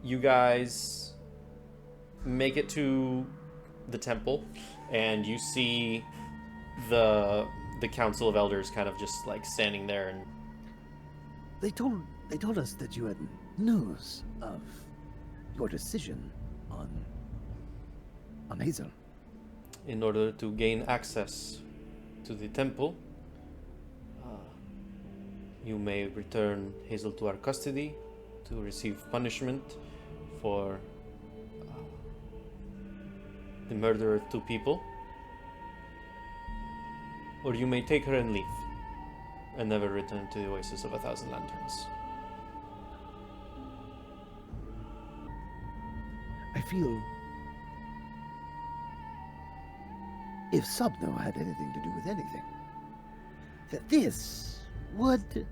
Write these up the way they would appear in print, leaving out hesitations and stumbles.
you guys make it to the temple, and you see the council of elders kind of just like standing there, and They told us that you had news of your decision on Hazel. in order to gain access to the temple, you may return Hazel to our custody to receive punishment for the murder of 2 people, or you may take her and leave and never return to the Oasis of 1,000 Lanterns. I feel if Sobnu had anything to do with anything, that this would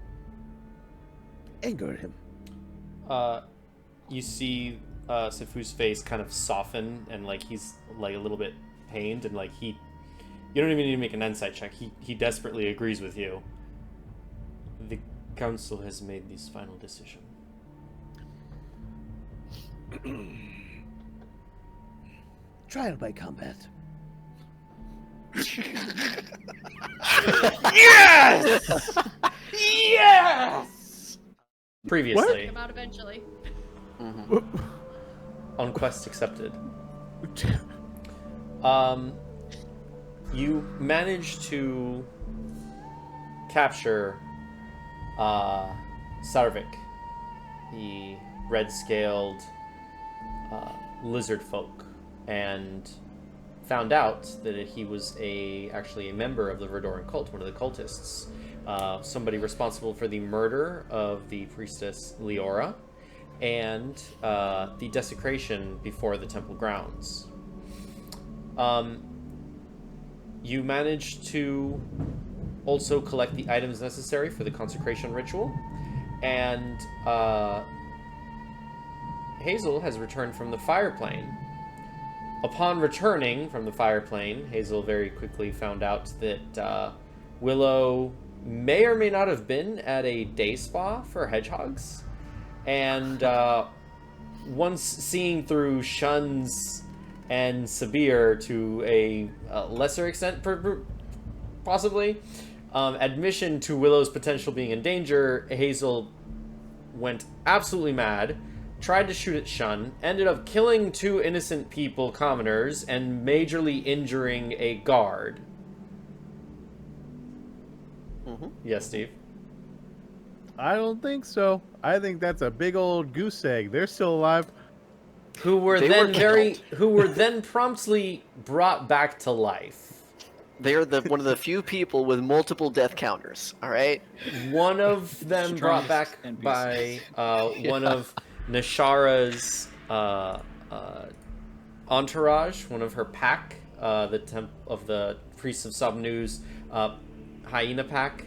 anger him. You see Sifu's face kind of soften, and like he's like a little bit pained, and like you don't even need to make an insight check. He desperately agrees with you. The council has made this final decision. Trial by combat. Yes! Yes! Previously, Come out eventually. on quest accepted. You managed to capture Sarvik, the red-scaled lizard folk, and found out that he was actually a member of the Verdoran cult, one of the cultists, somebody responsible for the murder of the priestess Leora and the desecration before the temple grounds. You managed to also collect the items necessary for the consecration ritual, and Hazel has returned from the fire plane. Upon returning from the fire plane, Hazel very quickly found out that Willow may or may not have been at a day spa for hedgehogs, and once seeing through Shun's and Sabhir to a lesser extent, possibly, admission to Willow's potential being in danger, Hazel went absolutely mad, tried to shoot at Shun, ended up killing 2 innocent people, commoners, and majorly injuring a guard. Yes, Steve? I don't think so. I think that's a big old goose egg. They're still alive. Who were then promptly brought back to life. They are one of the few people with multiple death counters. All right. One of them brought back by one of Nishara's entourage, one of her pack, of the Priests of Sobnu's hyena pack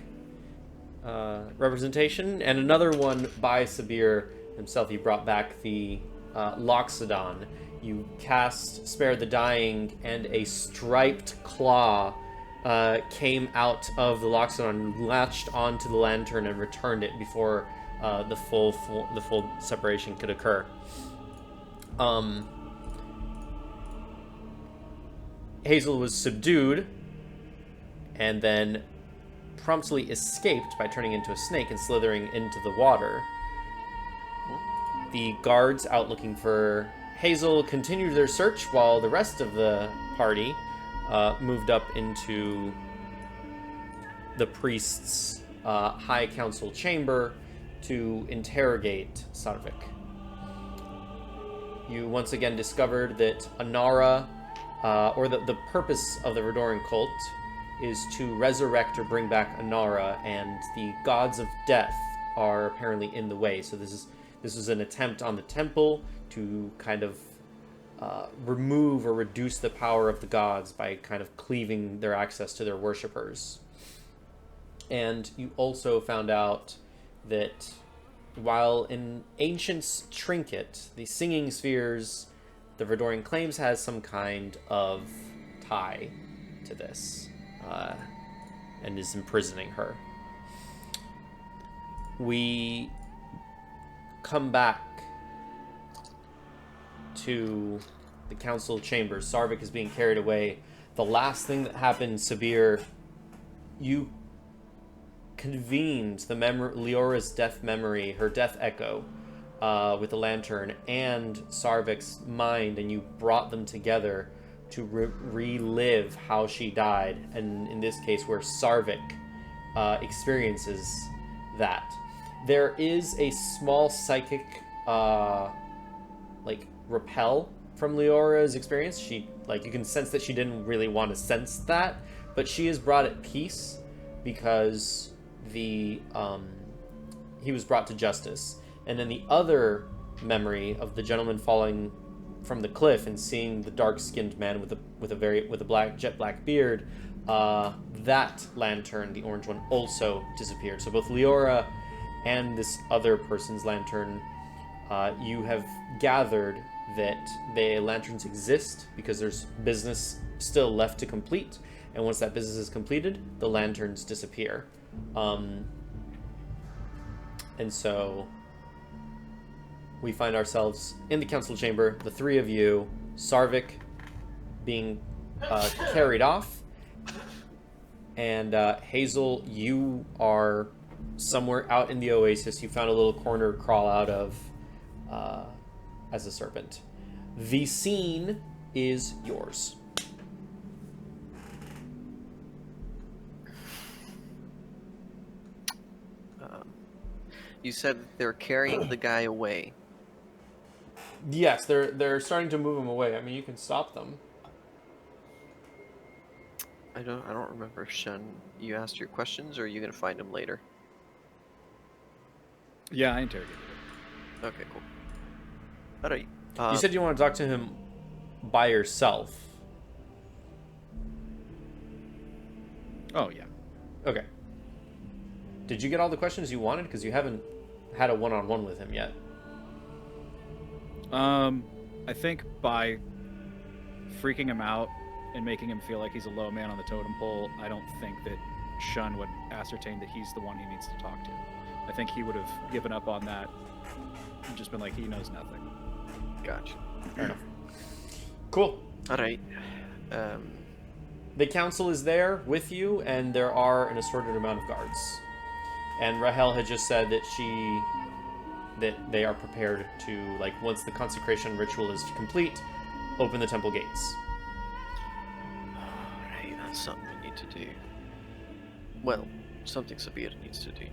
representation, and another one by Sabhir himself. He brought back the Loxodon. You cast Spare the Dying, and a striped claw came out of the Loxodon, latched onto the lantern, and returned it before the full separation could occur. Hazel was subdued, and then promptly escaped by turning into a snake and slithering into the water. The guards out looking for Hazel continued their search, while the rest of the party moved up into the priest's high council chamber to interrogate Sarvik. You once again discovered that Anara, or the purpose of the Verdoran cult, is to resurrect or bring back Anara, and the gods of death are apparently in the way. So this is an attempt on the temple to kind of remove or reduce the power of the gods by kind of cleaving their access to their worshippers. And you also found out that while an ancient trinket, the singing spheres, the Verdoran claims has some kind of tie to this, and is imprisoning her. We come back to the council chambers. Sarvik is being carried away. The last thing that happened, Sabhir, you convened the Leora's death memory, her death echo, with the lantern, and Sarvik's mind, and you brought them together to relive how she died, and in this case where Sarvik experiences that. There is a small psychic repel from Leora's experience. She, you can sense that she didn't really want to sense that, but she is brought at peace because he was brought to justice. And then the other memory of the gentleman falling from the cliff and seeing the dark-skinned man with a black jet black beard, that lantern, the orange one, also disappeared. So both Leora and this other person's lantern, you have gathered that the lanterns exist because there's business still left to complete, and once that business is completed, the lanterns disappear. And so we find ourselves in the council chamber, the three of you, Sarvik being carried off, and Hazel, you are somewhere out in the oasis. You found a little corner to crawl out of as a serpent. The scene is yours. You said they're carrying the guy away. Yes, they're starting to move him away. I mean, you can stop them. I don't remember, Shun. You asked your questions, or are you gonna find him later? Yeah, I interrogated him. Okay, cool. Alright. You said you want to talk to him by yourself. Oh, yeah. Okay. Did you get all the questions you wanted? Because you haven't had a one-on-one with him yet. I think by freaking him out and making him feel like he's a low man on the totem pole, I don't think that Shun would ascertain that he's the one he needs to talk to. I think he would have given up on that and just been like, he knows nothing. Gotcha. Fair enough. Cool. Alright. The council is there with you, and there are an assorted amount of guards. And Rahel had just said that they are prepared to, once the consecration ritual is complete, open the temple gates. Alright, that's something we need to do. Well, something Sabhir needs to do.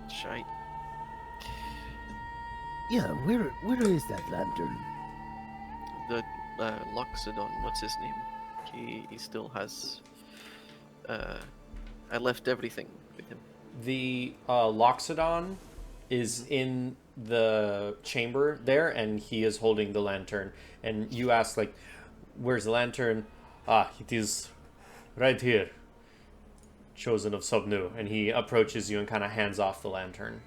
Shite. Yeah, where is that lantern? The Loxodon, what's his name? He still has. I left everything with him. The Loxodon is in the chamber there, and he is holding the lantern. And you ask, where's the lantern? It is right here. Chosen of Sobnu. And he approaches you and kind of hands off the lantern.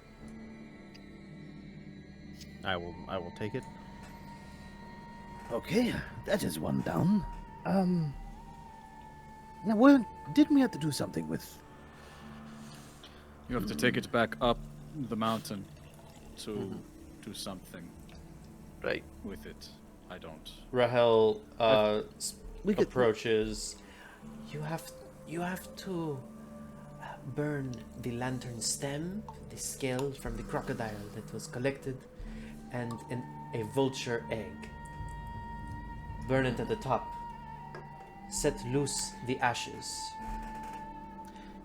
I will take it. Okay, that is one down. Now, well, didn't we have to do something with... You have to take it back up the mountain to do something Right. with it. I don't. Rahel we could- approaches. You have to burn the lantern stem, the scale from the crocodile that was collected, and a vulture egg. Burn it at the top. Set loose the ashes.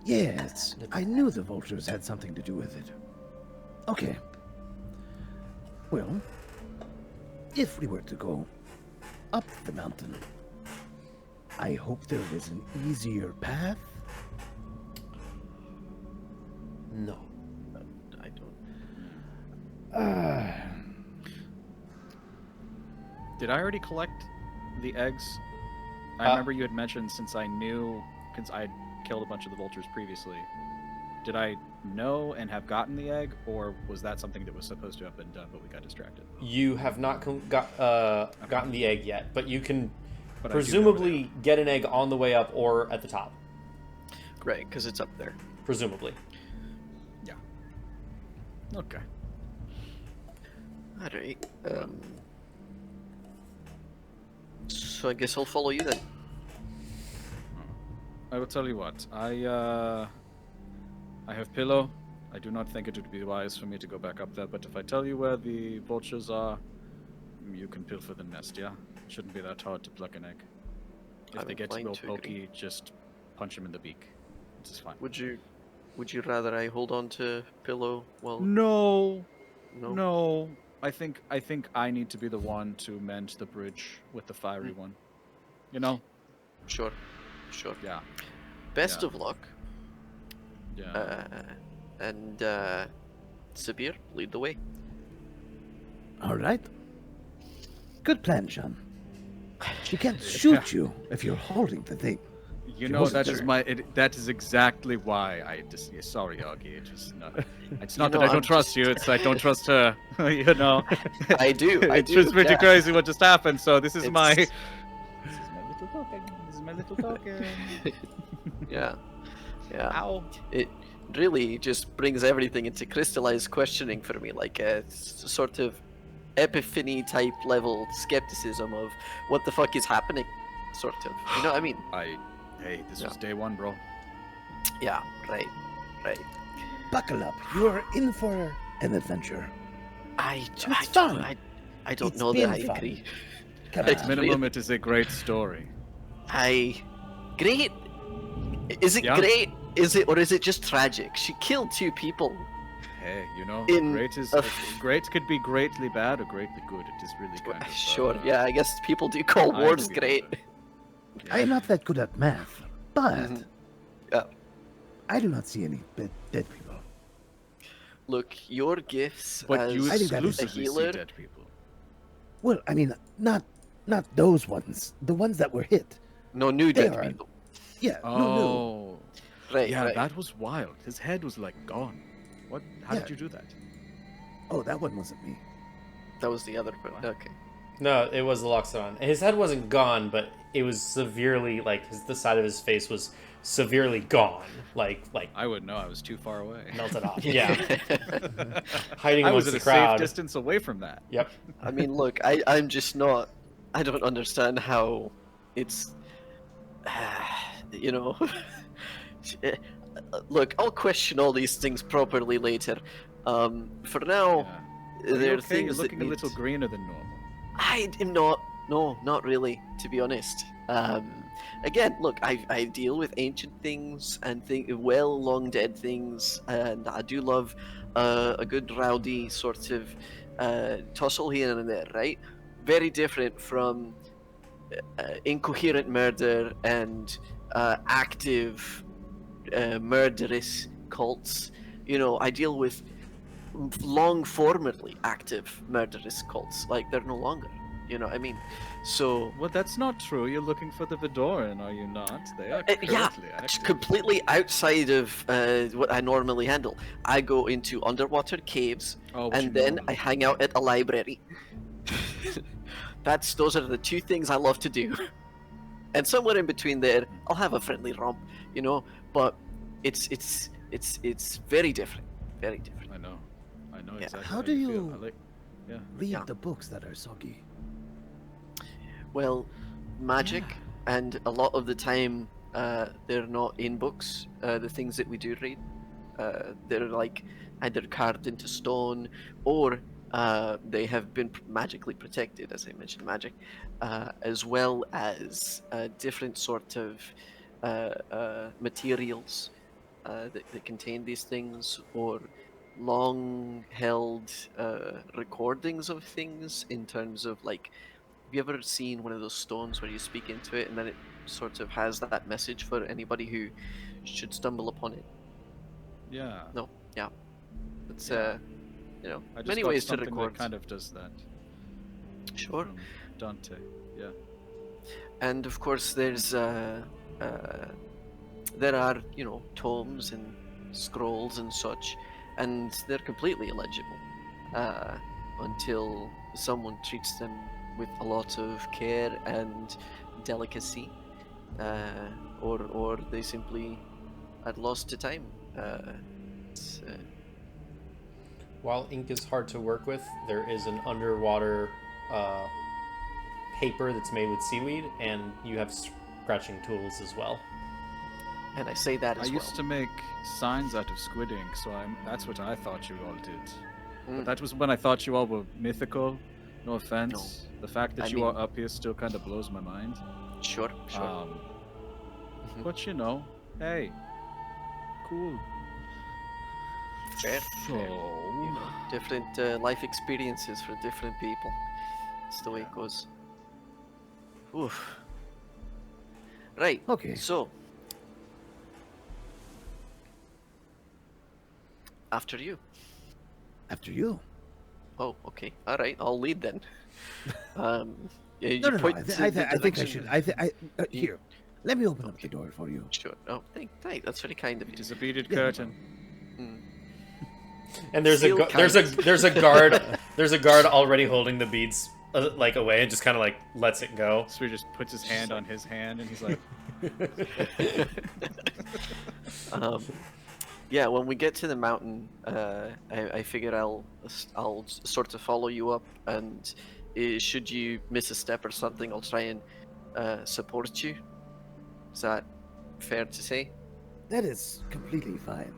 Yes, I knew the vultures had something to do with it. Okay. Well, if we were to go up the mountain, I hope there is an easier path. No. I don't. Did I already collect the eggs? I remember you had mentioned since I had killed a bunch of the vultures previously. Did I know and have gotten the egg, or was that something that was supposed to have been done, but we got distracted? You have not gotten the egg yet, but you can But I do know presumably get an egg on the way up or at the top. Right, because it's up there. Presumably. Yeah. Okay. Alright. So I guess I'll follow you then. I will tell you what. I have pillow. I do not think it would be wise for me to go back up there, but if I tell you where the vultures are, you can pilfer the nest, yeah? It shouldn't be that hard to pluck an egg. I If they don't get mind real to agree. pokey, just punch them in the beak. It's fine. Would you rather I hold on to Pillow while No. no? No. I think I need to be the one to mend the bridge with the fiery one. You know? Sure. Yeah. Best Yeah. of luck. Yeah. And Sabhir, lead the way. All right. Good plan, Sean. She can't shoot you if you're holding the thing. You She know, wasn't that is there. that is exactly why I sorry, Augie. It's not know, that I don't I'm trust just- you. It's I don't trust her. You know. I do. It's just pretty yeah. crazy what just happened. So this is my. It's- This is my little token. This is my little token. Yeah. Ow. It really just brings everything into crystallized questioning for me, like a sort of epiphany type level skepticism of what the fuck is happening, sort of. You know what I mean? Hey, this Yeah. was day one, bro. Yeah. Right. Buckle up. You're in for an adventure. I It's fun. don't It's know that been I fun. agree. Come It's on. Minimum, it is a great story. Great. Is it Yeah. great? Is it, or is it just tragic? She killed 2 people. Hey, you know, In great is a great could be greatly bad or greatly good. It is really kind of Sure. Yeah. I guess people do call I wars agree with great. that. I am not that good at math, but Mhm. Yeah. I do not see any dead people. Look, your gifts But as you I think that is- a exclusively see healer. dead people. Well, I mean, not those ones. The ones that were hit. No, new They dead are- people. Yeah, no. Oh, Right. yeah, right. that was wild. His head was like gone. What? How Yeah. did you do that? Oh, that one wasn't me. That was the other part. What? Okay. No, it was the Loxodon. His head wasn't gone, but it was severely the side of his face was severely gone, like I would know. I was too far away. melted off. Yeah, hiding I was amongst at the a crowd. safe distance away from that. Yep. I mean, look, I'm just not. I don't understand how it's. You know. Look, I'll question all these things properly later. For now, Yeah. Are there you are okay? things You're that looking a need- little greener than normal. I am not. No, not really, to be honest. Again, look, I deal with ancient things and well long dead things, and I do love a good rowdy sort of tussle here and there, right? Very different from incoherent murder and active murderous cults. You know, I deal with long formerly active murderous cults, like they're no longer. You know what I mean? So Well, that's not true. You're looking for the Vidoran, are you not? They are yeah, currently it's active. completely outside of what I normally handle. I go into underwater caves, Oh, what you and then normally I hang out at a library. Those are the 2 things I love to do. And somewhere in between there, I'll have a friendly romp, you know. But it's very different, very different. I know. I know Yeah. exactly. How How do you feel. you- I like. Yeah. Read Yeah. the books that are soggy. Well, magic, and a lot of the time, they're not in books. The things that we do read, they're like either carved into stone, or they have been magically protected, as I mentioned, magic, as well as different sort of materials that contain these things, or long-held recordings of things in terms of like. Have you ever seen one of those stones where you speak into it and then it sort of has that message for anybody who should stumble upon it? Yeah. No, yeah. It's Yeah. you know, I just many got ways to something record. that kind of does that. Sure. From Dante. Yeah. And of course, there's there are, you know, tomes and scrolls and such, and they're completely illegible until someone treats them with a lot of care and delicacy, or they simply are lost to time. It's, While ink is hard to work with, there is an underwater paper that's made with seaweed, and you have scratching tools as well. And I say that I as used to make signs out of squid ink, so that's what I thought you all did. But that was when I thought you all were mythical. No offense. The fact that I you mean- are up here still kind of blows my mind. Sure. But you know, hey, cool. Fair. So, You know, different life experiences for different people. That's the way it goes. Oof. Right. Okay. So, after you. After you. Oh, okay. All right. I'll lead then. Yeah, you No. point I the think I direction. should. Here, let me open up the door for you. Sure. Oh, thank. That's very kind of it you. is a beaded Yeah, curtain. And there's Still there's a guard there's a guard already holding the beads like away and just kind of like lets it go. So he just puts his hand on his hand and he's like, Yeah, when we get to the mountain, I figure I'll sort of follow you up, and should you miss a step or something, I'll try and support you. Is that fair to say? That is completely fine.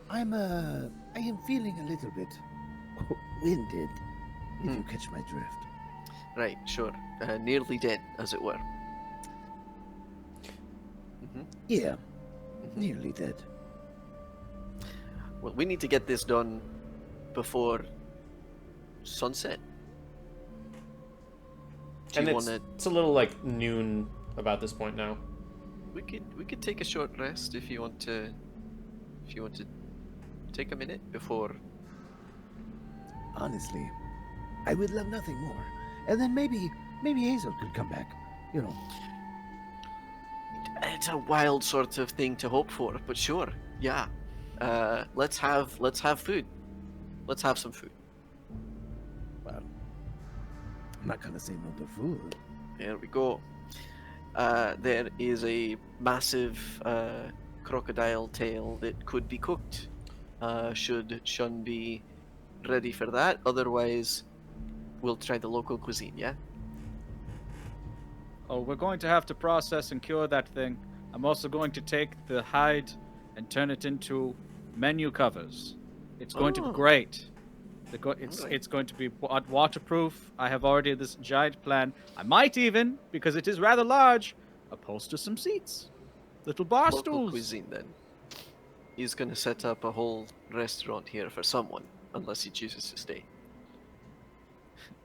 I am feeling a little bit winded, if you catch my drift. Right, sure. Nearly dead, as it were. Yeah, nearly dead. Well, we need to get this done before sunset. Do And you it's, want to? it's a little like noon about this point now. We could take a short rest if you want to. If you want to take a minute before. Honestly, I would love nothing more. And then maybe Hazel could come back. You know. It's a wild sort of thing to hope for, but sure, yeah. Let's have food. Let's have some food. Well, I'm not gonna say no to food. There we go. There is a massive crocodile tail that could be cooked. Should Shun be ready for that? Otherwise, we'll try the local cuisine. Yeah. oh, we're going to have to process and cure that thing. I'm also going to take the hide and turn it into menu covers. It's going to be Oh. great. Alright. It's going to be waterproof. I have already this giant plan. I might even, because it is rather large, upholster some seats. Little bar Local stools. cuisine then. He's gonna set up a whole restaurant here for someone, unless he chooses to stay.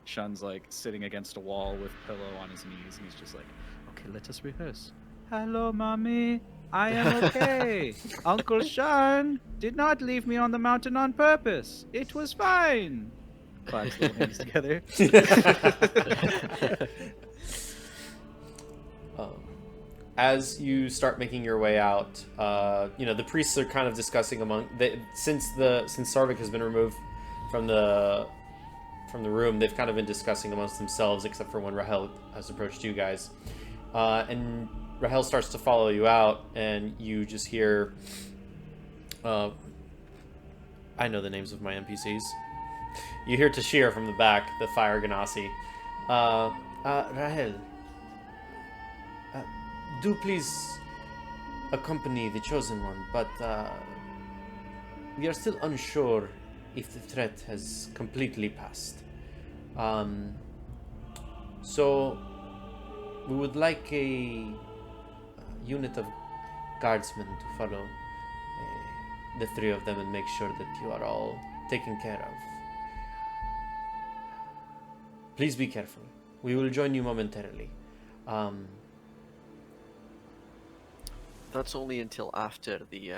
Shun's like sitting against a wall with pillow on his knees, and he's just like, okay, let us rehearse. Hello, mommy. I am okay. Uncle Shun did not leave me on the mountain on purpose. It was fine. Claps little hands together. As you start making your way out, the priests are kind of discussing since Sarvik has been removed from the room, they've kind of been discussing amongst themselves, except for when Rahel has approached you guys. And Rahel starts to follow you out, and you just hear, I know the names of my NPCs. You hear Tashir from the back, the Fire Ganassi. Rahel, do please accompany the Chosen One, but we are still unsure if the threat has completely passed. So we would like a unit of guardsmen to follow the three of them and make sure that you are all taken care of. Please be careful. We will join you momentarily. That's only until after the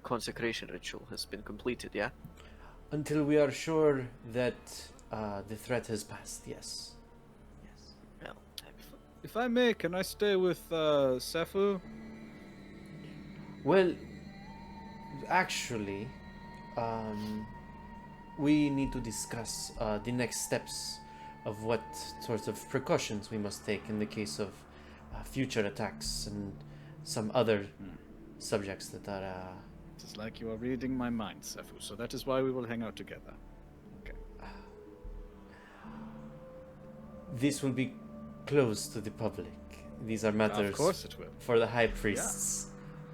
consecration ritual has been completed, yeah? Until we are sure that the threat has passed, yes. Yes. Well, If I may, can I stay with Sefu? Well, actually, we need to discuss the next steps of what sort of precautions we must take in the case of future attacks and some other subjects that are It is like you are reading my mind, Sefu, so that is why we will hang out together. Okay. This will be closed to the public. These are matters Of course it will. for the high priests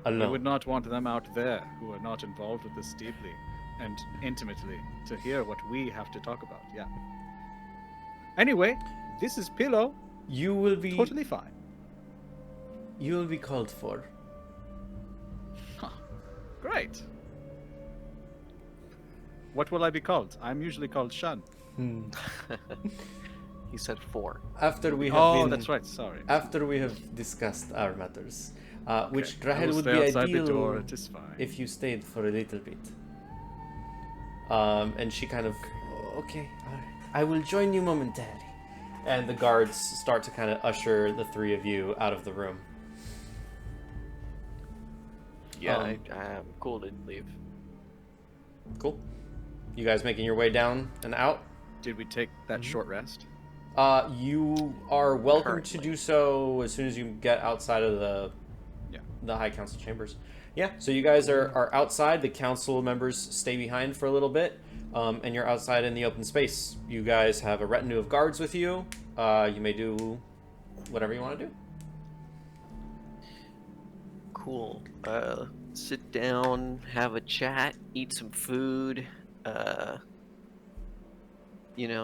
alone. We would not want them out there who are not involved with this deeply and intimately to hear what we have to talk about. Yeah. Anyway, this is Pillow. You will be Totally fine. You will be called for. Huh. Great. What will I be called? I'm usually called Shun. He said 4. After we have Oh, been, that's right. Sorry. After we have discussed our matters, which Okay. I Rahel will would stay be outside ideal the door. It is fine. if you stayed for a little bit. And she kind of, okay, all right. I will join you momentarily. And the guards start to kind of usher the three of you out of the room. Yeah, Um, I'm cool to leave. Cool. You guys making your way down and out? Did we take that short rest? You are welcome to Currently. do so as soon as you get outside of Yeah. the High Council chambers. Yeah, so you guys are outside. The council members stay behind for a little bit, and you're outside in the open space. You guys have a retinue of guards with you. You may do whatever you want to do. Cool. Sit down, have a chat, eat some food.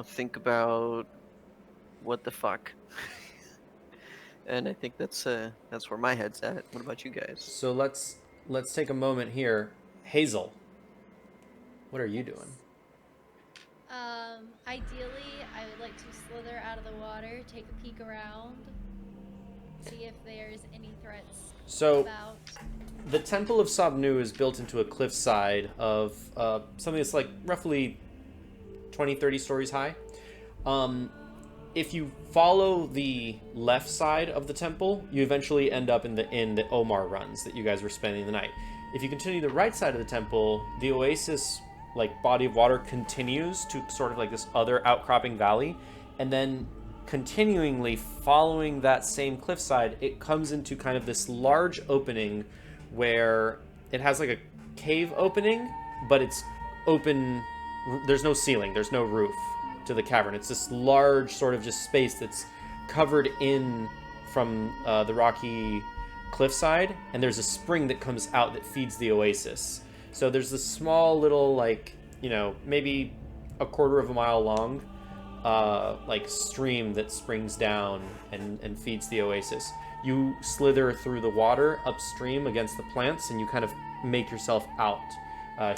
Think about what the fuck. And I think that's where my head's at. What about you guys? So let's take a moment here. Hazel, what are you doing? Ideally, I would like to slither out of the water, take a peek around, see if there's any threats So about. the Temple of Sobnu is built into a cliffside of something that's like roughly 20-30 stories high. If you follow the left side of the temple, you eventually end up in the inn that Omar runs, that you guys were spending the night. If you continue the right side of the temple, the oasis body of water continues to sort of like this other outcropping valley, and then continuingly following that same cliffside, it comes into kind of this large opening where it has like a cave opening, but it's open. There's no ceiling, there's no roof to the cavern. It's this large sort of just space that's covered in from the rocky cliffside, and there's a spring that comes out that feeds the oasis. So there's this small little, maybe a quarter of a mile long, stream that springs down and feeds the oasis. You slither through the water upstream against the plants, and you kind of make yourself out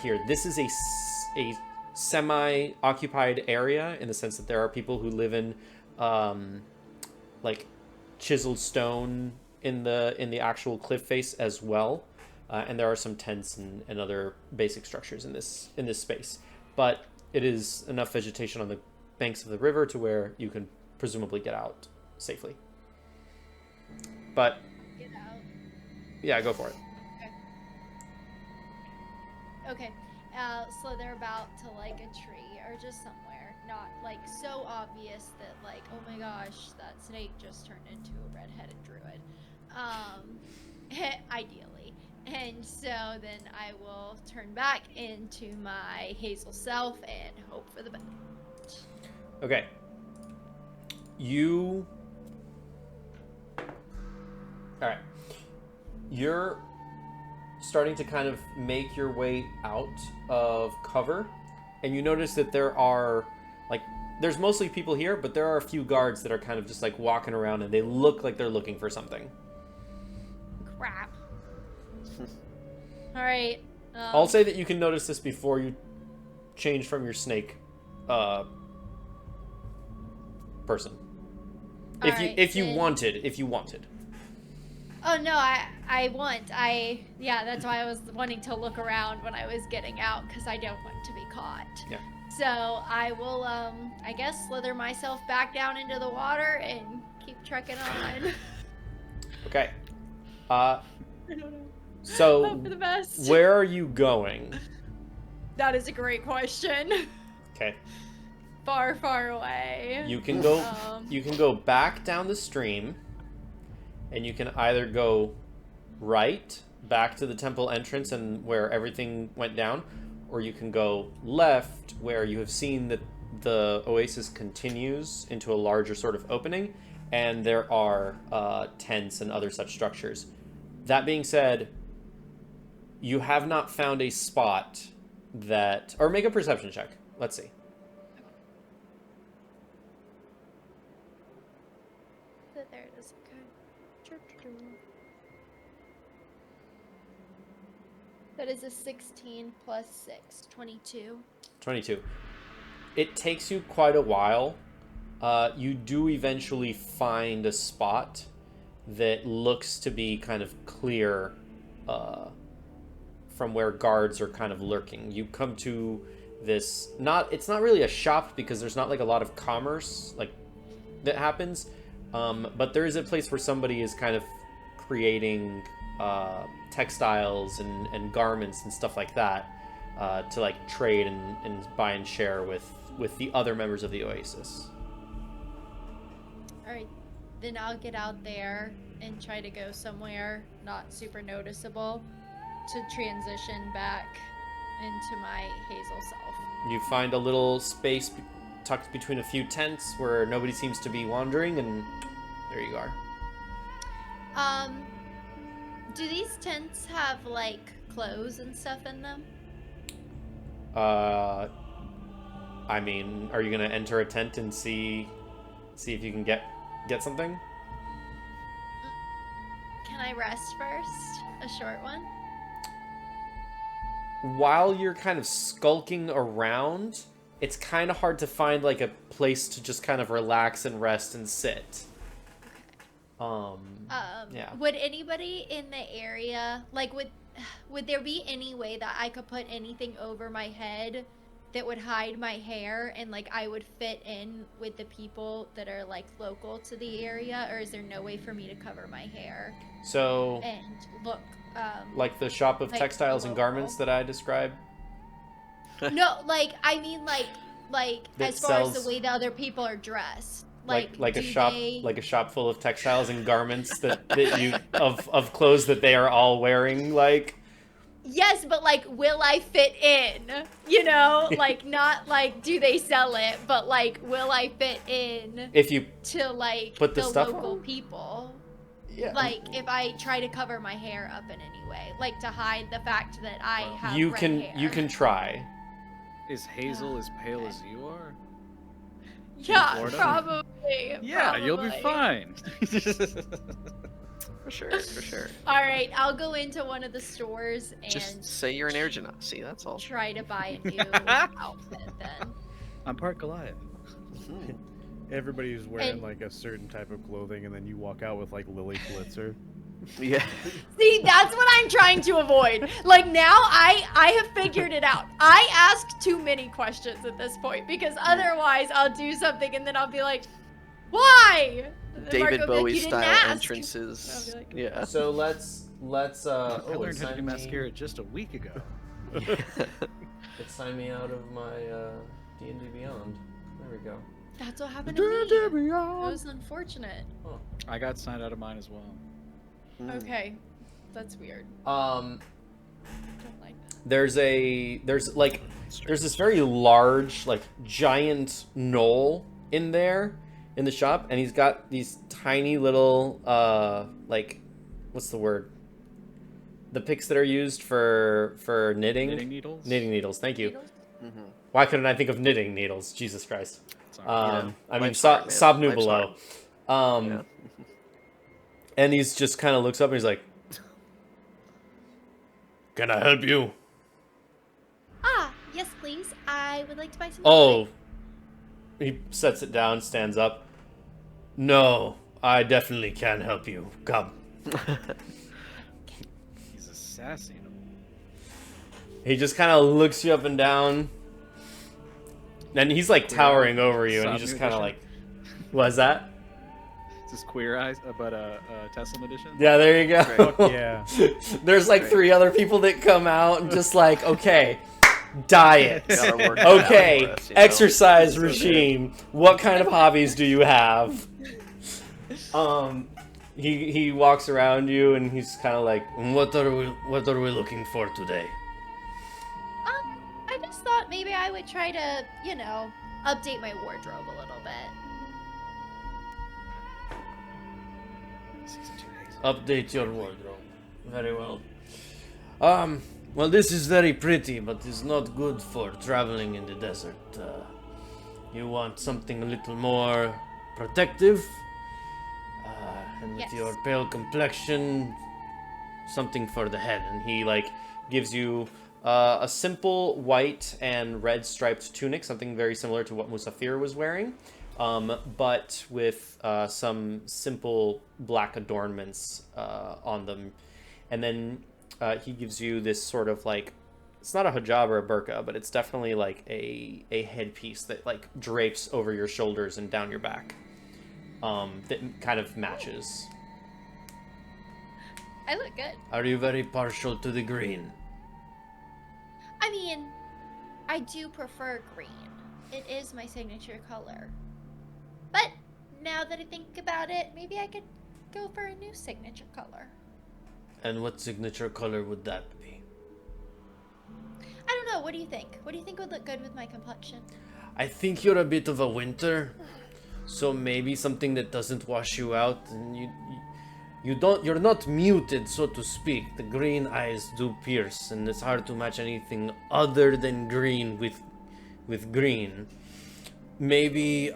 here. This is a semi-occupied area in the sense that there are people who live in chiseled stone in the actual cliff face as well, and there are some tents and other basic structures in this space, but it is enough vegetation on the banks of the river to where you can presumably get out safely. But Get out. yeah, go for it. Okay. Slither about to a tree or just somewhere, not so obvious that oh my gosh, that snake just turned into a red-headed druid. Ideally. And so then I will turn back into my Hazel self and hope for the best. Okay. All right. You're starting to kind of make your way out of cover, and you notice that there are there's mostly people here, but there are a few guards that are kind of just walking around, and they look like they're looking for something. Crap. All right. I'll say that you can notice this before you change from your snake person. If you wanted. Oh no, I want. Yeah, that's why I was wanting to look around when I was getting out, because I don't want to be caught. Yeah. So I will, I guess, slither myself back down into the water and keep trekking on. Okay. I don't know. So Hope for the best. where are you going? That is a great question. Okay. Far, far away. You can go. Um, You can go back down the stream, and you can either go right back to the temple entrance and where everything went down, or you can go left where you have seen that the oasis continues into a larger sort of opening, and there are tents and other such structures. That being said, you have not found a spot that... Or make a perception check. Let's see. There it is. Okay. That is a 16 plus 6. 22. 22. It takes you quite a while. You do eventually find a spot that looks to be kind of clear from where guards are kind of lurking. You come to this... It's not really a shop because there's not like a lot of commerce like that happens. But there is a place where somebody is kind of creating textiles and garments and stuff like that to like trade and buy and share with the other members of the Oasis. Alright, then I'll get out there and try to go somewhere not super noticeable to transition back into my Hazel self. You find a little space tucked between a few tents where nobody seems to be wandering, and there you are. Do these tents have like clothes and stuff in them? I mean, are you gonna enter a tent and see if you can get something? Can I rest first? A short one? While you're kind of skulking around, it's kind of hard to find like a place to just kind of relax and rest and sit. Yeah. Would anybody in the area, like, would there be any way that I could put anything over my head that would hide my hair and like I would fit in with the people that are like local to the area, or is there no way for me to cover my hair So, and look like the shop of like textiles and local? garments that I described? No, like I mean like That as far as sells- the way the other people are dressed. Like a do shop they- like a shop full of textiles and garments that you of clothes that they are all wearing, like. Yes, but like, will I fit in? You know, like not like do they sell it, but like, will I fit in If you to like put the stuff local on? people? yeah, Like if I try to cover my hair up in any way, like to hide the fact that I have you red can hair. you can try. Is Hazel as pale as you are? Yeah, Florida? probably. Yeah, you'll be probably. fine. For sure, for sure. All right, I'll go into one of the stores and Just say you're an air genasi, that's all. try to buy a new outfit then. I'm part Goliath. Everybody's wearing And- like a certain type of clothing, and then you walk out with like Lily Blitzer. Yeah. See, that's what I'm trying to avoid. Like now I have figured it out. I ask too many questions at this point because otherwise I'll do something and then I'll be like, why? And then Mark David will be like, Bowie "You didn't style ask." entrances. I'll be like, Yeah. So let's I oh, learned how to sign do me- mascara just a week ago. It signed me out of my D&D Beyond. There we go. That's what happened to me. It was unfortunate. I got signed out of mine as well. Okay. That's weird. Um, Don't like that. there's this very large, like giant knoll in there in the shop, and he's got these tiny little like, what's the word? The picks that are used for knitting. Knitting needles? Knitting needles. Thank you. Needles? Mhm. Why couldn't I think of knitting needles? Jesus Christ. Sorry. I mean, Life's hard, man. Sobnu Life's below. Yeah. And he's just kind of looks up and he's like, "Can I help you?" Ah, yes, please. I would like to buy some. Oh. He sets it down, stands up. "No, I definitely can help you. Come." He's a sassy. He just kind of looks you up and down. And he's like towering over you, and he Sobnu just kind of edition. like, "What's that?" Is this Queer Eyes, but Tesla edition? Yeah, there you go. Right. Yeah. There's like Right. 3 other people that come out and just like, okay, diet. Gotta work it out Okay, for us, you know? exercise It's okay. regime. What kind of hobbies do you have? he walks around you and he's kind of like, what are we looking for today? I just thought maybe I would try to, update my wardrobe a little bit. Season 2 Hazel. Update your wardrobe. Very well. Well, this is very pretty, but it's not good for traveling in the desert. You want something a little more protective, and with Yes. your pale complexion, something for the head. And he gives you a simple white and red striped tunic, something very similar to what Musafir was wearing, but with some simple black adornments on them. And then he gives you this sort of it's not a hijab or a burqa, but it's definitely a headpiece that drapes over your shoulders and down your back. That kind of matches. I look good. Are you very partial to the green? I mean, I do prefer green. It is my signature color. But now that I think about it, maybe I could go for a new signature color. And what signature color would that be? I don't know. What do you think? What do you think would look good with my complexion? I think you're a bit of a winter, so maybe something that doesn't wash you out, and you're not muted, so to speak. The green eyes do pierce, and it's hard to match anything other than green with green. Maybe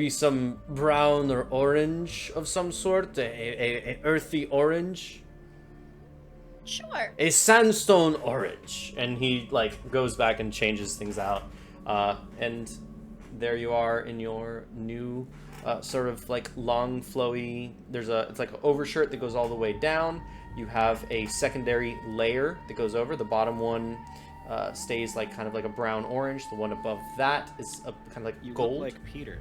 some brown or orange of some sort, a earthy orange. Sure. A sandstone orange. And he goes back and changes things out, and there you are in your new sort of long flowy, it's like an overshirt that goes all the way down. You have a secondary layer that goes over. The bottom one stays kind of like a brown orange. The one above that is a kind of like You gold. look like Peter.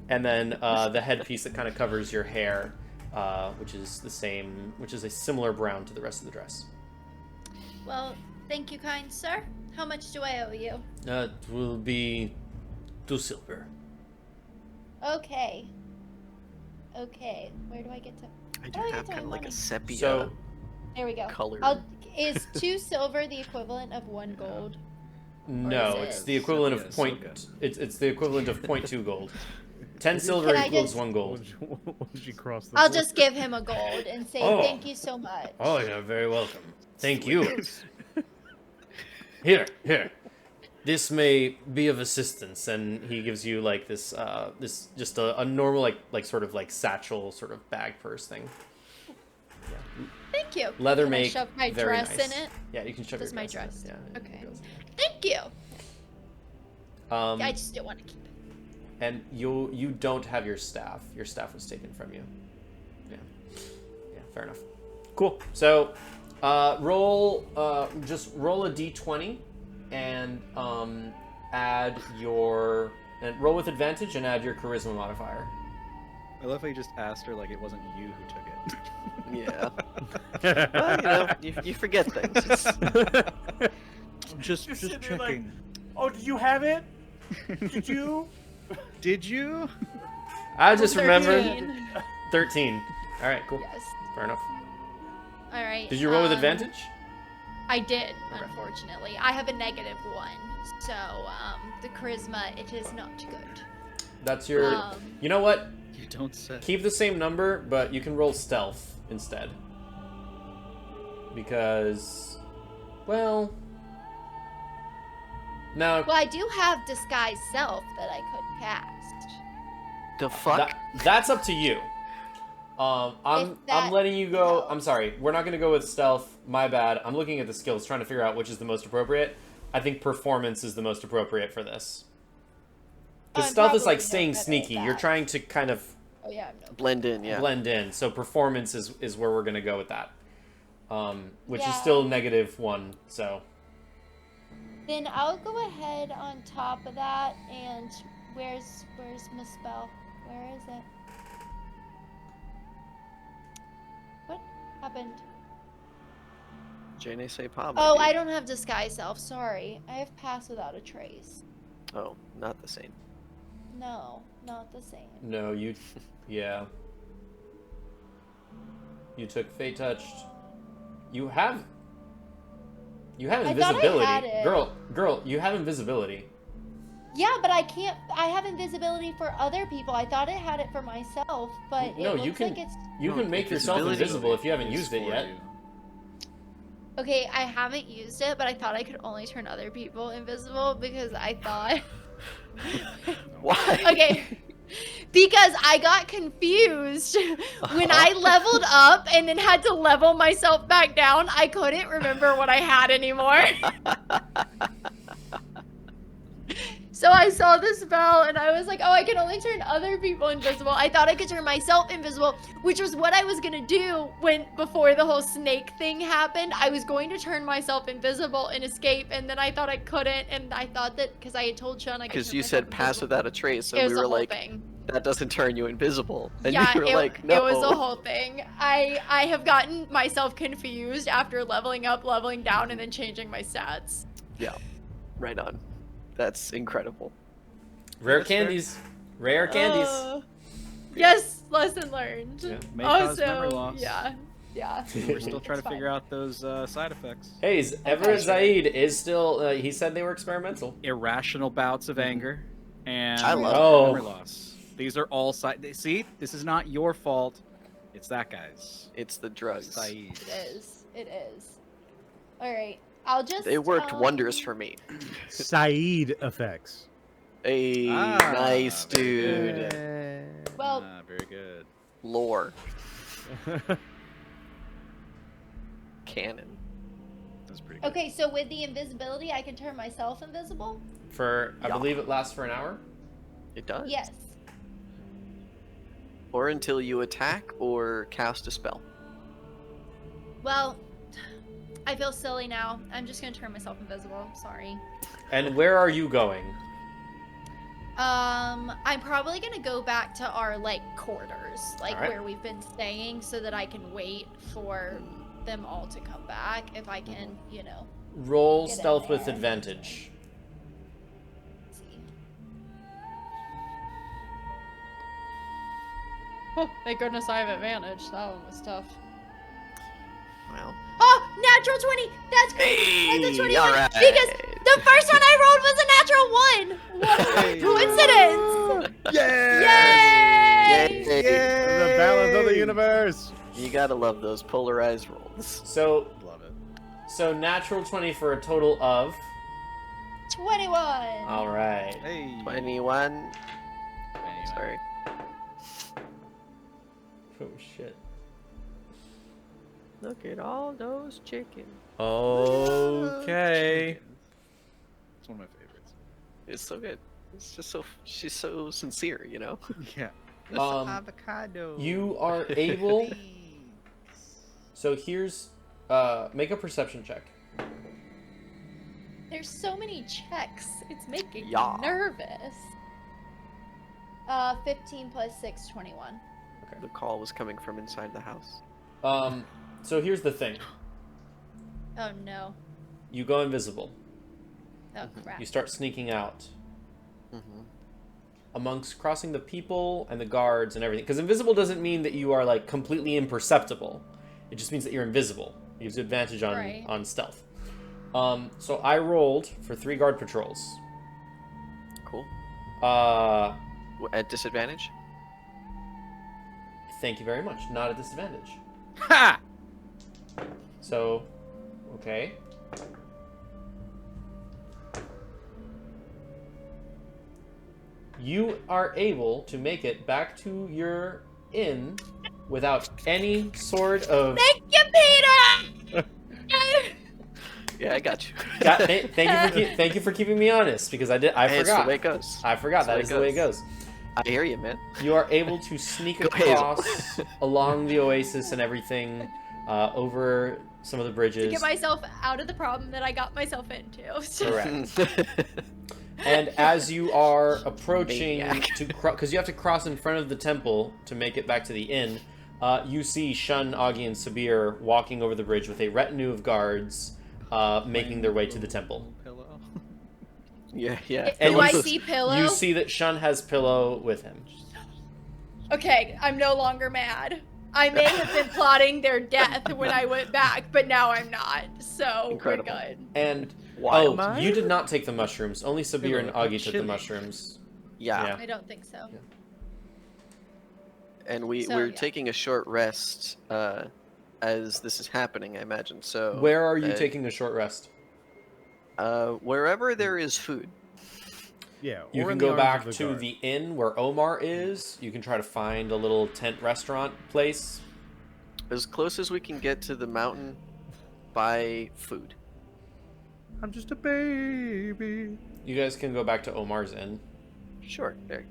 And then the headpiece that kind of covers your hair, which is a similar brown to the rest of the dress. Well, thank you, kind sir. How much do I owe you? That will be 2 silver. Okay. Okay. Where do I get to? I do How do I have get to kind of my like a money? sepia So There we go. color. Is 2 silver the equivalent of 1 gold? No, is it's it- the equivalent Yeah, of so point. good. It's the equivalent of 0.2 gold. 10 silver Can I equals just- 1 gold. Once you cross the I'll border. just give him a gold and say Oh. thank you so much. Oh, you're very welcome. Thank you. Here. This may be of assistance, and he gives you this just a normal sort of satchel sort of bag purse thing. Thank you. Leather Can I make, shove my very dress nice. in it? Yeah, you can shove Just your my dress. dress. In it. Yeah, Okay. it goes. Thank you. I Um, just don't want to keep it. and you don't have your staff. Your staff was taken from you. Yeah, fair enough. Cool. So, roll a d20, and roll with advantage and add your charisma modifier. I love how you just asked her like it wasn't you who took it. Yeah. Well, you forget things. just sitting there checking. Oh, did you have it? Did you? Did you? I just remembered 13. 13. All right, cool. Yes. Fair enough. All right. Did you roll with advantage? I did, unfortunately. I have a -1, so the charisma it is not good. That's your. You know what? You don't say. Keep the same number, but you can roll stealth instead. Because, well, no. Well, I do have disguise self that I could cast. The fuck? That's up to you. I'm If that letting you go. helps. I'm sorry. We're not going to go with stealth. My bad. I'm looking at the skills, trying to figure out which is the most appropriate. I think performance is the most appropriate for this. Because I'm stealth is probably like staying no better at sneaky. You're that. trying to kind of Oh yeah, I'm no. Blend in, yeah. blend in. So performance is where we're going to go with that. Which is Yeah. still -1. So Then I'll go ahead on top of that and where's my spell? Where is it? What happened? Jane say pop. Oh, I don't have disguise self. Sorry, I have pass without a trace. Oh, not the same. No, not the same. No, you. Yeah. You took Fate Touched. You have. You have I thought I invisibility. had it. Girl, you have invisibility. Yeah, but I can't. I have invisibility for other people. I thought it had it for myself, but No, it you looks can. like it's. You can make yourself invisibility invisible if you haven't Is used it for yet. you. Okay, I haven't used it, but I thought I could only turn other people invisible because I thought. Why? Okay. Because I got confused when I leveled up and then had to level myself back down. I couldn't remember what I had anymore. So I saw the spell and I was like, oh, I can only turn other people invisible. I thought I could turn myself invisible, which was what I was gonna do before the whole snake thing happened. I was going to turn myself invisible and escape, and then I thought I couldn't, and I thought that because I had told Sean I could. Because turn you myself said pass invisible. without a trace, It and was we a were whole like, thing. that doesn't turn you invisible. And Yeah, you were like, no. it was a whole thing. I have gotten myself confused after leveling up, leveling down, and then changing my stats. Yeah, right on. That's incredible. Rare That's fair. candies. Rare candies. Yes, lesson learned. Yeah. May cause Also, memory loss. yeah. We're still trying It's to figure fine. out those side effects. Hayes, Everett Zaid is still. He said they were experimental. Irrational bouts of anger and I love Oh. memory loss. These are all See, this is not your fault. It's that guy's. It's the drugs. Saeed. It is. It is. All right. I'll just. They worked wonders for me. Saeed effects. Hey, Ah, nice very dude. good. Well, Very good. Lore. Canon. That's pretty good. okay. So with the invisibility, I can turn myself invisible. For I Yeah. believe it lasts for an hour. It does. Yes. Or until you attack or cast a spell. Well, I feel silly now. I'm just gonna turn myself invisible. Sorry. And where are you going? I'm probably gonna go back to our quarters, Alright. where we've been staying, so that I can wait for them all to come back. If I can, Roll Get in stealth with there. advantage. see. Oh, thank goodness I have advantage. That one was tough. Well. Oh, natural 20! That's great! Hey, That's a 21! alright. Because the first one I rolled was a natural 1! What a coincidence! Yay! The balance of the universe. You gotta love those polarized rolls. So Love it. natural 20 for a total of. 21! All right. Hey. 21. Anyway. Sorry. Oh shit. Look at all those chickens. Okay. It's one of my favorites. It's so good. It's just so. She's so sincere, you know? Yeah. Avocado. You are able. So here's. Make a perception check. There's so many checks. It's making Yeah. me nervous. 15 plus 6, 21. The call was coming from inside the house. So here's the thing. Oh no. You go invisible. Oh crap. You start sneaking out. Mm-hmm. Amongst crossing the people and the guards and everything. Because invisible doesn't mean that you are completely imperceptible. It just means that you're invisible. It gives you advantage on, Right. on stealth. So I rolled for 3 guard patrols. Cool. Thank At disadvantage? you very much. Not a disadvantage. Ha! So, okay. You are able to make it back to your inn without any sort of. Thank you, Peter! Yeah, I got you. Thank you for keeping me honest because I Hey, it's the forgot. way it goes. I forgot. That's That the is way the it way it goes. I hear you, man. You are able to sneak Go, Hazel. across along the oasis and everything, over some of the To bridges. get myself out of the problem that I got myself into. Correct. And as you are approaching Maniac. because you have to cross in front of the temple to make it back to the inn, you see Shun, Augie, and Sabhir walking over the bridge with a retinue of guards, making their way to the temple. Pillow. Yeah, yeah. And Do I you- see Pillow? You see that Shun has Pillow with him. Okay, I'm no longer mad. I may have been plotting their death when I went back, but now I'm not. So Incredible. we're good. And Wild. oh, you did not take the mushrooms. Only Sabhir and Pillow, Augie took the chili. mushrooms. Yeah. I don't think so. Yeah. And So, we're yeah. taking a short rest as this is happening, I imagine. So Where are you taking a short rest? wherever there is food. Yeah. You or can in the go arms back of to guard. the inn where Omar is. You can try to find a little tent restaurant place. As close as we can get to the mountain, buy food. I'm just a baby. You guys can go back to Omar's inn. Sure. There.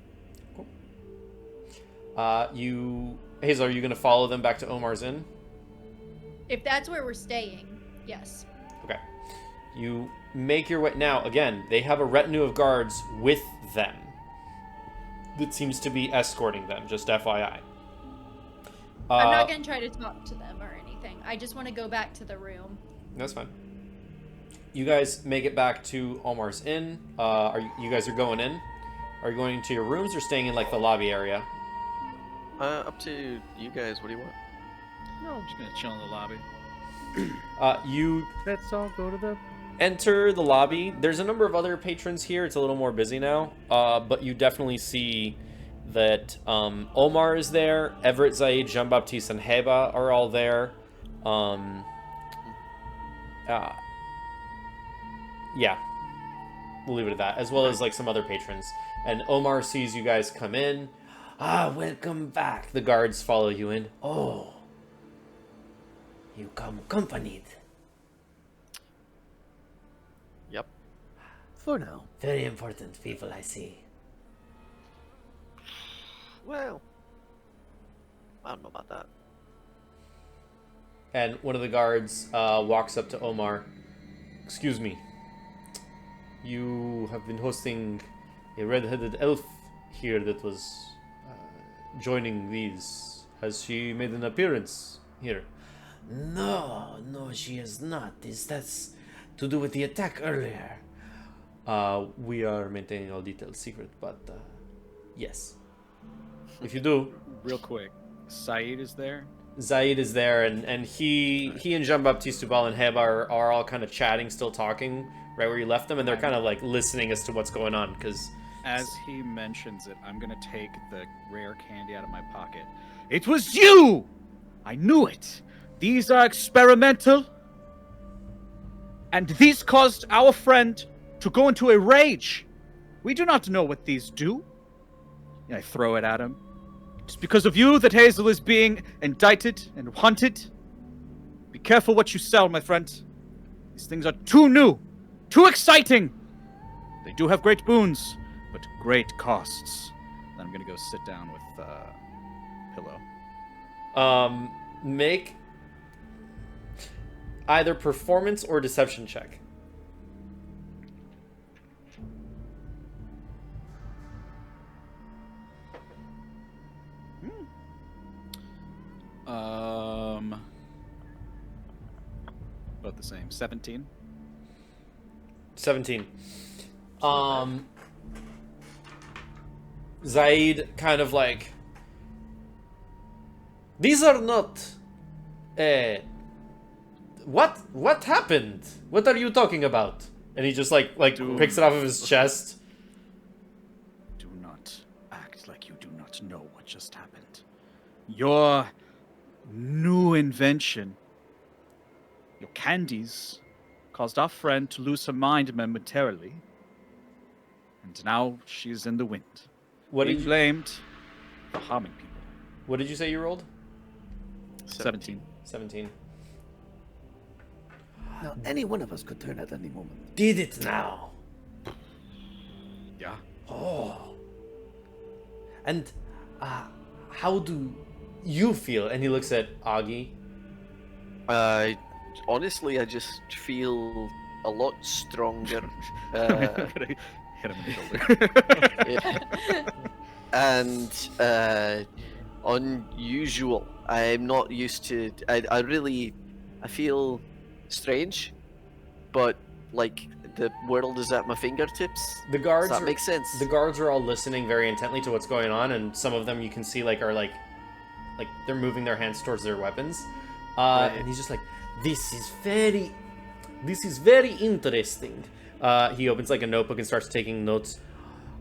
Hazel, are you going to follow them back to Omar's inn? If that's where we're staying, yes. Okay. You make your way. Now, again, they have a retinue of guards with them that seems to be escorting them, just FYI. I'm not going to try to talk to them or anything. I just want to go back to the room. That's fine. You guys make it back to Omar's inn. You guys are going in? Are you going to your rooms or staying in, like, the lobby area? Up to you guys. What do you want? No, I'm just gonna chill in the lobby. You Let's all go to the. enter the lobby. There's a number of other patrons here. It's a little more busy now, but you definitely see that Omar is there, Everett, Zaid, Jean-Baptiste, and Heba are all there. Yeah, we'll leave it at that, as well as like some other patrons. And Omar sees you guys come in. Welcome back. The guards follow you in. Oh, you come accompanied. Yep. For now. Very important people, I see. Well, I don't know about that. And one of the guards walks up to Omar. Excuse me. You have been hosting a red-headed elf here that was joining these. Has she made an appearance here? No, she has not. That's to do with the attack earlier. We are maintaining all details secret, but yes. If you do, Real quick, Saeed is there. Zaid is there, and he and Jean-Baptiste Dubal and Heb are all kind of chatting, still talking, right where you left them, and they're kind of like listening as to what's going on, because As he mentions it, I'm gonna take the rare candy out of my pocket. It was you! I knew it! These are experimental, and these caused our friend to go into a rage. We do not know what these do. And I throw it at him. It's because of you that Hazel is being indicted and hunted. Be careful what you sell, my friend. These things are too new, too exciting. They do have great boons, but great costs. Then I'm gonna go sit down with Pillow. make either performance or deception check. About the same. 17. 17. Zaid kind of like, these are not what happened? What are you talking about? And he just like picks it off of his chest. Do not act like you do not know what just happened. Your new invention, your candies, caused our friend to lose her mind momentarily. And now she's in the wind. What being did you, blamed for harming people. what did you say you rolled? 17. 17. Now, any one of us could turn at any moment. Did it now? Yeah. Oh. And how do you feel? And he looks at Augie. Honestly, I just feel a lot stronger. I'm gonna hit him in the shoulder. And unusual. I'm not used to. I feel strange, but like the world is at my fingertips. The guards. Does that make sense? The guards are all listening very intently to what's going on, and some of them you can see are like they're moving their hands towards their weapons. And he's just like, this is very interesting. He opens like a notebook and starts taking notes.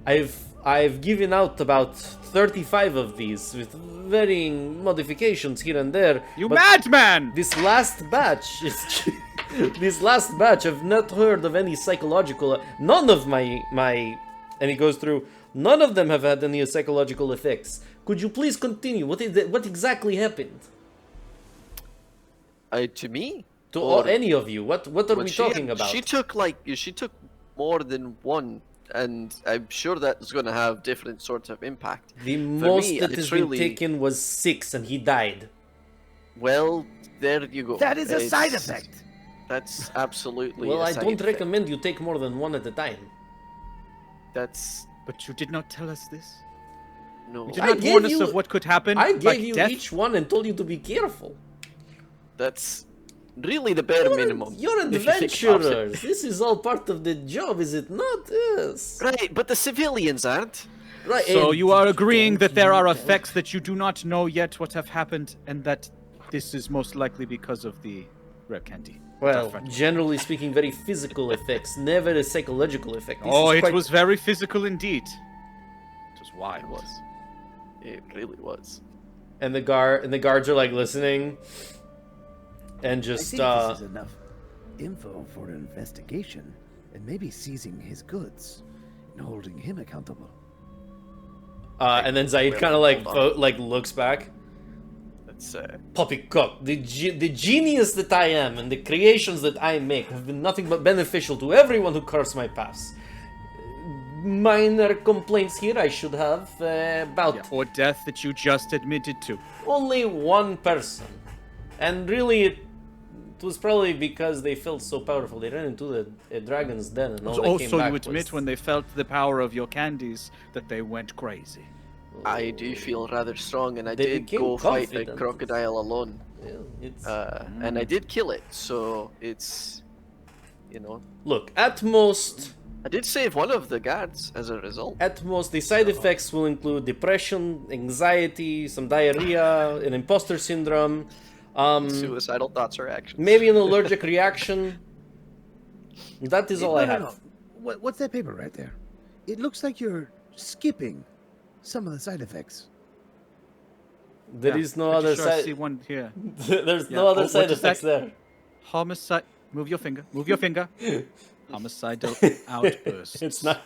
I've given out about 35 of these with varying modifications here and there. You but madman! This last batch is this last batch. I've not heard of any psychological. None of my and he goes through. None of them have had any psychological effects. Could you please continue? What exactly happened? To me? To Or- any of you? What are we talking about? She took more than one, and I'm sure that's going to have different sorts of impact. The For most me, that it's has been really- taken was 6, and he died. Well, there you go. That is a side It's- effect. That's absolutely. Well, a I side don't effect. recommend you take more than one at a time. That's But you did not tell us this. no. You did I not gave warn us you- of what could happen. I gave like you death. each one and told you to be careful. That's really the bare minimum. You're if you think about it. adventurers. This is all part of the job, is it not? Yes. Right, but the civilians aren't. Right. So and you are agreeing that there are don't- effects that you do not know yet what have happened, and that this is most likely because of the rare candy. Well, Different. generally speaking, very physical effects, never a psychological effect. This Oh, is it quite- was very physical indeed. It was wild. It was. It really was. And the guards are like listening, and I just think this is enough info for an investigation, and maybe seizing his goods and holding him accountable. and then Zaid kind of like looks back. That's Poppycock, the genius that I am and the creations that I make have been nothing but beneficial to everyone who crossed my paths. Minor complaints here I should have about Yeah, or death that you just admitted to. only one person. And really, it was probably because they felt so powerful. They ran into a dragon's den and all they came Also, back you admit was... when they felt the power of your candies that they went crazy. I do feel rather strong, and I They did became go fight a confident. crocodile alone, Yeah, it's... and I did kill it. So it's, Look, at most, I did save one of the guards as a result. the side effects will include depression, anxiety, some diarrhea, an imposter syndrome, Suicidal thoughts or actions. maybe an allergic reaction. That is all I have. What's that paper right there? It looks like you're skipping some of the side effects. There is no other Pretty sure I see side. one here. There's Yeah. no other Oh, side what is effects that? there. Homicide. Move your finger. Move your finger. Homicidal outbursts. It's not.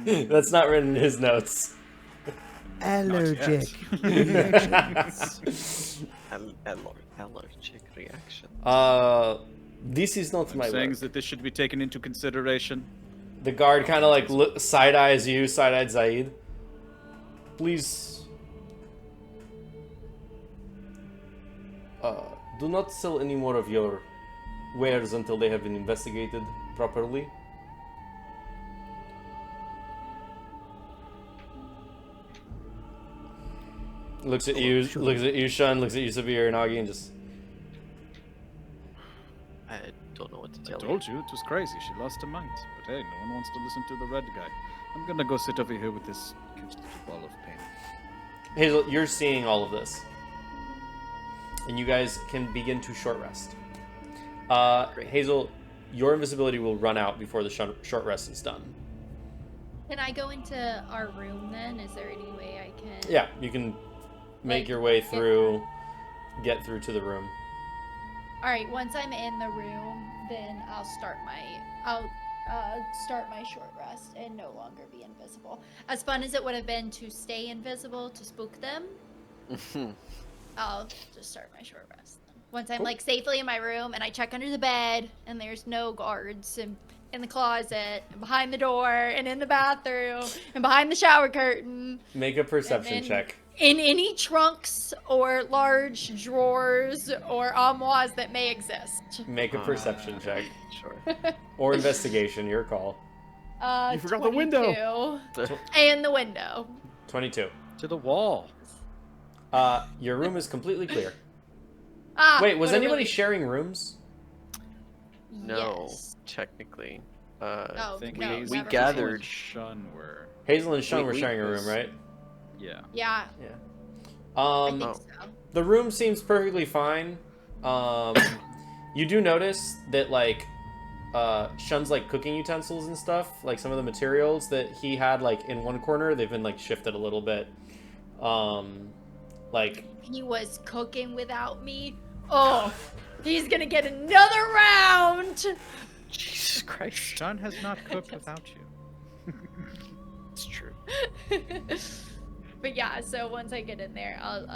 That's not written in his notes. Allergic reactions. Allergic reaction. This is not my Saying work. that this should be taken into consideration. The guard kind of like side eyes you, side eyed Zaid. Please, do not sell any more of your wares until they have been investigated properly. Looks at you, sure. looks at you, Shun, looks at you, Sabhir, and Augie, and just... I don't know what to I tell you. told you it was crazy. She lost her mind. But hey, no one wants to listen to the red guy. I'm gonna go sit over here with this cute little ball of pain. Hazel, you're seeing all of this. And you guys can begin to short rest. Great. Hazel, your invisibility will run out before the short rest is done. Can I go into our room then? Is there any way I can? Yeah, you can make Like, your way get- through, get through to the room. All right. Once I'm in the room, then I'll start my short rest and no longer be invisible. As fun as it would have been to stay invisible to spook them, I'll just start my short rest. Then. Once I'm like safely in my room and I check under the bed and there's no guards and in the closet and behind the door and in the bathroom and behind the shower curtain. Make a perception And then- check. In any trunks or large drawers or armoires that may exist. Make a perception check. Sure. Or investigation, your call. You forgot the window. 22. And the window. 22. To the wall. Your room is completely clear. Ah, Wait, was what a anybody relief. sharing rooms? No, Yes. technically. Oh, I think no, Hazel we never gathered- mind. and Shun were. Hazel and Shun We- were we- sharing a room, right? Yeah. Yeah, Yeah. I think Oh. so. The room seems perfectly fine. You do notice that like Shun's like cooking utensils and stuff, like some of the materials that he had like in one corner, they've been like shifted a little bit. Like He was cooking without me. Oh, he's gonna get another round. Jesus Christ. Shun has not cooked without you. It's true. But yeah, so once I get in there, I'll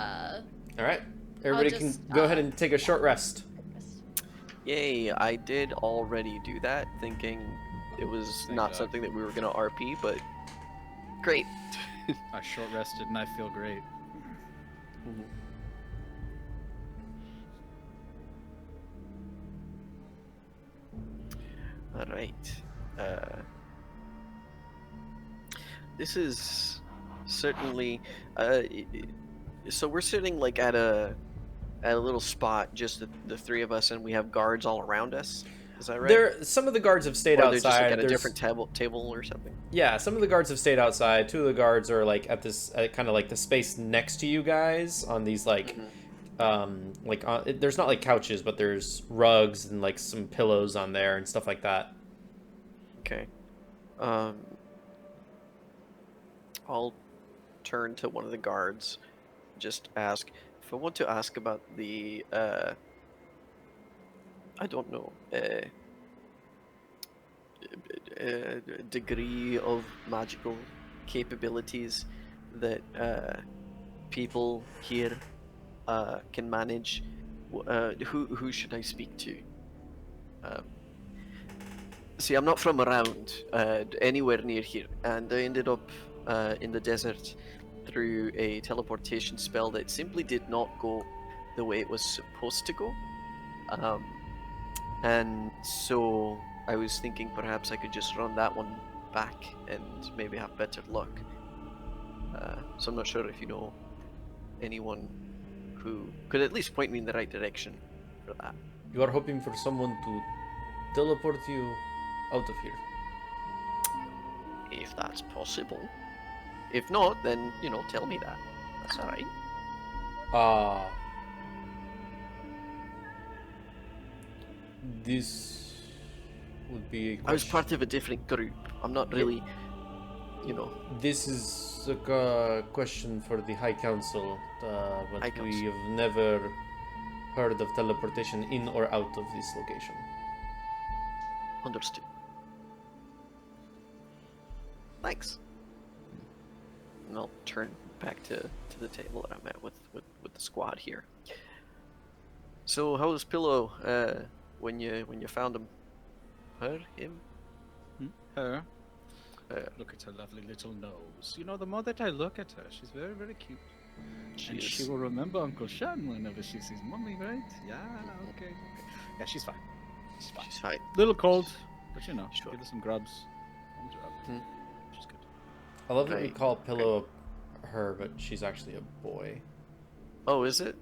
all right. Everybody just, can go ahead and take a short rest. Yay, I did already do that, thinking it was Thank not God. something that we were gonna RP, but great. I short rested and I feel great. Alright. This is certainly so we're sitting like at a little spot, just the three of us, and we have guards all around us. Is that right? There, some of the guards have stayed or outside. they're just like at a There's- different table or something. Yeah, some of the guards have stayed outside. Two of the guards are like at this kind of like the space next to you guys on these like, there's not like couches, but there's rugs and like some pillows on there and stuff like that. Okay. I'll turn to one of the guards, just ask if I want to ask about the I don't know, degree of magical capabilities that people here can manage. Who should I speak to? See, I'm not from around anywhere near here, and I ended up in the desert through a teleportation spell that simply did not go the way it was supposed to go. And so I was thinking perhaps I could just run that one back and maybe have better luck. So I'm not sure if you know anyone who could at least point me in the right direction for that. You are hoping for someone to teleport you out of here. If that's possible. If not, then, tell me that. That's alright. This would be a I was question. part of a different group. I'm not really, This is a question for the High Council, but High we Council. have never heard of teleportation in or out of this location. understood. Thanks. And I'll turn back to the table that I'm at with the squad here. So how was Pillow when you found him? Him? Her? Uh, Look at her lovely little nose. You know, the more that I look at her, she's very, very cute. And she is. will remember Uncle Shan whenever she sees Mommy, right? Yeah, okay. Yeah, she's fine. She's fine. She's fine. Little cold, but Sure. give her some grubs. Warms her up. Hmm. She's good. I love that we Right. call Pillow her, but she's actually a boy. Oh, is it?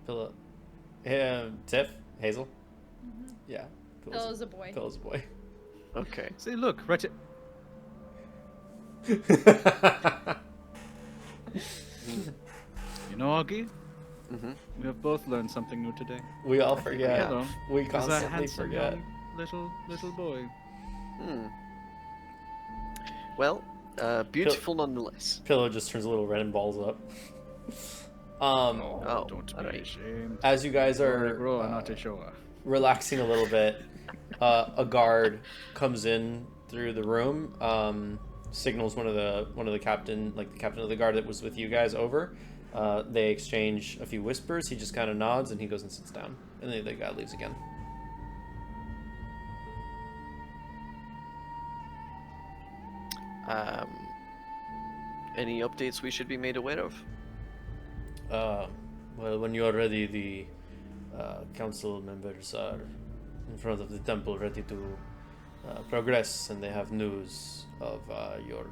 Pillow. Tiff? Hazel? Yeah. Bill's a boy. Pillow's a boy. Okay. See, look, right at... You know, Augie, Mm-hmm. we have both learned something new today. We all think we forget. have. Hello. We He's a constantly handsome forget. young little boy. Hmm. Well, beautiful nonetheless. Pillow just turns a little red and balls up. Oh, don't be alright. ashamed. As you guys are Grow not a shower. relaxing a little bit, a guard comes in through the room, signals one of the captain, like the captain of the guard that was with you guys over. They exchange a few whispers. He just kind of nods and he goes and sits down, and then the guy leaves again. Any updates we should be made aware of? Well, when you are ready, the council members are in front of the temple, ready to progress, and they have news of your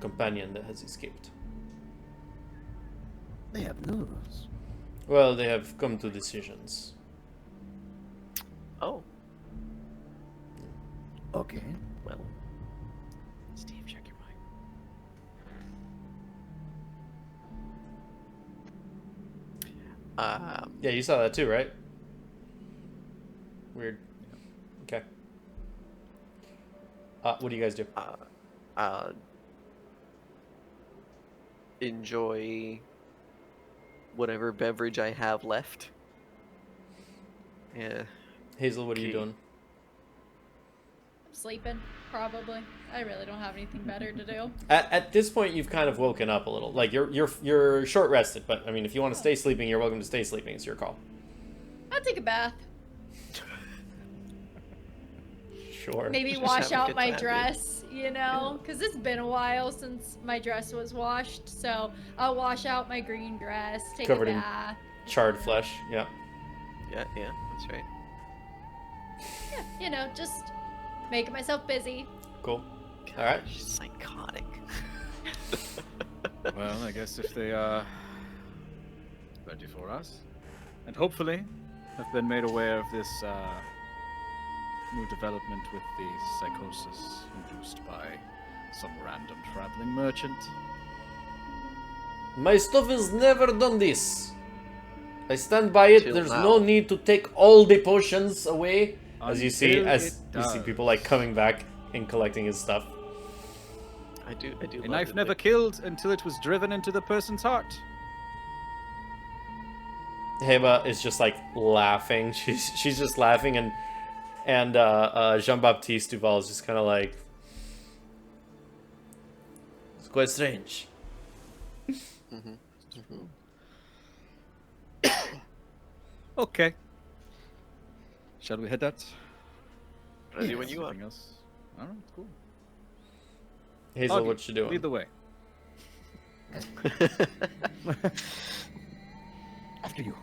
companion that has escaped. They have news. Well, they have come to decisions. Oh, Oh, Okay. Well, Steve, check your mic. Yeah, you saw that too, right? Weird. Okay. What do you guys do? Enjoy whatever beverage I have left. Yeah. Hazel, what are you Okay. doing? I'm sleeping, probably. I really don't have anything better to do. At this point, you've kind of woken up a little. Like you're short rested, but I mean, if you want to stay sleeping, you're welcome to stay sleeping. It's your call. I'll take a bath. Sure. Maybe Just wash have a out good my time, dress, you know? Because it's been a while since my dress was washed. So I'll wash out my green dress, take Covered a in bath. Charred flesh. Yeah. Yeah, that's right. Yeah, you know, just making myself busy. Cool. All right. Gosh, psychotic. Well, I guess if they are ready for us, and hopefully have been made aware of this new development with the psychosis induced by some random traveling merchant. My stuff has never done this. I stand by it. Till There's now. no need to take all the potions away. As you see, Until as it you see does. people like coming back and collecting his stuff. I do. A love knife that never they- killed until it was driven into the person's heart. Heba is just like laughing. She's just laughing, and Jean-Baptiste Duval is just kind of like, it's quite strange. Okay. Shall we head out? Ready when you are. Anything else? Alright, cool. Hazel, Augie, what you doing? Lead the way. After you.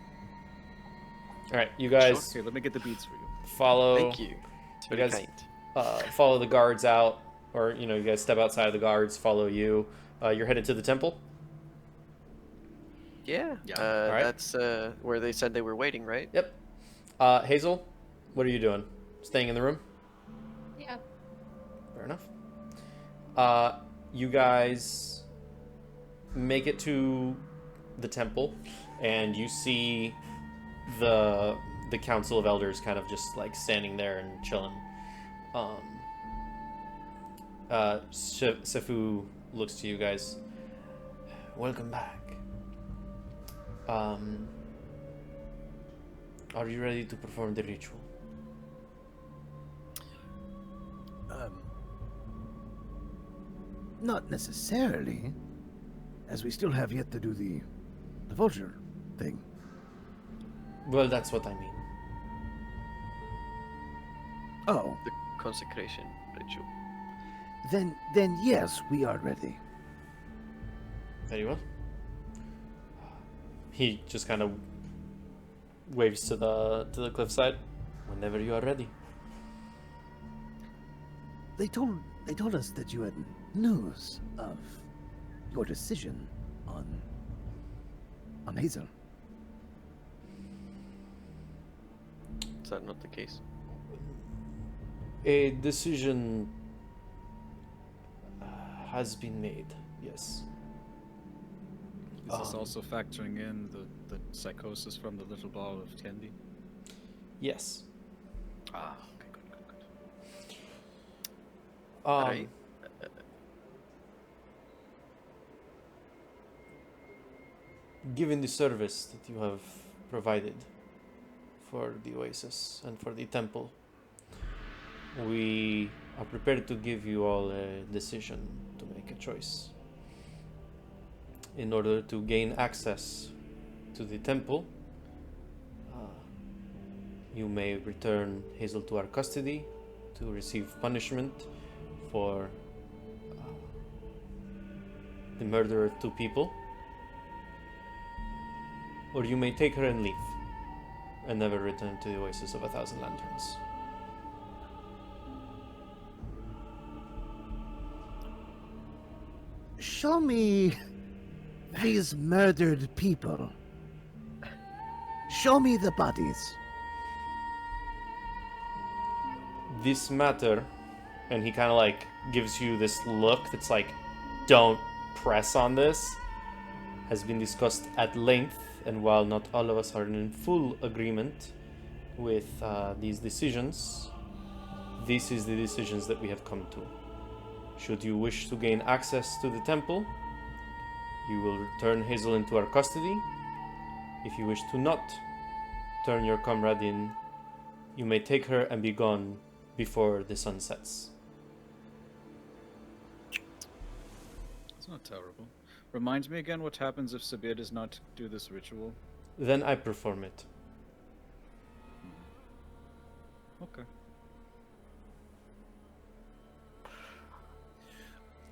All right, you guys Okay, let me get the beads for you. follow. Thank you. It's You very guys- kind. Follow the guards out, or you guys step outside of the guards. Follow you. You're headed to the temple. Yeah. Yeah. Alright. That's where they said they were waiting, right? Yep. Hazel, what are you doing? Staying in the room? Yeah. Fair enough. You guys make it to the temple, and you see the council of elders kind of just like standing there and chilling. Sefu looks to you guys. Welcome back. Are you ready to perform the ritual? Not necessarily, as we still have yet to do the vulture thing. Well, that's what I mean. Oh, The consecration ritual. then yes, we are ready. Very well. He just kind of waves to the cliffside. Whenever you are ready. They told us that you had news of your decision on Hazel. Is that not the case? A decision has been made. Yes. Is this Um, also factoring in the psychosis from the little ball of candy? Yes. Ah, okay, good. Right. Given the service that you have provided for the oasis and for the temple, we are prepared to give you all a decision to make a choice. In order to gain access to the temple, you may return Hazel to our custody to receive punishment for the murder of 2 people. Or you may take her and leave, and never return to the Oasis of 1,000 Lanterns. Show me these murdered people. Show me the bodies. This matter And he kind of like gives you this look that's like, don't press on this. Has been discussed at length, and while not all of us are in full agreement with these decisions, this is the decisions that we have come to. Should you wish to gain access to the temple, you will return Hazel into our custody. If you wish to not turn your comrade in, you may take her and be gone before the sun sets. It's not terrible. Reminds me again what happens if Sabhir does not do this ritual. Then I perform it. Okay.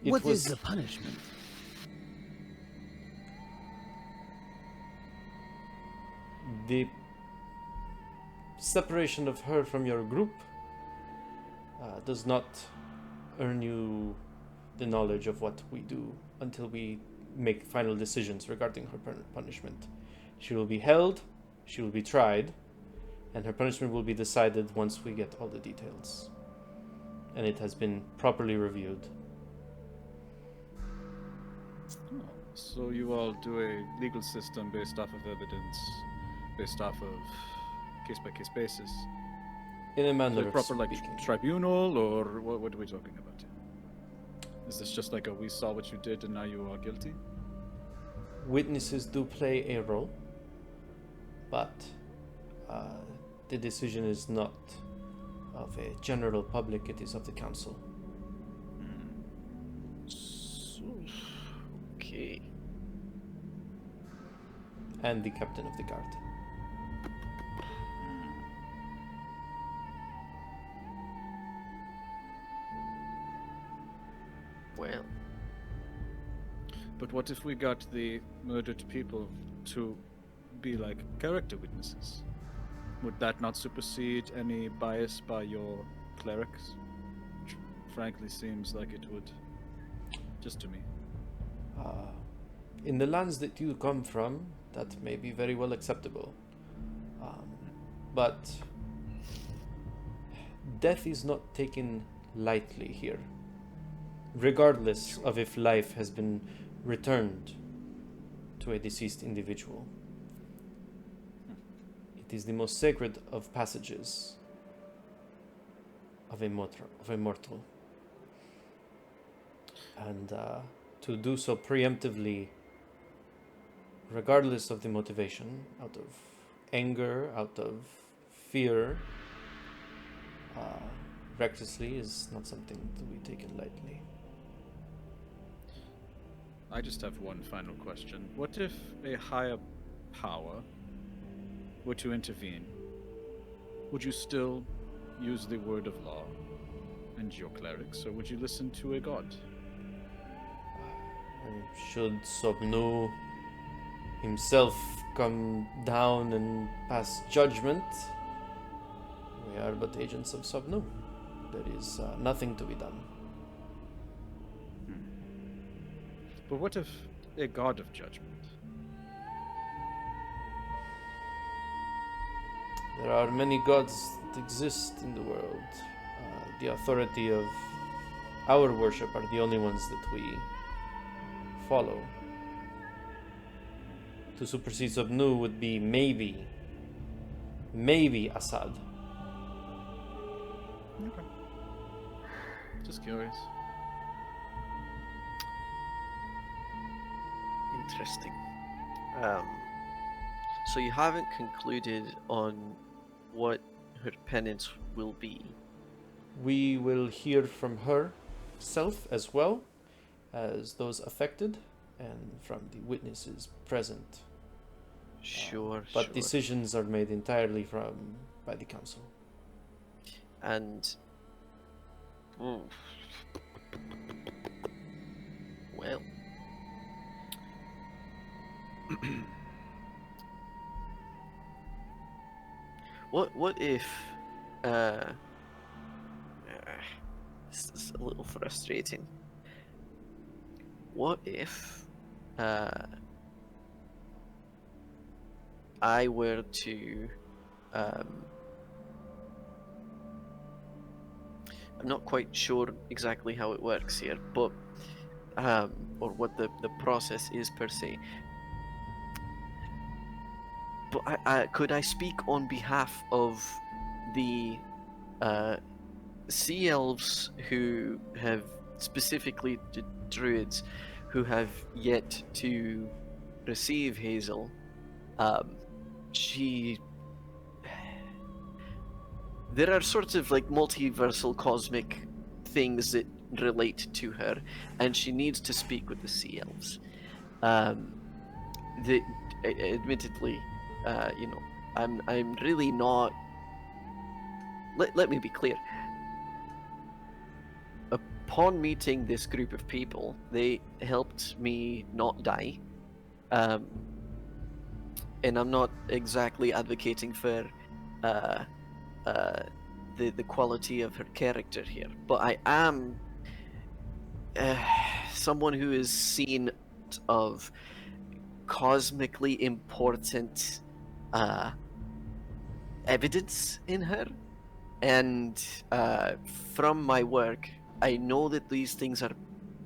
What is the punishment? The separation of her from your group does not earn you the knowledge of what we do until we make final decisions regarding her punishment. She will be held, she will be tried, and her punishment will be decided once we get all the details. And it has been properly reviewed. Oh, so you all do a legal system based off of evidence, based off of case-by-case basis. In a Is manner it of proper like speaking. tribunal, or what are we talking about here? Is this just like a we saw what you did and now you are guilty? Witnesses do play a role, but the decision is not of a general public, it is of the council. Okay. And the captain of the guard. Well, But what if we got the murdered people to be like character witnesses? Would that not supersede any bias by your clerics? Which frankly seems like it would. Just to me. In the lands that you come from, that may be very well acceptable. But death is not taken lightly here, regardless of if life has been returned to a deceased individual. It is the most sacred of passages of a mortal. And to do so preemptively, regardless of the motivation, out of anger, out of fear, recklessly, is not something to be taken lightly. I just have one final question. What if a higher power were to intervene? Would you still use the word of law and your clerics, or would you listen to a god? Should Sobnu himself come down and pass judgment, we are but agents of Sobnu. There is nothing to be done. But what if a god of judgment? There are many gods that exist in the world. The authority of our worship are the only ones that we follow. To supersede Sobnu would be maybe Assad. Okay. Just curious. interesting. So you haven't concluded on what her penance will be. We will hear from herself as well as those affected and from the witnesses present. Sure, But sure. decisions are made entirely by the council. And well, what if this is a little frustrating. What if I were to I'm not quite sure exactly how it works here, but or what the process is per se. But could I speak on behalf of the sea elves who have specifically the druids who have yet to receive Hazel? She There are sorts of like multiversal cosmic things that relate to her, and she needs to speak with the sea elves. The admittedly, I'm really not. Let me be clear. Upon meeting this group of people, they helped me not die. And I'm not exactly advocating for the quality of her character here, but I am someone who is seen of cosmically important evidence in her, and from my work, I know that these things are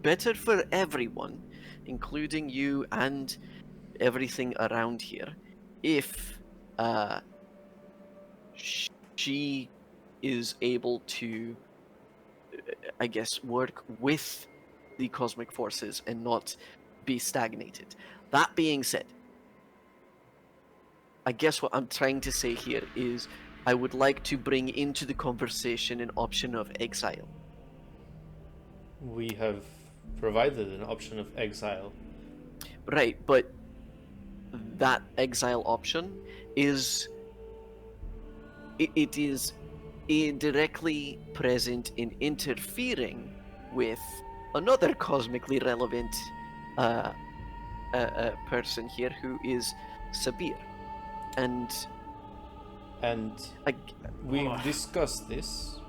better for everyone, including you and everything around here, if she is able to, I guess, work with the cosmic forces and not be stagnated. That being said, I guess what I'm trying to say here is I would like to bring into the conversation an option of exile. We have provided an option of exile. Right, but that exile option is it is indirectly present in interfering with another cosmically relevant person here, who is Sabhir. And We've discussed this,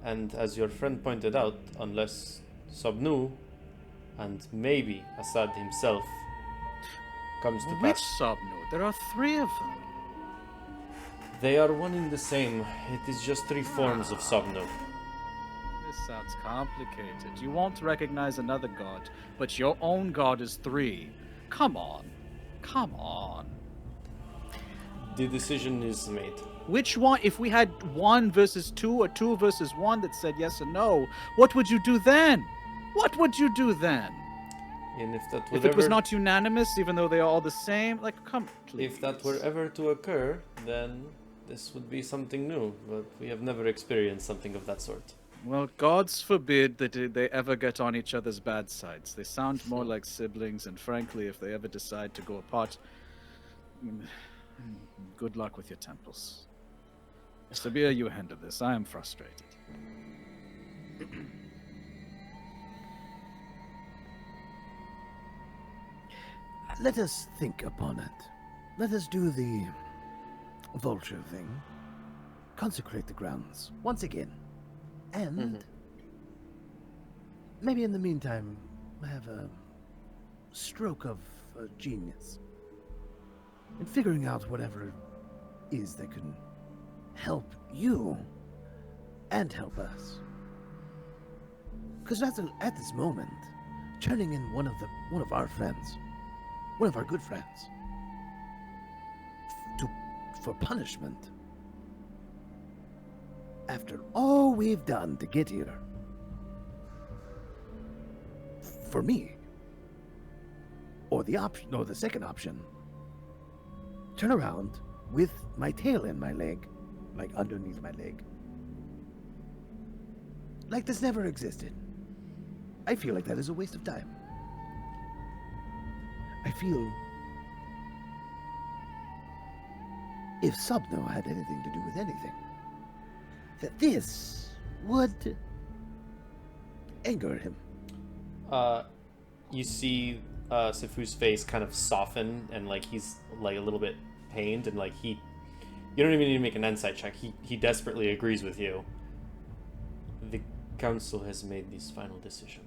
and as your friend pointed out, unless Sobnu and maybe Assad himself comes to Which pass, Sobnu? There are 3 of them. they are one in the same. It is just 3 forms of Sobnu. This sounds complicated. You won't recognize another god, but your own god is 3. Come on. Come on. The decision is made. Which one? If we had 1 versus 2 or 2 versus 1 that said yes or no, what would you do then? What would you do then? And if that would If it was not unanimous, even though they are all the same, like, come, please. if that were ever to occur, then this would be something new, but we have never experienced something of that sort. Well, gods forbid that they ever get on each other's bad sides. They sound more like siblings, and frankly, if they ever decide to go apart, good luck with your temples. Sabhir, you handle this. I am frustrated. Let us think upon it. Let us do the vulture thing. Consecrate the grounds once again. And maybe in the meantime, have a stroke of genius in figuring out whatever it is that can help you and help us. Because at this moment, turning in one of our friends, one of our good friends, for punishment, after all we've done to get here, for me, or the second option, turn around with my tail in my leg, like underneath my leg, like this never existed. I feel like that is a waste of time. I feel if Sobnu had anything to do with anything, that this would anger him. You see Sifu's face kind of soften, and like he's like a little bit pained, and like you don't even need to make an insight check. He desperately agrees with you. The council has made this final decision.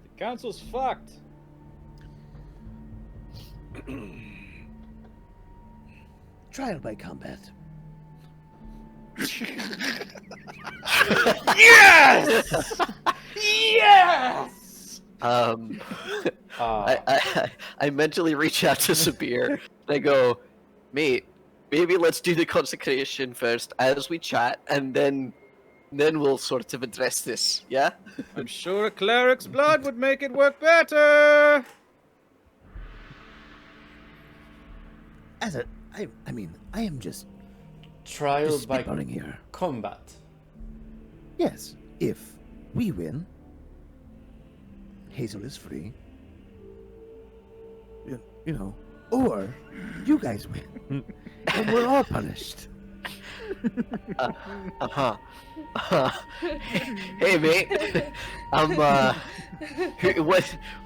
The council's fucked. Trial by combat. Yes! Yes! I mentally reach out to Sabhir and I go, mate, maybe let's do the consecration first as we chat, and then we'll sort of address this. Yeah. I'm sure a cleric's blood would make it work better. I mean, I am just Trial by spitballing here. combat. Yes, if we win, Hazel is free. You know, or you guys win, and we're all punished. Hey, mate.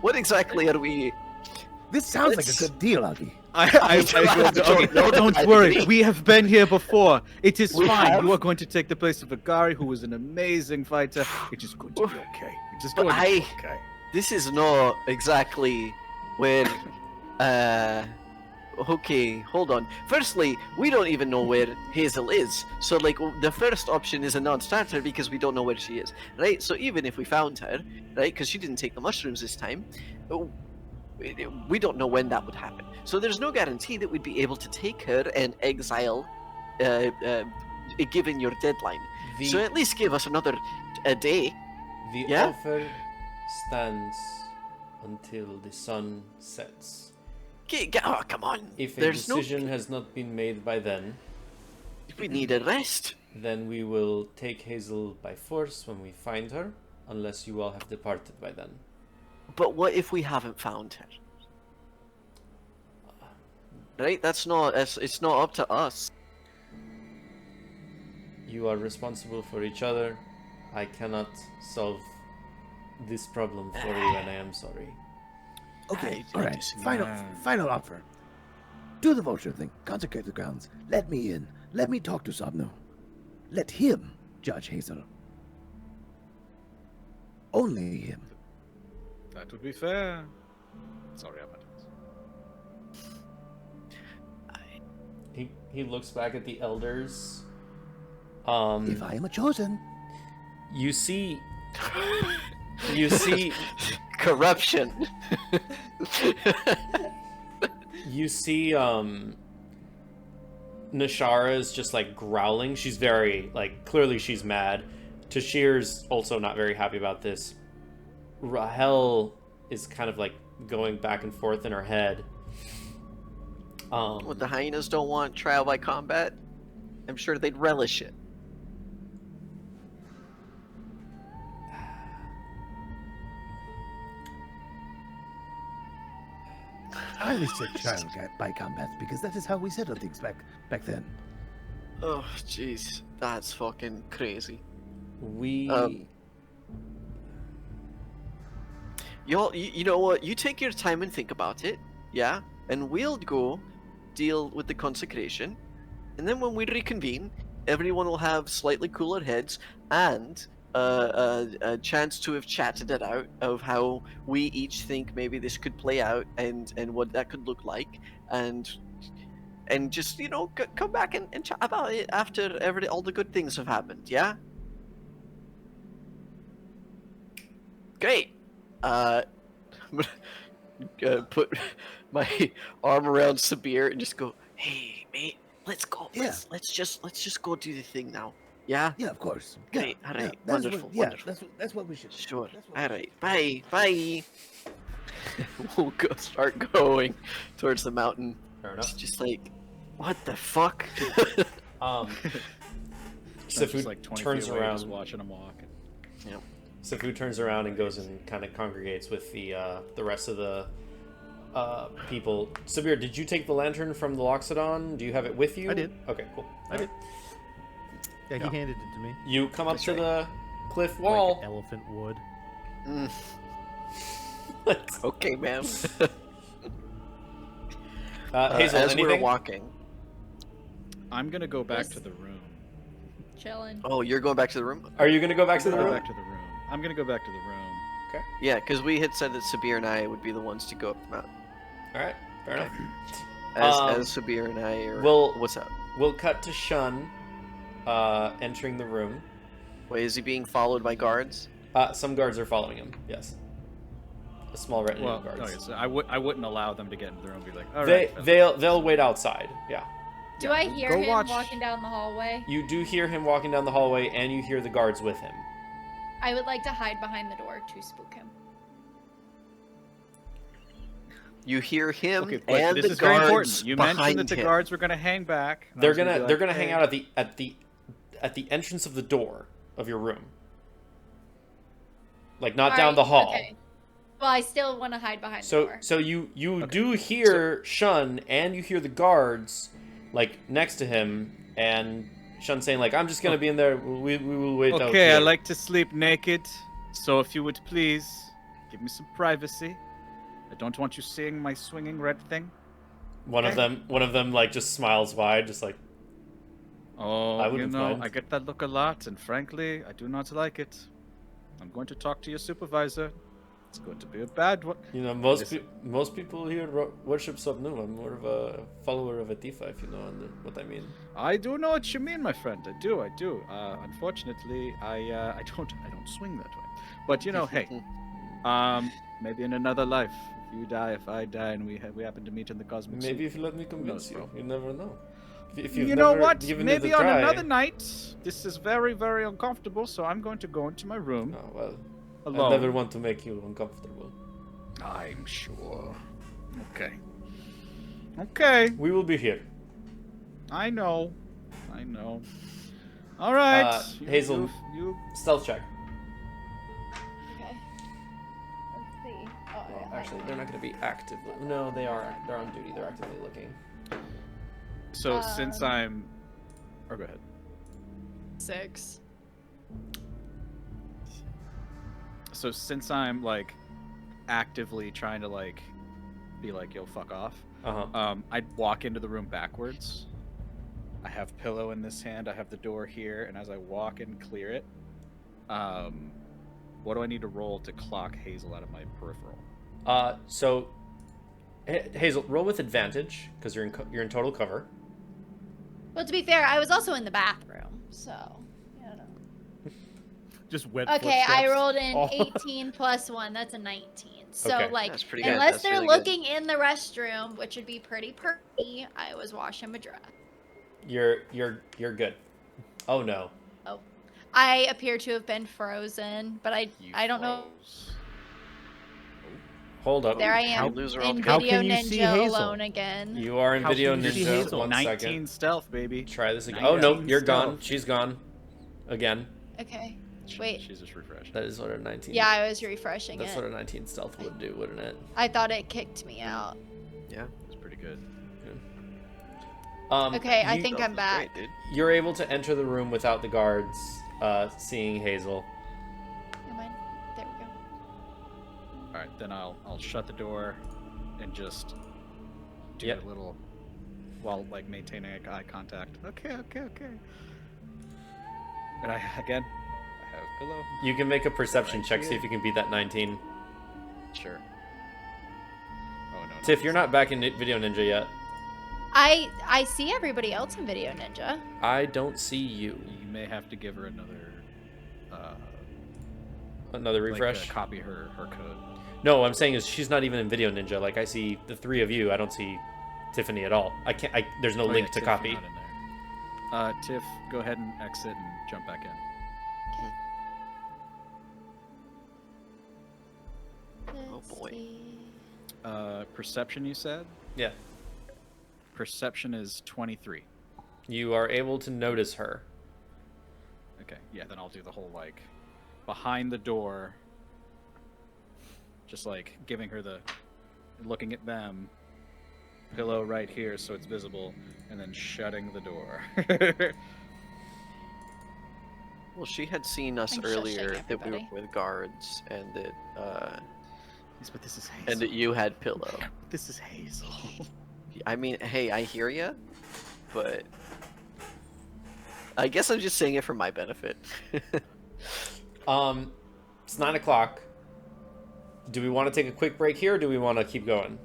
What exactly are we? This sounds like a Let's- good deal, Augie. Don't worry. We have been here before. It is We fine. have? You are going to take the place of Agari, who was an amazing fighter. It is going to be okay. It is But going to be I- okay. This is not exactly where. Okay, hold on. Firstly, we don't even know where Hazel is. So, like, the first option is a non-starter because we don't know where she is, right? So even if we found her, right, because she didn't take the mushrooms this time, we don't know when that would happen. So there's no guarantee that we'd be able to take her and exile, given your deadline. The, So at least give us another a day. the yeah? offer stands until the sun sets. Oh, come on. If a There's decision has not been made by then, we need a rest. then we will take Hazel by force when we find her, unless you all have departed by then. But what if we haven't found her? Right? It's not up to us. You are responsible for each other. I cannot solve this problem for you, and I am sorry. Okay, I all right. disagree. Final offer. Do the vulture thing. Consecrate the grounds. Let me in. Let me talk to Sobnu. Let him judge Hazel. Only him. That would be fair. Sorry, I'm He looks back at the elders. If I am a chosen. You see Corruption. you see Nashara is just like growling. She's very like clearly she's mad. Tashir's also not very happy about this. Rahel is kind of like going back and forth in her head. What the hyenas don't want trial by combat? I'm sure they'd relish it. I only said child by combat because that is how we settled things back then. Oh, jeez. That's fucking crazy. We You know what? You take your time and think about it, yeah? And we'll go deal with the consecration. And then when we reconvene, everyone will have slightly cooler heads and a chance to have chatted it out of how we each think maybe this could play out and what that could look like. And just, you know, come back and chat about it after all the good things have happened, yeah? Great. I'm gonna put my arm around Sabhir and just go, "Hey, mate, let's go. Yeah. Let's just go do the thing now. Yeah. Yeah, of course. Great. Yeah, All right. that's Wonderful. What, yeah, Wonderful. that's what we should do. Sure. That's what All we right. Bye. Bye. We'll start going towards the mountain. fair It's enough. just like, what the fuck? just Sifu like 20 turns feet away, just around. watching him walk. Sifu turns around and goes and kind of congregates with the rest of the people. Sabir, did you take the lantern from the Loxodon? Do you have it with you? I did. Okay, cool. I did. Yeah, he handed it to me. You come up That's to right. the cliff Like wall. elephant wood. Mm, okay, ma'am. Hazel, as anything? we're walking. I'm gonna go back Yes. to the room. Chilling. Oh, you're going back to the room? Are you gonna go back to the Go room? back to the room. I'm gonna go back to the room. Yeah, because we had said that Sabhir and I would be the ones to go up the mountain. All right, fair enough. As Sabhir and I are. Well- what's up? We'll cut to Shun entering the room. Wait, is he being followed by guards? Some guards are following him. Yes. A small retinue Well, of guards. okay, so I wouldn't allow them to get into the room and be like, all right. They'll wait outside. Yeah. Do I hear go him watch- walking down the hallway? You do hear him walking down the hallway, and you hear the guards with him. I would like to hide behind the door to spook him. You hear him Okay, but and this the is very important. guards You behind mentioned that the him. guards were gonna hang back. and I They're was gonna be they're like, gonna hang "Hey." out at the entrance of the door of your room. Like not down Alright, the hall. Okay. Well, I still want to hide behind the door. So you Okay. do hear Shun, and you hear the guards like next to him, and Shun saying like, "I'm just gonna be in there. We will wait out Okay, here." I like to sleep naked, so if you would please give me some privacy. I don't want you seeing my swinging red thing. One of them like just smiles wide, just like, Oh, I you wouldn't know, mind. I get that look a lot, and frankly, I do not like it. I'm going to talk to your supervisor. It's going to be a bad one. you know, Listen. most people here worship Sobnu. I'm more of a follower of Atifa, if you know what I mean. I do know what you mean, my friend. I do. Unfortunately, I don't swing that way. But you know, hey, maybe in another life, if you die, if I die, and we happen to meet in the cosmic Maybe soup. if you let me convince knows, you, bro? you never know. If you've You know never what? given it Maybe a on try- another night. This is very, very uncomfortable, so I'm going to go into my room Oh, well, alone. I never want to make you uncomfortable. I'm sure. Okay. Okay. We will be here. I know. All right. Hazel. You Stealth check. Okay. Let's see. Oh, Well, I actually, they're not going to be active. No, they are. They're on duty. They're actively looking. So since I'm. Or go ahead. 6. So since I'm like actively trying to like be like, yo, fuck off. I'd walk into the room backwards. I have pillow in this hand. I have the door here, and as I walk and clear it, what do I need to roll to clock Hazel out of my peripheral? So, Hazel, roll with advantage because you're in total cover. Well, to be fair, I was also in the bathroom, so. I don't know. Just wet Okay, I footsteps. rolled an Oh. 18 plus 1. That's a 19. So, Okay. like, That's pretty good. unless That's they're really good. looking in the restroom, which would be pretty perky, I was washing my dress. You're good. Oh no. I appear to have been frozen, but I don't know. Froze. Hold up. There I am Lose her in altogether. How Video can you see Ninja Hazel? alone again. You are in How Video can you see Ninja. Hazel? 1 19 second. stealth, baby. Try this again. 19 Oh no, you're stealth. gone. She's gone. Again. Okay. Wait. She's just refreshed. That is what a 19. Yeah, I was refreshing That's it. what a 19 stealth would do, wouldn't it? I thought it kicked me out. Yeah. It's pretty good. Okay, I you- think Stealth I'm is back. great, dude. You're able to enter the room without the guards seeing Hazel. Am I? There we go. All right, then I'll shut the door and just do Yep. a little while like maintaining eye contact. Okay. And I have pillow. You can make a perception Right check, see here. if you can beat that 19. Sure. Oh no. Tiff, you're not back in Video Ninja yet. I see everybody else in Video Ninja. I don't see you. You may have to give her another. Another refresh? Like, copy her code. No, what I'm saying is she's not even in Video Ninja. Like I see the three of you. I don't see Tiffany at all. I can't. There's no Oh, link yeah, to Tiff, copy. you're not in there. Tiff, go ahead and exit and jump back in. Oh, boy. Perception, you said? Yeah. Perception is 23. You are able to notice her. Okay, yeah, then I'll do the whole, like, behind the door, just, like, giving her the, looking at them, pillow right here so it's visible, and then shutting the door. Well, she had seen us I'm shushing earlier that we were everybody. with guards, and that Yes, but this is Hazel. and that you had pillow. This is Hazel. I mean, hey, I hear ya, but I guess I'm just saying it for my benefit. It's 9 o'clock. Do we want to take a quick break here, or do we want to keep going?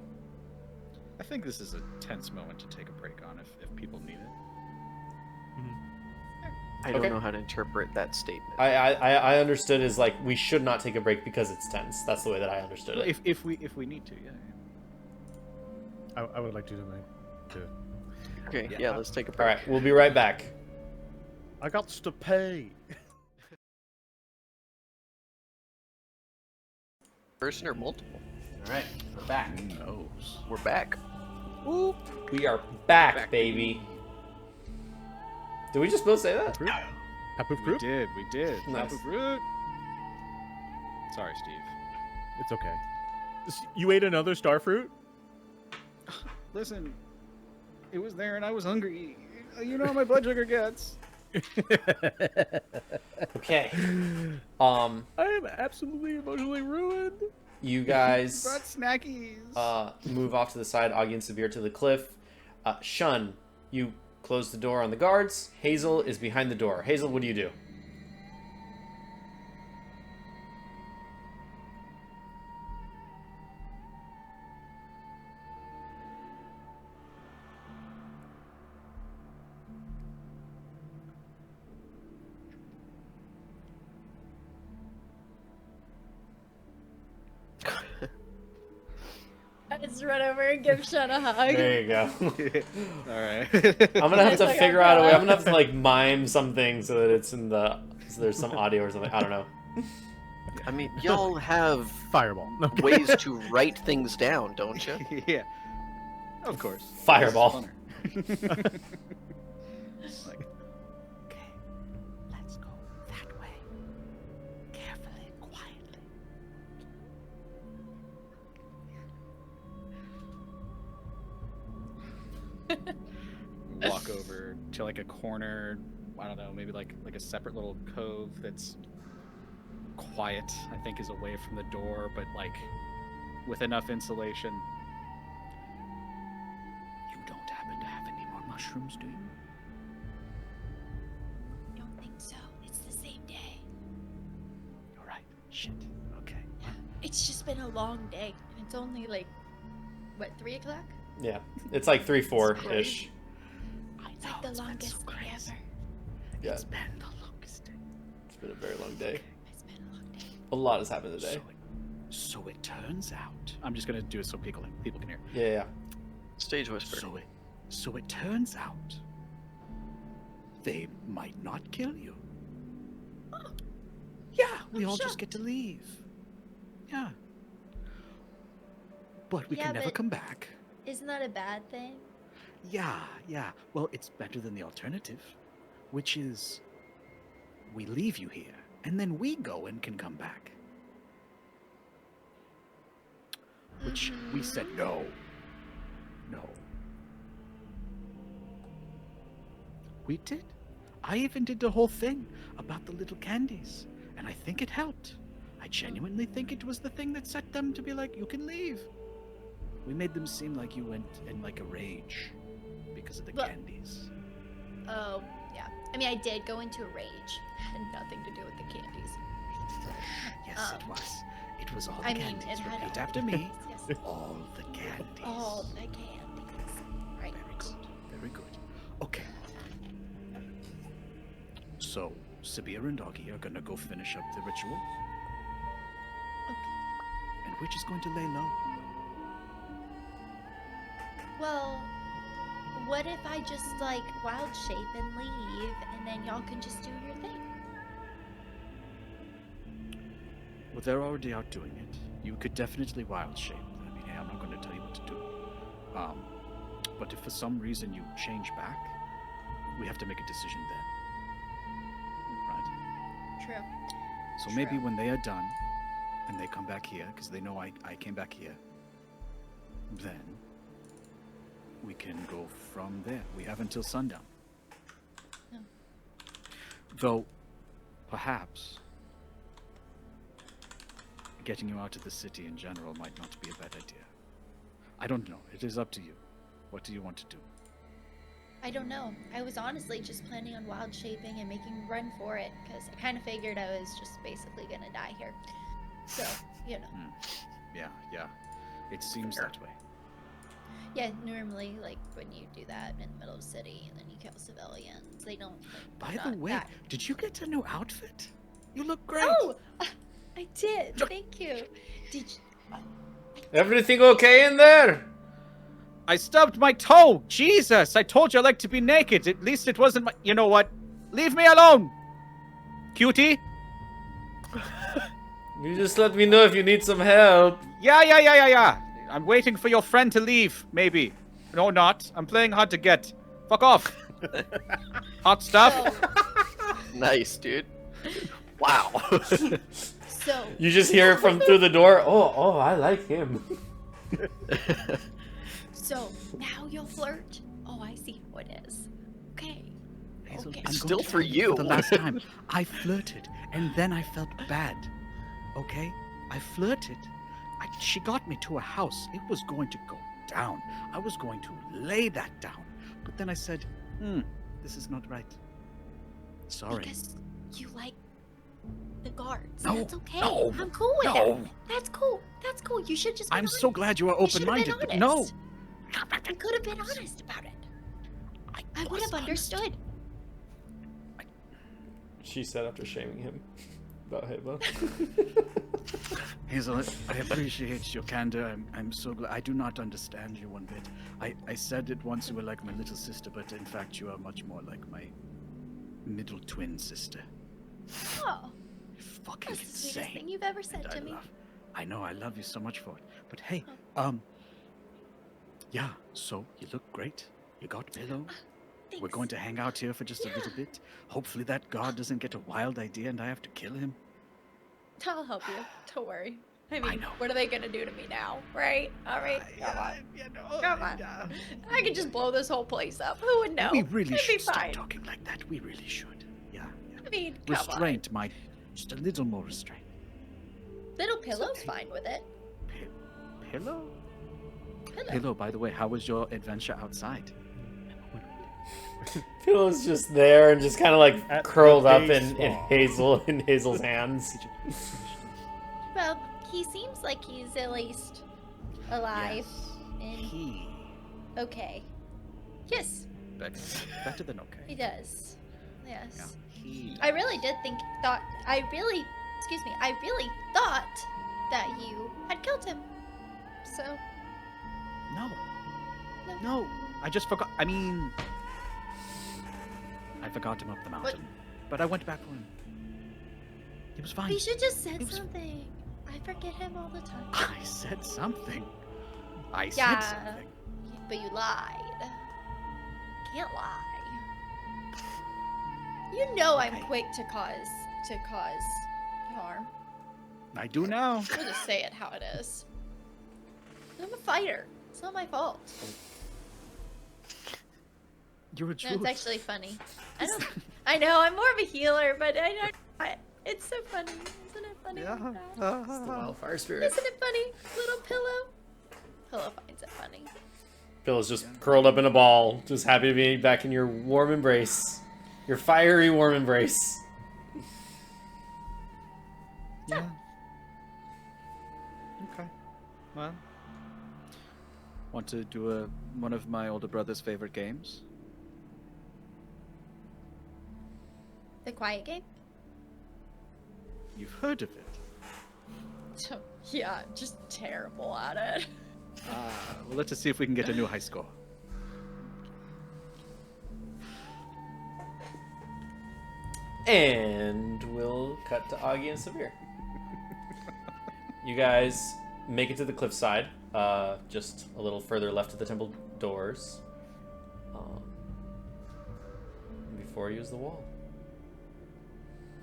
I think this is a tense moment to take a break on if people need it. I don't Okay. know how to interpret that statement. I understood as like we should not take a break because it's tense. That's the way that I understood it. If we need to, yeah. I would like to. Okay, yeah, let's take a break. All right, we'll be right back. I got to pay. Person or multiple? All right, we're back. Who knows? We're back. We are back, baby. Did we just both say that? Happy We fruit? did. Nice. Happy fruit. Sorry, Steve. It's okay. You ate another star fruit? Listen, it was there and I was hungry. You know how my blood sugar gets. Okay. I am absolutely emotionally ruined. You guys Brought snackies. move off to the side. Augie and Sabhir to the cliff. Shun, you close the door on the guards. Hazel is behind the door. Hazel, what do you do? I just run over and give Shun a hug. There you go. All right. I'm gonna have It's to like, figure oh, out a way. God. I'm gonna have to like mime something so that it's in the so there's some audio or something. I don't know. I mean, y'all have Fireball. Okay. ways to write things down, don't you? Yeah. Of course. Fireball. This is funner. Like, Okay, let's go that way. Carefully, quietly. walk over to like a corner. I don't know, maybe like a separate little cove that's quiet. I think is away from the door, but like with enough insulation. You don't happen to have any more mushrooms, do you? I don't think so. It's the same day. All right. Shit. Okay. It's just been a long day, and it's only like, what, 3 o'clock? Yeah, it's like 3-4 ish. It's like the longest day ever. Yeah, It's been the longest day. it's been a very long day. It's been a long day. A lot has happened today. So it turns out. I'm just gonna do it so people can hear. Yeah. Stage whisper. So it turns out they might not kill you. Yeah, we all just get to leave. Yeah. But we Yeah, can never but- come back. Isn't that a bad thing? Yeah. Well, it's better than the alternative, which is we leave you here and then we go and can come back. Which we said no. No. We did. I even did the whole thing about the little candies, and I think it helped. I genuinely think it was the thing that set them to be like, you can leave. We made them seem like you went in like a rage because of the Look. candies. Oh, yeah. I mean, I did go into a rage. Had nothing to do with the candies. Yes, it was. It was all the I mean, candies. it had Repeat all after the me. candies, yes. All the candies. All the candies. Right. Very good. Very good. Okay. So, Sabir and Doggy are gonna go finish up the ritual, Okay. and we're just going to lay low. Well, what if I just like wild shape and leave, and then y'all can just do your thing? Well, they're already out doing it. You could definitely wild shape. I mean, hey, I'm not going to tell you what to do. But if for some reason you change back, we have to make a decision then. Right? True. So maybe True. when they are done, and they come back here, because they know I came back here, then we can go from there. We have until sundown. Yeah. Though, perhaps, getting you out of the city in general might not be a bad idea. I don't know. It is up to you. What do you want to do? I don't know. I was honestly just planning on wild shaping and making a run for it, because I kind of figured I was just basically gonna die here. So, you know. Yeah. It seems Fair. that way. Yeah, normally, like, when you do that in the middle of the city and then you kill civilians, since I don't. By not the way, that- did you get a new outfit? You look great. Oh, I did. Thank you. Did you? Everything okay in there? I stubbed my toe. Jesus, I told you I like to be naked. At least it wasn't my. You know what? Leave me alone, cutie. You just let me know if you need some help. Yeah. I'm waiting for your friend to leave. Maybe. No, not. I'm playing hard to get. Fuck off. Hot stuff. Nice, dude. Wow. So. You just hear it from through the door. Oh, I like him. So now you'll flirt. Oh, I see how it is. Okay. Hazel, Okay. I'm Still going to for tell you. For the last time, I flirted, and then I felt bad. Okay? I flirted. She got me to a house. It was going to go down. I was going to lay that down. But then I said, this is not right. Sorry. Because you like the guards. No, That's okay. no, I'm cool with no. it. That's cool. That's cool. You should just. Be I'm honest. so glad you are You should have been open-minded, but no. honest. You could have been honest about it. I would was have honest. understood. She said after shaming him about Halo. Hazel, I appreciate your candor. I'm so glad. I do not understand you one bit. I said it once you were like my little sister, but in fact you are much more like my middle twin sister. Oh, Fucking that's the sweetest insane. thing you've ever said And to me. I know, I love you so much for it. But hey, yeah, so you look great. You got pillow. We're Thanks. going to hang out here for just a little bit. Hopefully that guard doesn't get a wild idea and I have to kill him. I'll help you. Don't worry. I I mean, know. what are they gonna do to me now, right? All right, come on. You know, Come on. I could just blow this whole place up. Who would know? We really It'd be should stop fine. talking like that. We really should. Yeah. I mean, come on. Restraint might just a little more restraint. Little Pillow's fine with it. Pillow? Pillow. Pillow, by the way, how was your adventure outside? Phil's just there and just kind of like At curled the up in baseball. Hazel's hands. Well, he seems like he's at least alive and He. okay. Yes, Better than okay. he does. Yes. Yeah. He. I really did I really thought that you had killed him. So, No. No. No. I just forgot. I mean. I forgot him up the mountain. But I went back for him. He was fine. we should just said It was- something. I forget him all the time. I said something. I Yeah. said something. But you lied. Can't lie. You know I'm Okay. quick to cause harm. I do now. I'll just say it how it is. I'm a fighter. It's not my fault. You're a No, truth. it's actually funny. I know, I'm more of a healer, but it's so funny. Isn't it funny? Yeah. Wildfire spirit. Isn't it funny? Little Pillow. Pillow finds it funny. Phil's just curled up in a ball, just happy to be back in your warm embrace. Your fiery warm embrace. Yeah. Okay. Well. Want to do one of my older brother's favorite games? The quiet game? You've heard of it. Yeah, I'm just terrible at it. Well, let's just see if we can get a new high score. And we'll cut to Augie and Sabhir. You guys make it to the cliffside, just a little further left of the temple doors. Before you is the wall.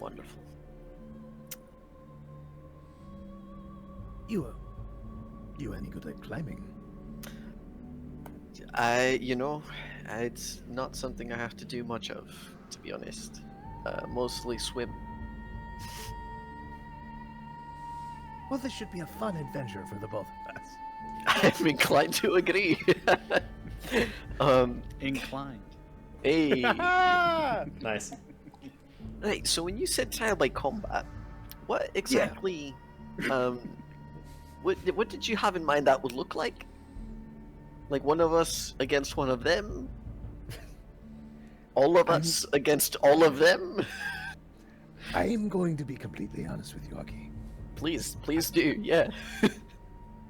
Wonderful. You any good at climbing? It's not something I have to do much of, to be honest. Mostly swim. Well, this should be a fun adventure for the both of us. I'm inclined to agree. Inclined. Hey. Nice. Right, so when you said trial by combat, what exactly, what did you have in mind that would look like? Like one of us against one of them? All of us against all of them? I'm going to be completely honest with you, Augie. Please do, yeah.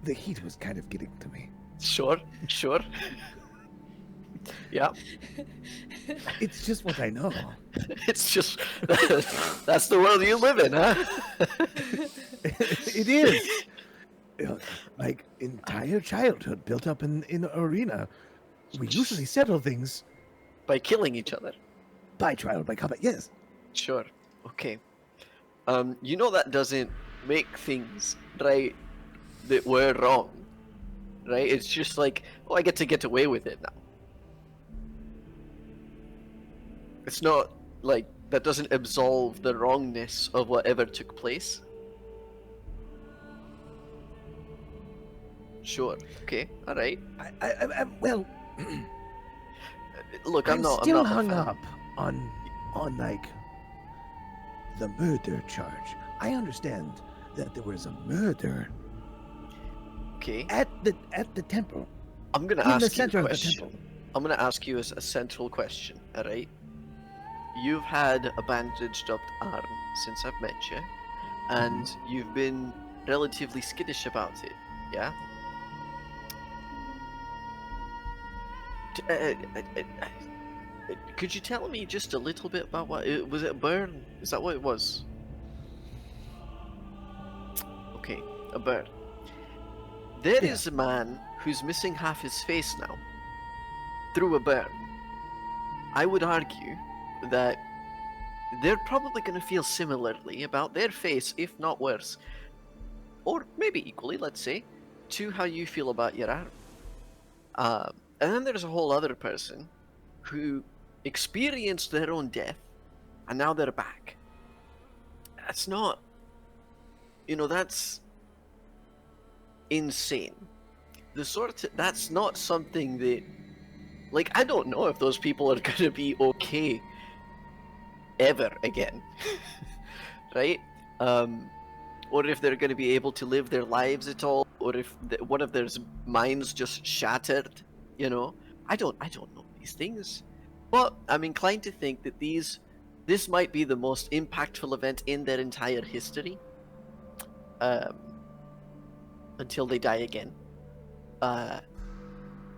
The heat was kind of getting to me. Sure. Yeah. It's just what I know. It's just that's the world you live in, huh? It is. Like entire childhood built up in arena. We usually settle things By killing each other. by trial, by combat. Yes. Sure. Okay. You know that doesn't make things right that were wrong. Right? It's just like, oh, I get away with it now. It's not like that doesn't absolve the wrongness of whatever took place. Sure. Okay. All right. Well, Look, I'm not still a hung fan. up on like the murder charge. I understand that there was a murder Okay. at the temple. I'm gonna In the ask you a center of the question. temple. I'm gonna ask you a central question. All right. You've had a bandaged up arm since I've met you, and you've been relatively skittish about it. Yeah. Could you tell me just a little bit about what was it? A burn? Is that what it was? Okay, a burn. There is a man who's missing half his face now through a burn. I would argue that they're probably going to feel similarly about their face, if not worse, or maybe equally, let's say, to how you feel about your arm. And then there's a whole other person who experienced their own death, and now they're back. That's not, that's insane. That's not something that, like, I don't know if those people are gonna be okay ever again, right? Or if they're gonna be able to live their lives at all, or if one of their minds just shattered. I don't know these things, but I'm inclined to think that this might be the most impactful event in their entire history, until they die again. And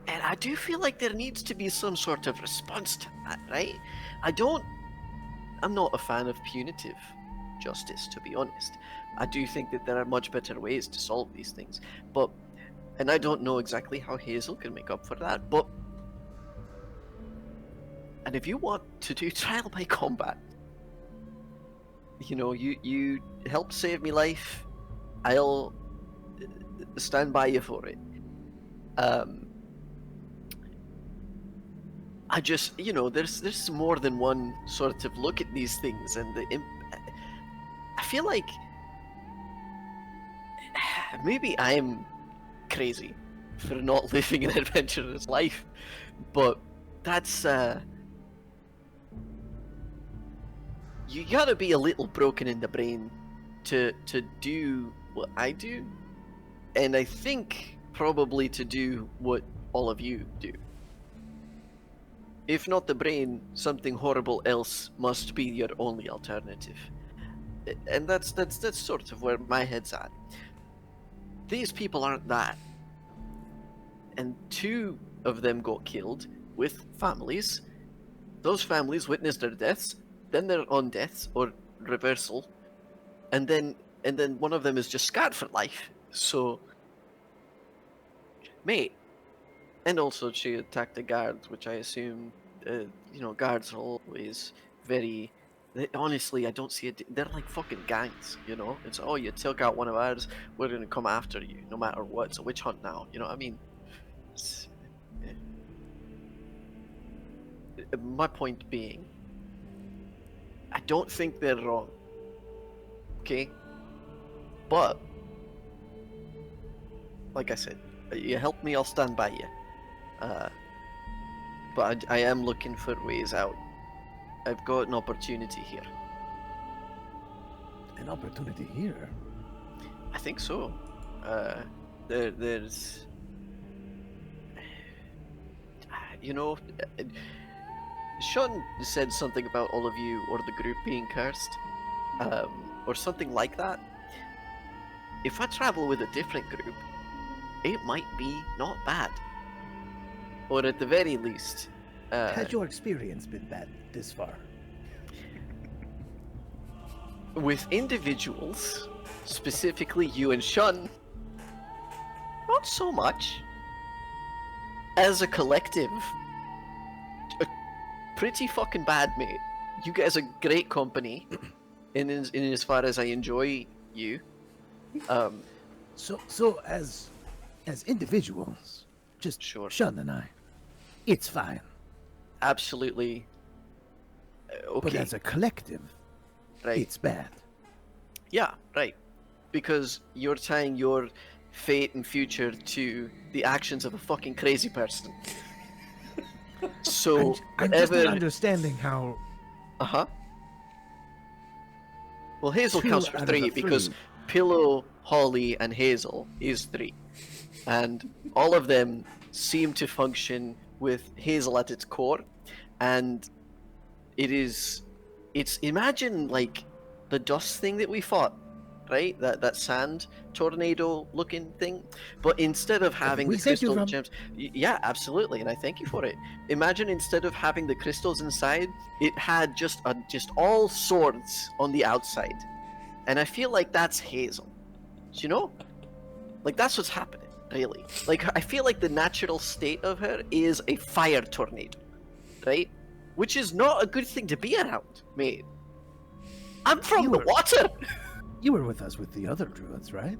I do feel like there needs to be some sort of response to that, right? I'm not a fan of punitive justice, to be honest. I do think that there are much better ways to solve these things, and I don't know exactly how Hazel can make up for that, and if you want to do trial by combat, you helped save me life, I'll stand by you for it. I just, there's more than one sort of look at these things, and I feel like maybe I'm crazy for not living an adventurous life, but that's you gotta be a little broken in the brain to do what I do, and I think probably to do what all of you do. If not the brain, something horrible else must be your only alternative. And that's sort of where my head's at. These people aren't that. And 2 of them got killed with families. Those families witnessed their deaths, then their own deaths, or reversal, and then one of them is just scarred for life. So, mate. And also she attacked the guards, which I assume, guards are always very... honestly, I don't see it. They're like fucking gangs, It's, oh, you took out one of ours, we're gonna come after you, no matter what. It's a witch hunt now, you know what I mean? My point being, I don't think they're wrong. Okay? But, like I said, you help me, I'll stand by you. But I am looking for ways out. I've got an opportunity here. An opportunity here? I think so. There's... Sean said something about all of you or the group being cursed, or something like that. If I travel with a different group, it might be not bad. Or at the very least, Has your experience been bad this far? with individuals, specifically you and Shun, not so much. As a collective, pretty fucking bad, mate. You guys are great company, in as far as I enjoy you. So as individuals, just Sure. Shun and I, it's fine. Absolutely. Okay. But as a collective, right. it's bad. Yeah, right. Because you're tying your fate and future to the actions of a fucking crazy person. So I'm just not whatever. understanding how. Uh-huh. Well, Hazel Two counts for out of 3 the because 3. Pillow, Holly, and Hazel is 3. And all of them seem to function with Hazel at its core. And it's imagine like the dust thing that we fought, right? That sand tornado looking thing. But instead of having we the saved you crystal from? gems, yeah, absolutely, and I thank you for it. Imagine instead of having the crystals inside, it had just all swords on the outside. And I feel like that's Hazel. You know? Like that's what's happening, really. Like I feel like the natural state of her is a fire tornado, right? Which is not a good thing to be around, mate. I'm from the water. You were with us with the other druids, right?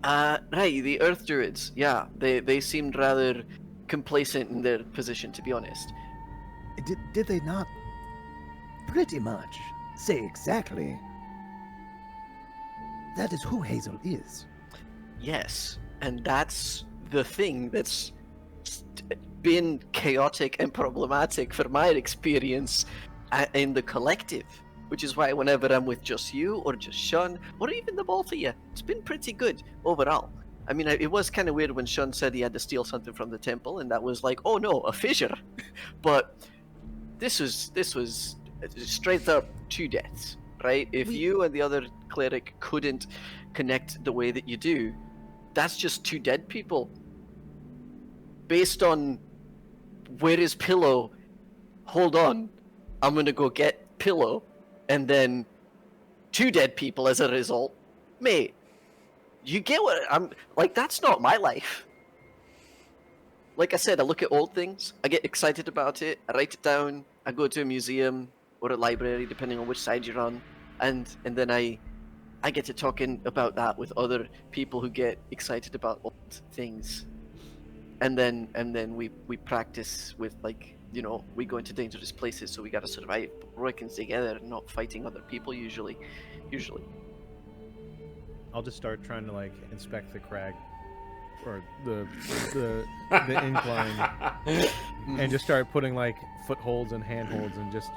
Right, the Earth Druids. Yeah, they seemed rather complacent in their position, to be honest. Did they not pretty much say exactly that is who Hazel is? Yes, and that's the thing that's been chaotic and problematic for my experience in the collective. Which is why whenever I'm with just you, or just Shun, or even the both of you, it's been pretty good overall. I mean, it was kind of weird when Shun said he had to steal something from the temple, and that was like, oh no, a fissure. But this was straight up 2 deaths, right? If you and the other cleric couldn't connect the way that you do, that's just 2 dead people. Based on where is Pillow? Hold on, I'm gonna go get Pillow. And then 2 dead people as a result. Mate, you get what I'm like? That's not my life. Like I said, I look at old things, I get excited about it, I write it down, I go to a museum or a library, depending on which side you're on, and then I get to talking about that with other people who get excited about old things. And then we practice with, like, you know, we go into dangerous places, so we gotta survive working together and not fighting other people usually. I'll just start trying to like inspect the crag or the incline and just start putting like footholds and handholds and just.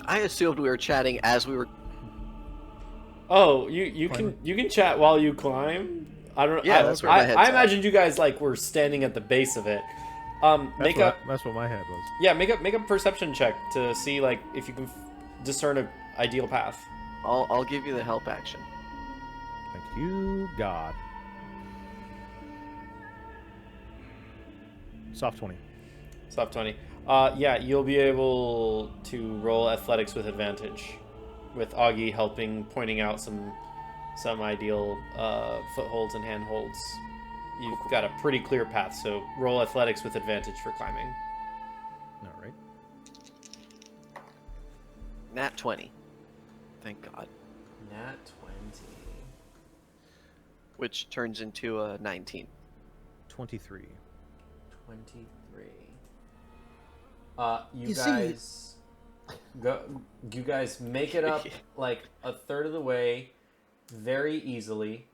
I assumed we were chatting as we were. Oh, you can chat while you climb. I don't know. Yeah, that's where my head's I at. imagined you guys like were standing at the base of it. That's what my head was. Yeah, make a perception check to see like if you can discern a ideal path. I'll give you the help action. Thank you, God. Soft 20. Soft 20. Yeah, you'll be able to roll athletics with advantage, with Augie helping, pointing out some ideal footholds and handholds. You've got a pretty clear path, so roll athletics with advantage for climbing. All right. Nat 20. Thank God. Nat 20. Which turns into a 19. 23. 23. You guys make it up like a third of the way very easily.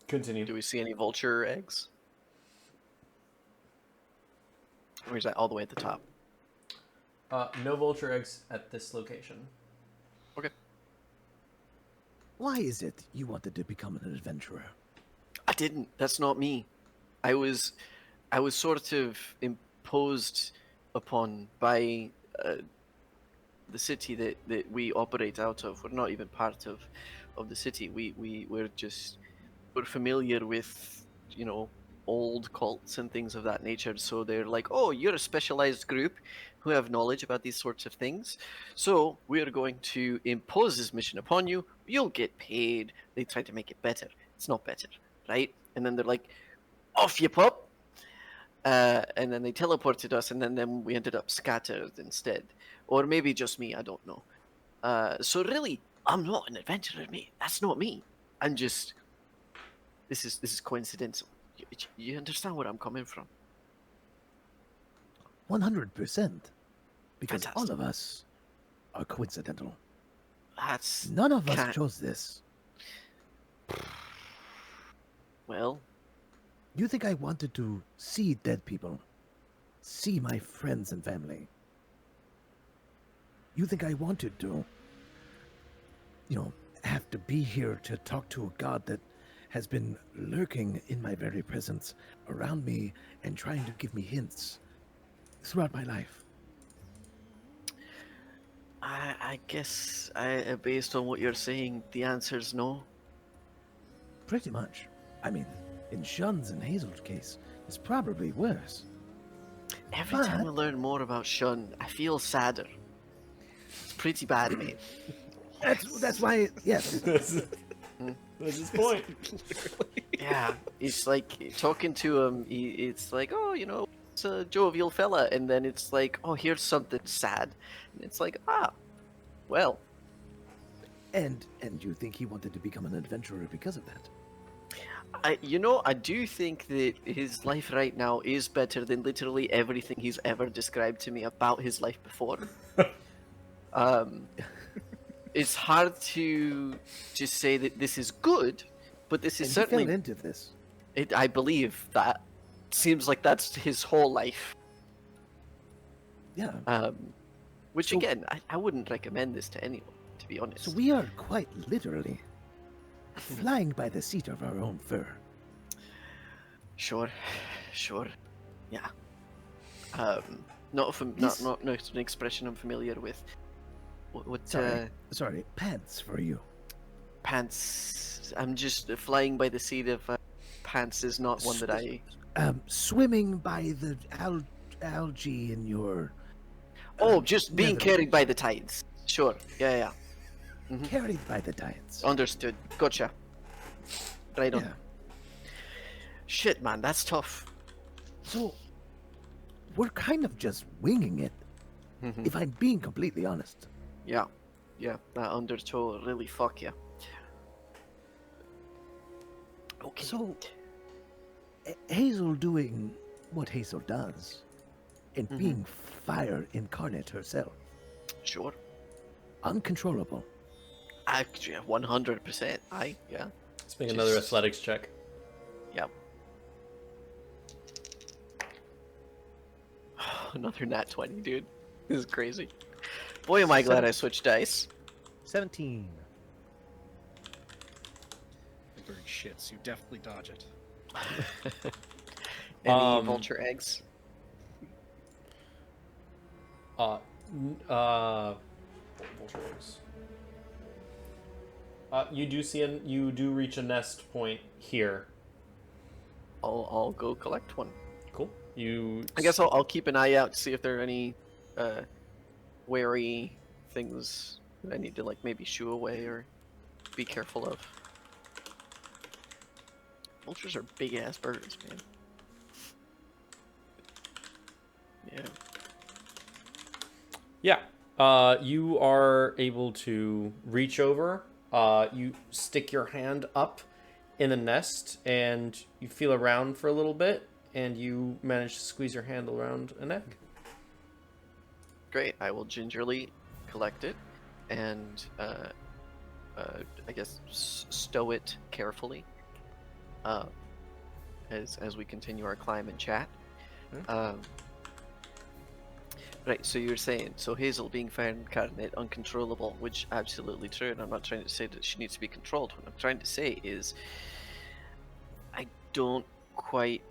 Continue. Do we see any vulture eggs? Or is that all the way at the top? No vulture eggs at this location. Okay. Why is it you wanted to become an adventurer? I didn't. That's not me. I was I was sort of imposed upon by the city that we operate out of. We're not even part of the city. We're familiar with, you know, old cults and things of that nature. So they're like, oh, you're a specialized group who have knowledge about these sorts of things. So we are going to impose this mission upon you. You'll get paid. They try to make it better. It's not better, right? And then they're like, off you pop. And then they teleported us, and then we ended up scattered instead. Or maybe just me, I don't know. So really, I'm not an adventurer, mate. That's not me. I'm just... This is coincidental. You understand where I'm coming from? 100%. Because all Fantastic. of us are coincidental. That's... None of us can't- chose this. Well, You think I wanted to see dead people? See my friends and family? You think I wanted to, have to be here to talk to a god that has been lurking in my very presence, around me, and trying to give me hints throughout my life? I guess, based on what you're saying, the answer's no. Pretty much. I mean, in Shun's and Hazel's case, it's probably worse. Every time I But- learn more about Shun, I feel sadder. It's pretty bad, mate. That's why, yes. That's his point. Yeah, it's like talking to him. It's like, oh, it's a jovial fella, and then it's like, oh, here's something sad, and it's like, well, And you think he wanted to become an adventurer because of that? I do think that his life right now is better than literally everything he's ever described to me about his life before. It's hard to just say that this is good, but this is And certainly. he fell into this. I believe that. Seems like that's his whole life. Yeah. Which So- again, I wouldn't recommend this to anyone, to be honest. So we are quite literally flying by the seat of our own fur. Sure, yeah. Not This- not an expression I'm familiar with. What Sorry, pants for you. pants? I'm just flying by the seat of pants is not one that I. Swimming by the algae in your... Oh, just being nether carried by region. the tides. Sure, yeah. Carried by the tides. Understood. Gotcha. Right on. Yeah. Shit, man, that's tough. So, we're kind of just winging it, if I'm being completely honest. Yeah, that undertow really fuck you. Okay. So, Hazel doing what Hazel does, and being fire incarnate herself, Sure. uncontrollable. 100%. Yeah. Let's make another Just- athletics check. Yep. Another nat 20, dude. This is crazy. Boy, am I glad I switched dice. 17. The bird shits. You definitely dodge it. Any vulture eggs? Vultures. You do reach a nest point here. I'll go collect one. Cool. You. I guess I'll keep an eye out to see if there are any wary things that I need to maybe shoo away or be careful of. Vultures are big ass birds, man. Yeah. Yeah. You are able to reach over. You stick your hand up in the nest, and you feel around for a little bit, and you manage to squeeze your hand around an egg. Great. I will gingerly collect it and I guess stow it carefully as we continue our climb and chat. Right, so you're saying, so Hazel being fire incarnate, uncontrollable, which absolutely true, and I'm not trying to say that she needs to be controlled. What I'm trying to say is, I don't quite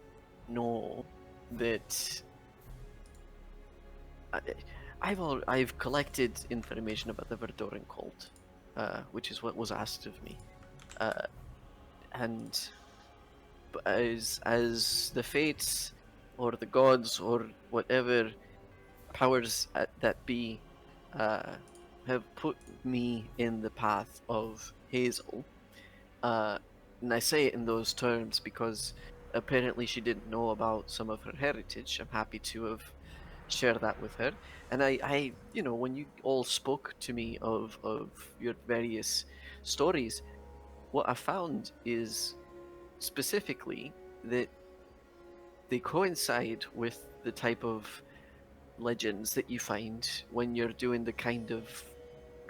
know that I've collected information about the Verdoran cult, which is what was asked of me, and as the fates or the gods or whatever powers that be have put me in the path of Hazel. And I say it in those terms because apparently she didn't know about some of her heritage. I'm happy to have shared that with her. And I when you all spoke to me of your various stories, what I found is specifically that they coincide with the type of legends that you find when you're doing the kind of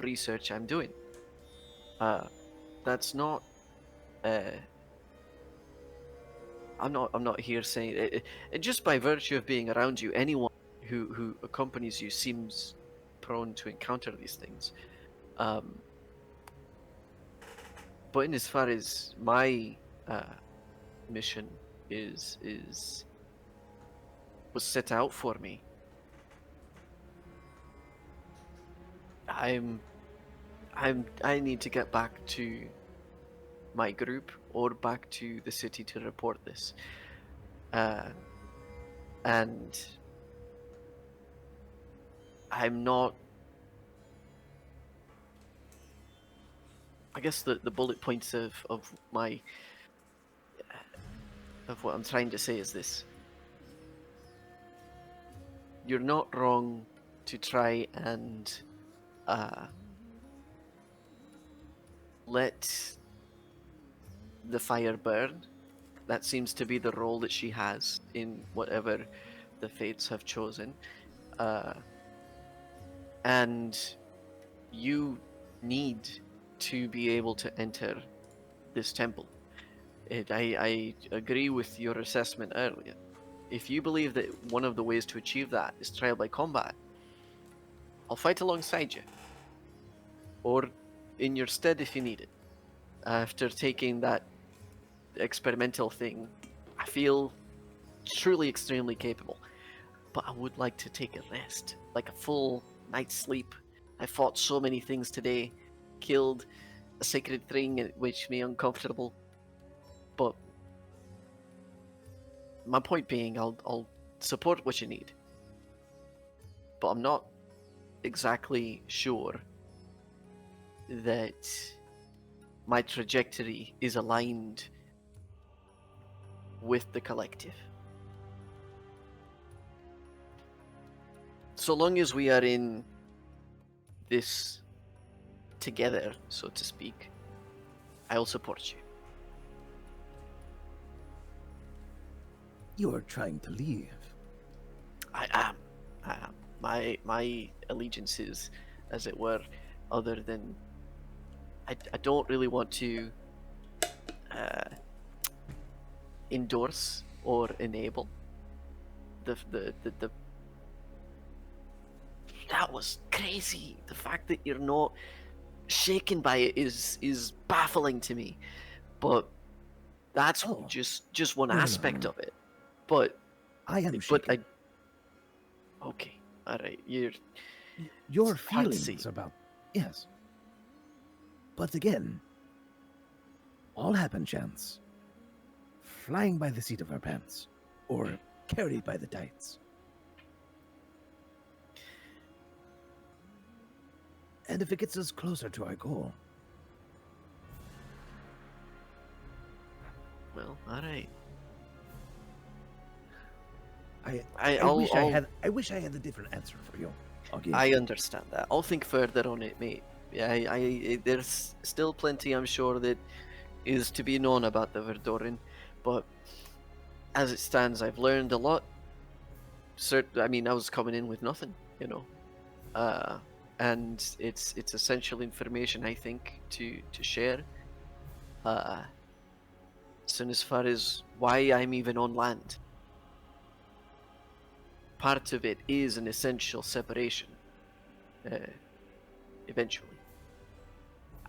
research I'm doing. That's not. I'm not here saying it, just by virtue of being around you. Anyone who accompanies you seems prone to encounter these things. But in as far as my mission was set out for me, I need to get back to my group or back to the city to report this. And I'm not. I guess the bullet points of my of what I'm trying to say is this. You're not wrong to try and let the fire burn. That seems to be the role that she has in whatever the fates have chosen. And you need to be able to enter this temple. I agree with your assessment earlier. If you believe that one of the ways to achieve that is trial by combat, I'll fight alongside you. Or in your stead if you need it. After taking that experimental thing, I feel truly extremely capable. But I would like to take a rest, like a full night's sleep. I fought so many things today, killed a sacred thing which made me uncomfortable. But my point being, I'll support what you need. But I'm not exactly sure that my trajectory is aligned with the collective. So long as we are in this together, so to speak, I'll support you. You are trying to leave. I am. My allegiances, as it were, other than I don't really want to endorse or enable the that was crazy. The fact that you're not shaken by it is baffling to me. But that's just one aspect of it. But I am shaken. Okay, all right. Your feelings about yes. But again, all happen chance. Flying by the seat of our pants, or carried by the tights. And if it gets us closer to our goal. Well, all right. I wish I had a different answer for you. Okay. I understand that. I'll think further on it, mate. Yeah, there's still plenty, I'm sure, that is to be known about the Verdoran, but as it stands, I've learned a lot. I mean, I was coming in with nothing, and it's essential information, I think, to share. And as far as why I'm even on land, part of it is an essential separation. Eventually,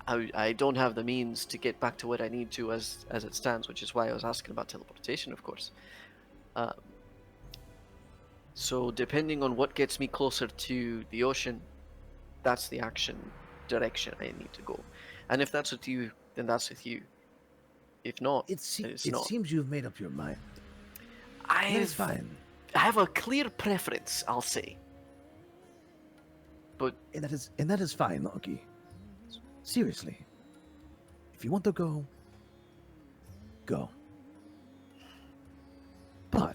I don't have the means to get back to what I need to as it stands, which is why I was asking about teleportation, of course. So depending on what gets me closer to the ocean, that's the action direction I need to go. And if that's with you, then that's with you. If not, It then it's it not. seems you've made up your mind. I That's fine, I have a clear preference, I'll say. But and that is fine, Loki. Seriously, if you want to go, go. But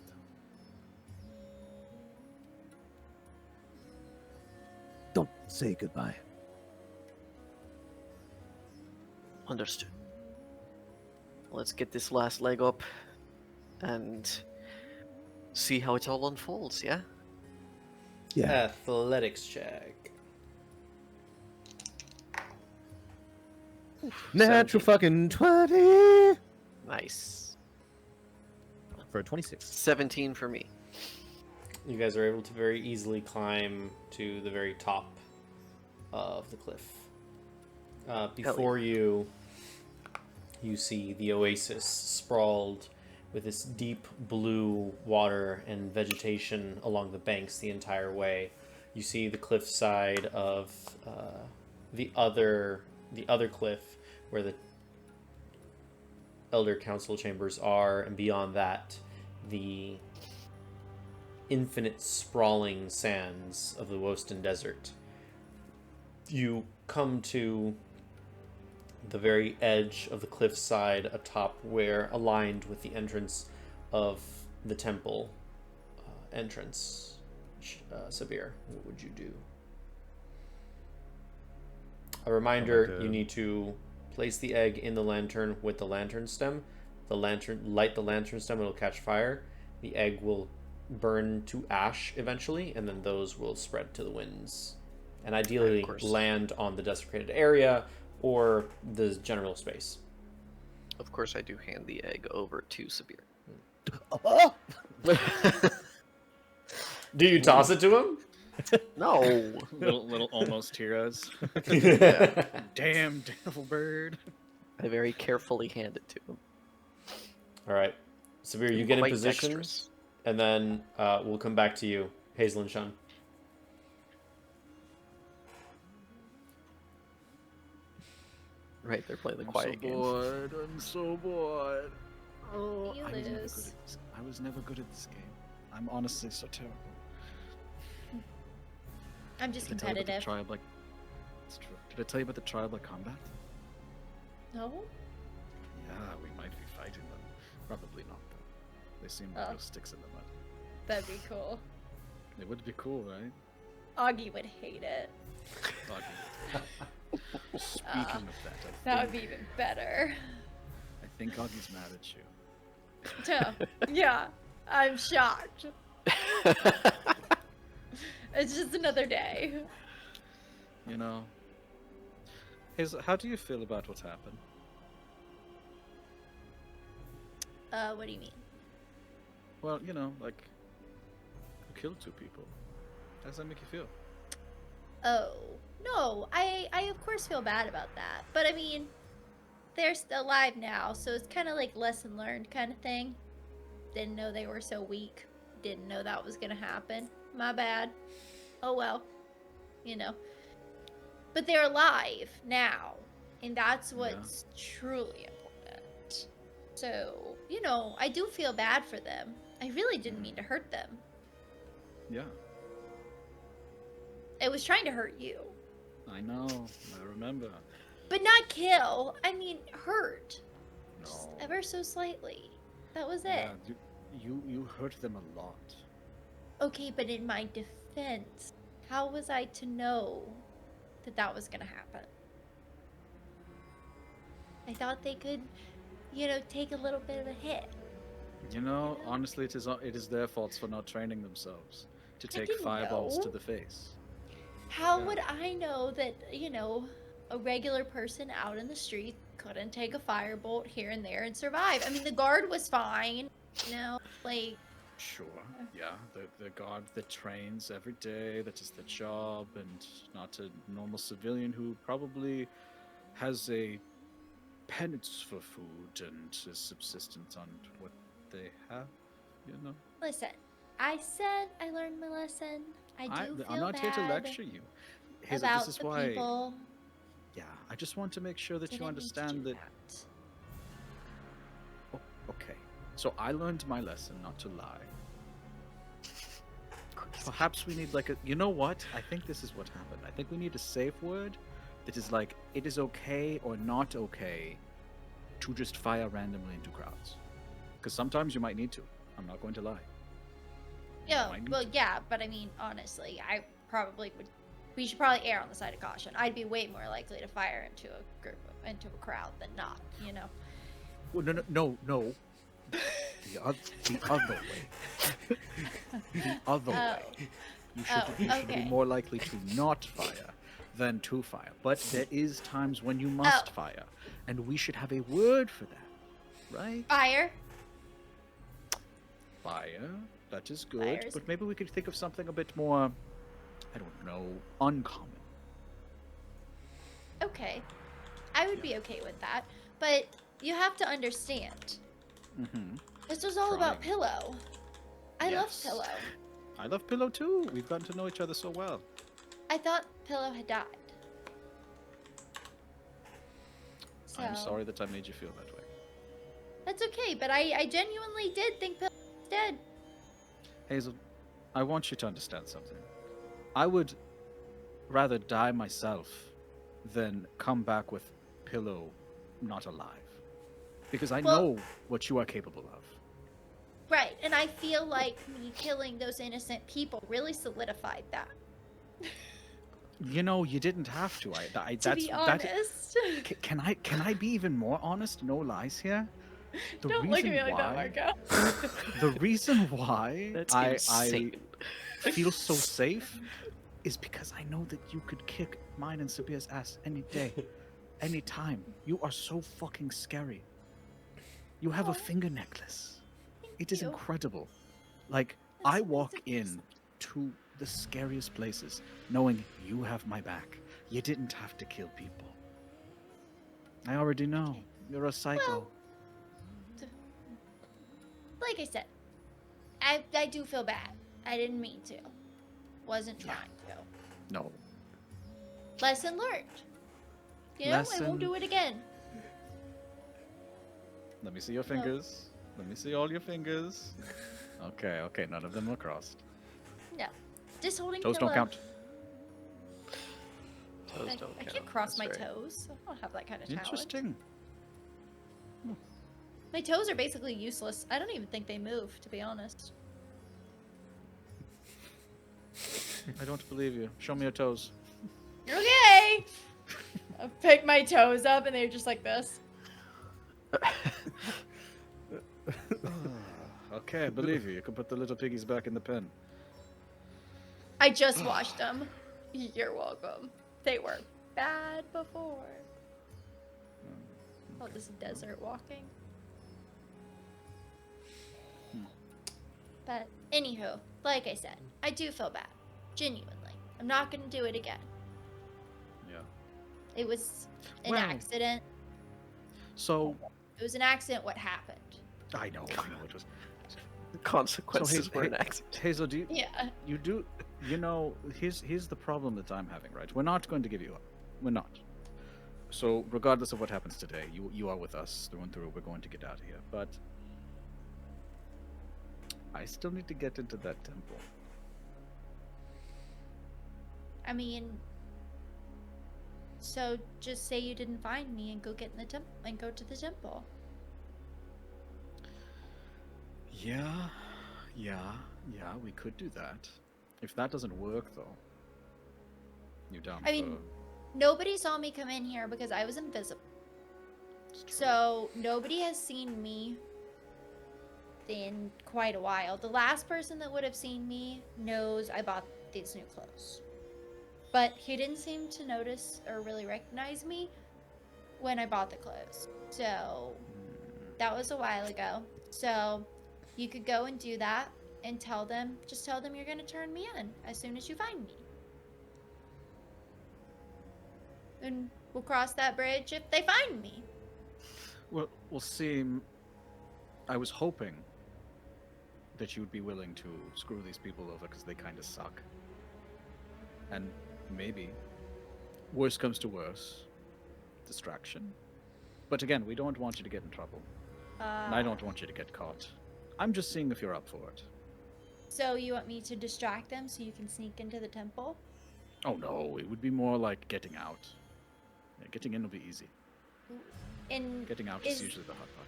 don't say goodbye. understood. Let's get this last leg up and see how it all unfolds, yeah? Yeah. Athletics check. Natural 17. fucking 20 Nice. for a 26. 17 for me. You guys are able to very easily climb to the very top of the cliff. Before you see the oasis sprawled with this deep blue water and vegetation along the banks the entire way. You see the cliff side of the other cliff where the Elder Council chambers are, and beyond that, the infinite sprawling sands of the Wosten Desert. You come to the very edge of the cliffside atop where, aligned with the entrance of the temple entrance. Sabhir, what would you do? A reminder, you need to place the egg in the lantern with the lantern stem. Light the lantern stem, it'll catch fire. The egg will burn to ash eventually, and then those will spread to the winds. And ideally land on the desecrated area or the general space. Of course, I do hand the egg over to Sabhir. Oh! Do you toss it to him? No. little almost heroes. Yeah. Damn devil bird. I very carefully hand it to him. All right. Sabhir, you get in Quite position, dexterous. and then we'll come back to you, Hazel and Shun. Right, they're playing the quiet game. I'm so bored. Oh, You I was never good lose. at this. I was never good at this game. I'm honestly so terrible. I'm just Did I tell you about the competitive. tribe-like? It's true. Did I tell you about the tribe-like combat? No? Yeah, we might be fighting them. Probably not though. They seem like Oh. real sticks in the mud. That'd be cool. It would be cool, right? Augie would hate it. Augie. Speaking of that, That would be even better. I think Augie's mad at you. Yeah, I'm shocked. It's just another day. You know. Hazel, how do you feel about what's happened? What do you mean? Well, you know, like, you killed 2 people. How does that make you feel? Oh, no, I of course feel bad about that. But I mean, they're still alive now, so it's kind of like lesson learned kind of thing. Didn't know they were so weak. Didn't know that was gonna happen. My bad. Oh well, you know. But they're alive now, and that's what's truly important. So, you know, I do feel bad for them. I really didn't mean to hurt them. Yeah, I was trying to hurt you. I know. I remember. But not kill. I mean, hurt. Just No. ever so slightly. That was it. Yeah, you hurt them a lot. Okay, but in my defense, how was I to know that that was gonna happen? I thought they could, you know, take a little bit of a hit. You know, honestly, it is their faults for not training themselves to take didn't fireballs know. to the face. How Yeah. would I know that, you know, a regular person out in the street couldn't take a firebolt here and there and survive? I mean, the guard was fine, you know, like, Sure, yeah, the guard that trains every day, that is their job, and not a normal civilian who probably has a penance for food and is subsistent on what they have, you know? listen, I said I learned my lesson. I do feel I'm not bad here to lecture you. Hazel, about this is the why. people. Yeah, I just want to make sure that you Didn't need to understand do that. Okay, so I learned my lesson not to lie. Perhaps we need like a. You know what? I think this is what happened. I think we need a safe word that is like it is okay or not okay to just fire randomly into crowds. Because sometimes you might need to. I'm not going to lie. Yeah, might need well, to. yeah, but I mean, honestly, I probably would. We should probably err on the side of caution. I'd be way more likely to fire into into a crowd than not. You know. Well, no. The other way. The other way. You should be okay. more likely to not fire than to fire. But there is times when you must fire, and we should have a word for that, right? Fire. Fire. That is good. Fires. But maybe we could think of something a bit more, I don't know, uncommon. Okay. I would be okay with that, but you have to understand. Mm-hmm. This was all about Trying. Pillow. I love Yes. Pillow. I love Pillow too. We've gotten to know each other so well. I thought Pillow had died. So, I'm sorry that I made you feel that way. That's okay, but I genuinely did think Pillow was dead. Hazel, I want you to understand something. I would rather die myself than come back with Pillow not alive. Because I know what you are capable of. Right, and I feel like me killing those innocent people really solidified that. You know, you didn't have to. To be honest. Can I be even more honest? No lies here. The Don't look at reason me like why- that, Marco. The reason why That's I insane. feel so safe is because I know that you could kick mine and Sabhir's ass any day, any time. You are so fucking scary. You have Oh. a finger necklace. It is you. incredible. Like, That's I walk amazing. in to the scariest places knowing you have my back. You didn't have to kill people. I already know. You're a psycho. Well, like I said, I do feel bad. I didn't mean to. Wasn't trying to. No. Lesson learned. You know, I Lesson- won't do it again. Let me see your fingers. Let me see all your fingers. Okay, none of them are crossed. No. Just holding Toes Pillow. don't count. Toes I don't can't count. cross That's my right. toes. I don't have that kind of talent. Interesting. My toes are basically useless. I don't even think they move, to be honest. I don't believe you. Show me your toes. Okay! I pick my toes up and they're just like this. Okay, I believe you. You can put the little piggies back in the pen. I just washed them. You're welcome. They were bad before. Oh, this is desert walking. But anywho, like I said, I do feel bad. Genuinely. I'm not gonna do it again. Yeah. It was an Well- accident. So, It was an accident what happened. I know it was. The consequences So were an accident. Hazel, do you, Yeah. you do, you know, here's the problem that I'm having, right? We're not going to give you up. We're not. So, regardless of what happens today, you are with us through and through. We're going to get out of here. But I still need to get into that temple. I mean, so just say you didn't find me and go get in the temple and go to the temple. Yeah, we could do that. If that doesn't work, though, you down I mean, nobody saw me come in here because I was invisible. So nobody has seen me in quite a while. The last person that would have seen me knows I bought these new clothes. But he didn't seem to notice or really recognize me when I bought the clothes. So that was a while ago. So you could go and do that and just tell them you're going to turn me in as soon as you find me. And we'll cross that bridge if they find me. Well, we'll see. I was hoping that you'd be willing to screw these people over because they kind of suck. And maybe, worst comes to worse, distraction. But again, we don't want you to get in trouble. And I don't want you to get caught. I'm just seeing if you're up for it. So you want me to distract them so you can sneak into the temple? Oh no, it would be more like getting out. Yeah, getting in will be easy. And Getting out is usually the hard part.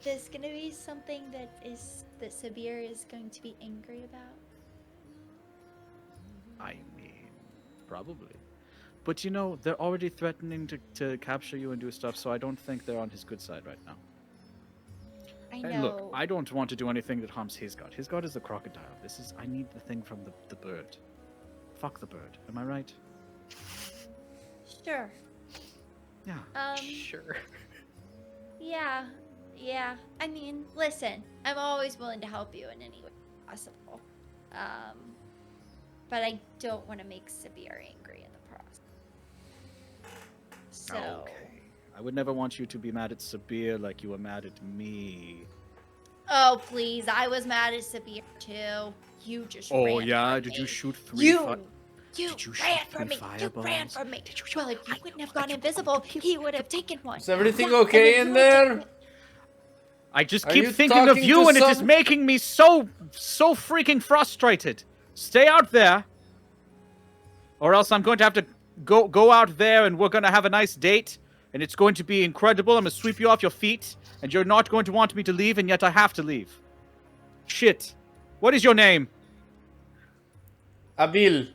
there's gonna be something that Sabhir is going to be angry about. I mean, probably. But you know, they're already threatening to capture you and do stuff, so I don't think they're on his good side right now. I know. And look, I don't want to do anything that harms his god. His god is the crocodile. I need the thing from the bird. Fuck the bird. Am I right? Sure. Yeah. Sure. Yeah. I mean, listen, I'm always willing to help you in any way possible. But I don't want to make Sabhir angry in the process. So. Okay. I would never want you to be mad at Sabhir like you were mad at me. Oh, please. I was mad at Sabhir, too. You just Oh, ran yeah? from Did me. you shoot three You Did you ran shoot from three me. You ran fireballs? from me. Did you Well, if you I wouldn't know, have gone I know. invisible, he would have taken one. Is everything Yeah, okay and in then you there? would- I just Are keep you thinking of talking you, to and it is some- making me so freaking frustrated. Stay out there, or else I'm going to have to go out there, and we're going to have a nice date, and it's going to be incredible. I'm going to sweep you off your feet, and you're not going to want me to leave, and yet I have to leave. Shit. What is your name? Abil.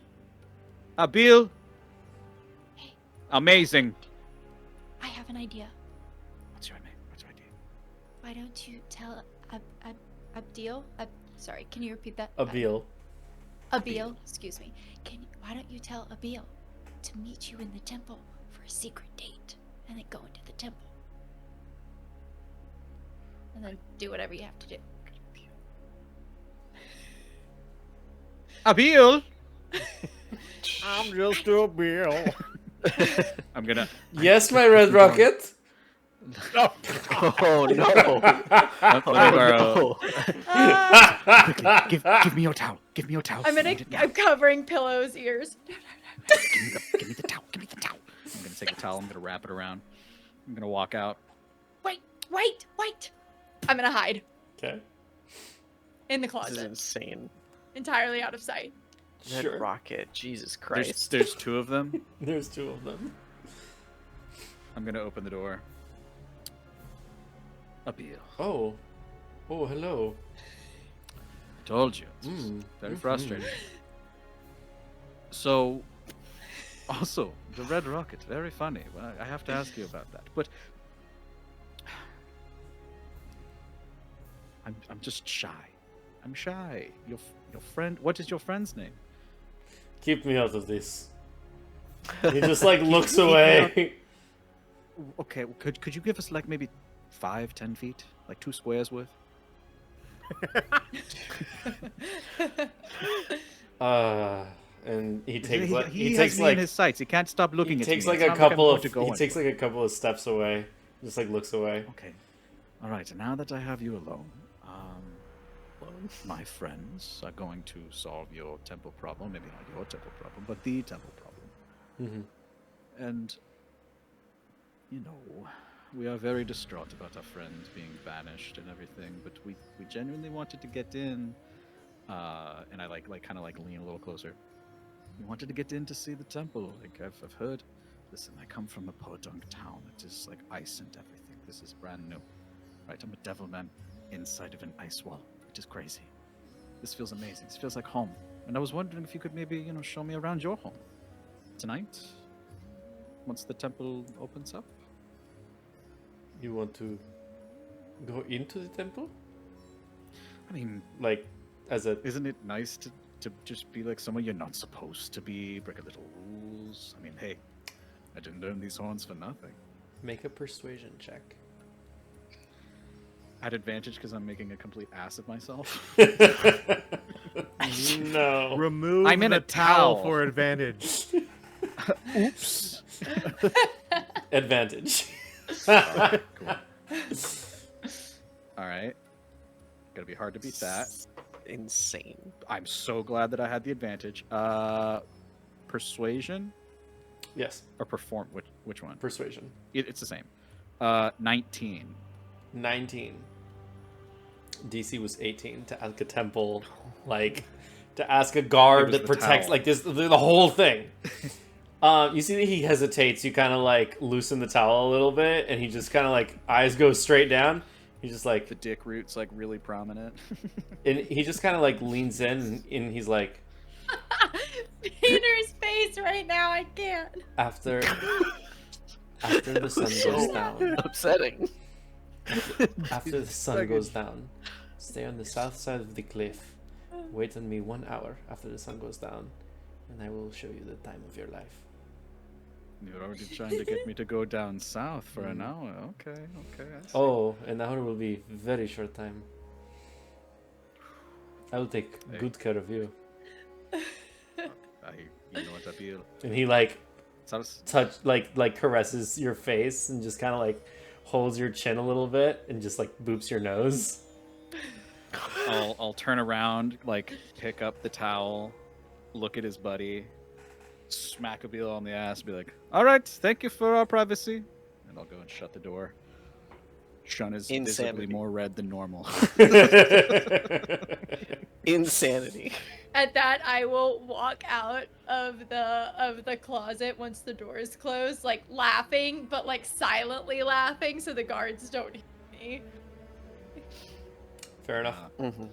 Abil? Hey. Amazing. I have an idea. What's your name? What's your idea? Why don't you tell Abdil? Sorry, can you repeat that? Abil. Abil, excuse me. Why don't you tell Abil to meet you in the temple for a secret date, and then go into the temple, and then do whatever you have to do. Abil? I'm just a bill. I'm gonna... Yes, my red rocket. Oh no! Let me borrow... Ah, Give me your towel. Give me your towel. I'm covering Pillow's ears. Give me the towel. Give me the towel. I'm gonna take the towel. I'm gonna wrap it around. I'm gonna walk out. Wait! I'm gonna hide Okay. in the This is closet, insane. entirely out of sight. Red Sure. rocket, Jesus Christ. There's two of them. There's two of them. I'm gonna open the door. Abil. Oh, hello. I told you. It's very frustrating. So, also, the red rocket, very funny. Well, I have to ask you about that. But I'm just shy. I'm shy. Your friend. What is your friend's name? Keep me out of this. He just like looks away. Okay, could you give us like maybe 5-10 feet, like 2 squares worth? And he takes like he has me in his sights. He can't stop looking he at takes me. like It's a not I'm couple going of to go takes like anywhere. a couple of steps away. Just like looks away. Okay. All right. Now that I have you alone, my friends are going to solve your temple problem. Maybe not your temple problem, but the temple problem. Mm-hmm. And you know, we are very distraught about our friends being banished and everything. But we genuinely wanted to get in. And I kind of lean a little closer. We wanted to get in to see the temple. Like I've heard. Listen, I come from a podunk town. It is like ice and everything. This is brand new. Right, I'm a devil man inside of an ice wall. It is crazy. This feels amazing. This feels like home. And I was wondering if you could maybe, show me around your home. Tonight? Once the temple opens up? You want to go into the temple? I mean, Like, as a isn't it nice to just be like somewhere you're not supposed to be, break a little rules? I mean, hey, I didn't learn these horns for nothing. make a persuasion check. At advantage because I'm making a complete ass of myself. No. Remove I'm in the a towel towel. for advantage. Oops. Advantage. Cool. All right. Gonna be hard to beat that. insane. I'm so glad that I had the advantage. Persuasion Yes, or perform? Which one? persuasion. It's the same. 19. 19. DC was 18 to ask a temple, like to ask a guard was that the protects towel. like this the whole thing. You see that he hesitates. You kind of like loosen the towel a little bit, and he just kind of like eyes go straight down. He's just like, The dick root's like really prominent. and he just kind of like leans in, and he's like, Peter's face right now, I can't. after the sun goes down, Upsetting. after the sun goes down, stay on the south side of the cliff. Wait on me 1 hour after the sun goes down, and I will show you the time of your life. You're already trying to get me to go down south for an hour. Okay, I see. Oh, an hour will be very short time. I will take Hey. good care of you. You know what I feel. And he like Sounds- like caresses your face and just kind of like holds your chin a little bit and just like boops your nose. I'll turn around, like pick up the towel, look at his buddy, smack Abil on the ass, be like, "All right, thank you for our privacy," and I'll go and shut the door. Shun is visibly Insanity. more red than normal. Insanity. At that, I will walk out of the closet once the door is closed, like laughing, but like silently laughing, so the guards don't hear me. Fair enough. Mm-hmm.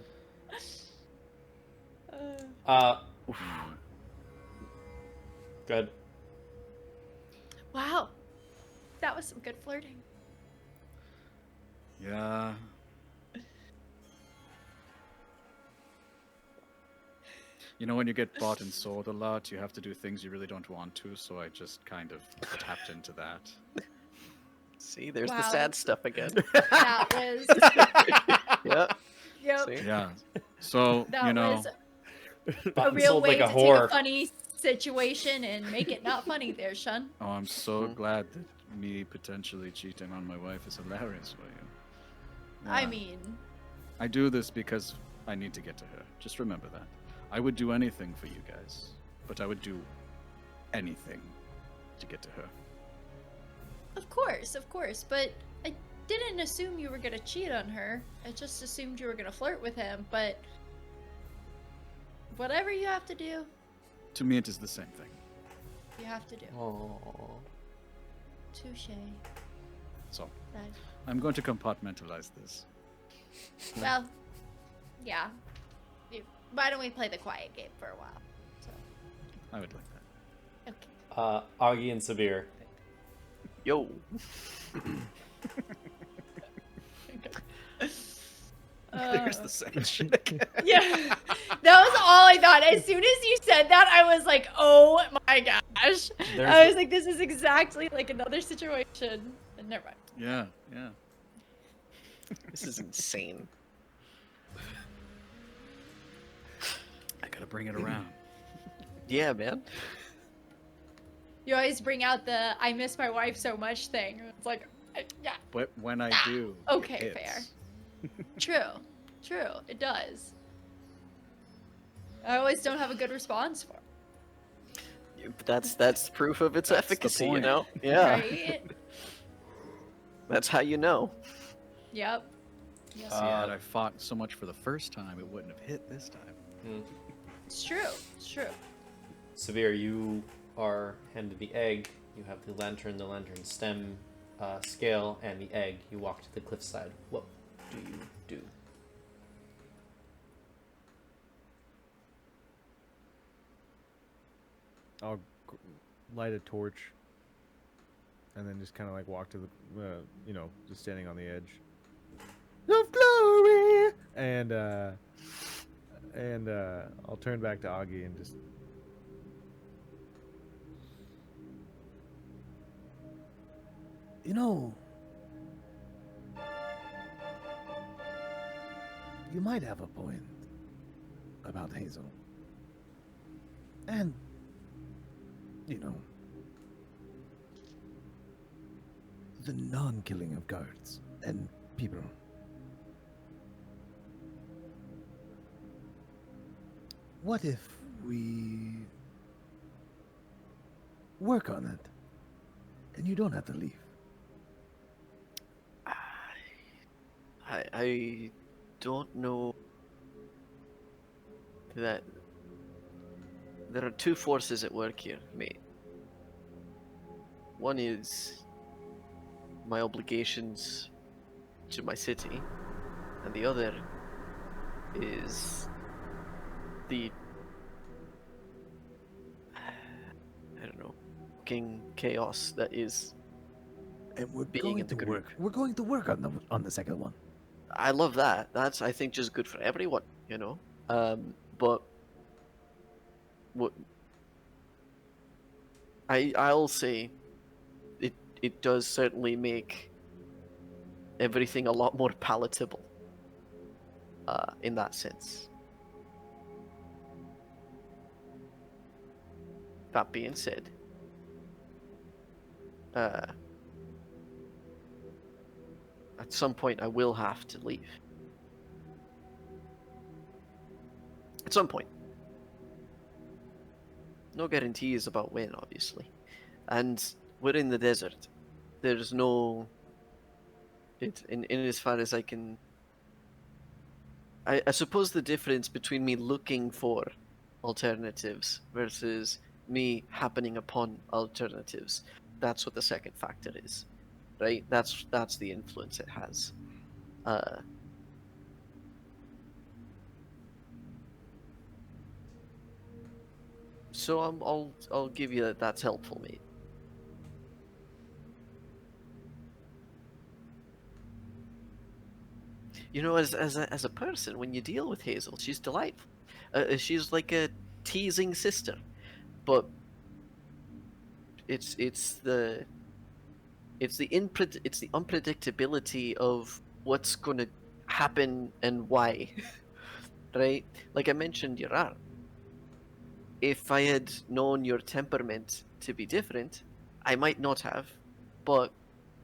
Good. Wow, that was some good flirting. Yeah. You know, when you get bought and sold a lot, you have to do things you really don't want to, so I just kind of tapped into that. See, there's the Wow. sad stuff again. That was Yep. yep. See? Yeah. So, That you know, was a Bought and real sold way like a to take whore. a funny situation and make it not funny there, Shun. oh, I'm so Mhm. glad that me potentially cheating on my wife is hilarious for you. I Yeah. mean, I do this because I need to get to her. Just remember that. I would do anything for you guys, but I would do anything to get to her. of course, but I didn't assume you were gonna cheat on her. I just assumed you were gonna flirt with him, but whatever you have to do, To me, it is the same thing. you have to do. Oh. Touche. So, That, I'm going to compartmentalize this. well, yeah. Why don't we play the quiet game for a while? So, I would like that. okay. Augie and Sabir. Yo. There's the same chick. Yeah, that was all I thought. As soon as you said that, I was like, "Oh my gosh!" There's I the- was like, "This is exactly like another situation." And never mind. Yeah, yeah. This is insane. I gotta bring it around. Yeah, man. You always bring out the "I miss my wife so much" thing. It's like, yeah, But when I do, it okay, hits. fair. True, it does. I always don't have a good response for it, That's proof of its That's the efficacy, you point. know? Yeah. right? That's how you know. Yep. Yes, See, had I fought so much for the first time, it wouldn't have hit this time. it's true. It's true. Sabir, you are handed the egg. You have the lantern stem, scale, and the egg. You walk to the cliffside. What do you do? I'll light a torch, and then just kind of like walk to the, just standing on the edge. Of glory, and I'll turn back to Augie and just. You know, you might have a point about Hazel. And, the non-killing of guards and people. what if we work on it, and you don't have to leave? I don't know that there are two forces at work here, mate. One is my obligations to my city, and the other is the I don't know, fucking chaos that is. And we're Being going in the to work. group. We're going to work on the second one. I love that. That's, I think, just good for everyone, you know. But what I'll say, it does certainly make everything a lot more palatable. In that sense. That being said, at some point I will have to leave. At some point. No guarantees about when, obviously. And we're in the desert. There's no... in as far as I can... I suppose the difference between me looking for alternatives versus me happening upon alternatives, that's what the second factor is. Right? That's the influence it has. So I'll give you that. That's helpful, mate. You know, as a person, when you deal with Hazel, she's delightful. She's like a teasing sister, but it's the unpredictability of what's going to happen and why, right? Like I mentioned, your arm. If I had known your temperament to be different, I might not have. But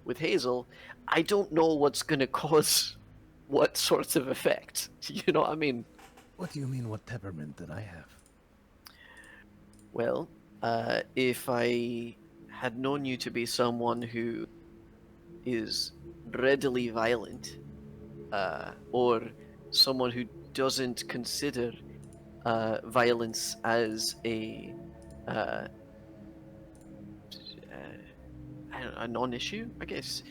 with Hazel, I don't know what's going to cause what sorts of effect. You know what I mean? What do you mean, what temperament did I have? Well, if I had known you to be someone who is readily violent, or someone who doesn't consider violence as uh, a non-issue, I guess.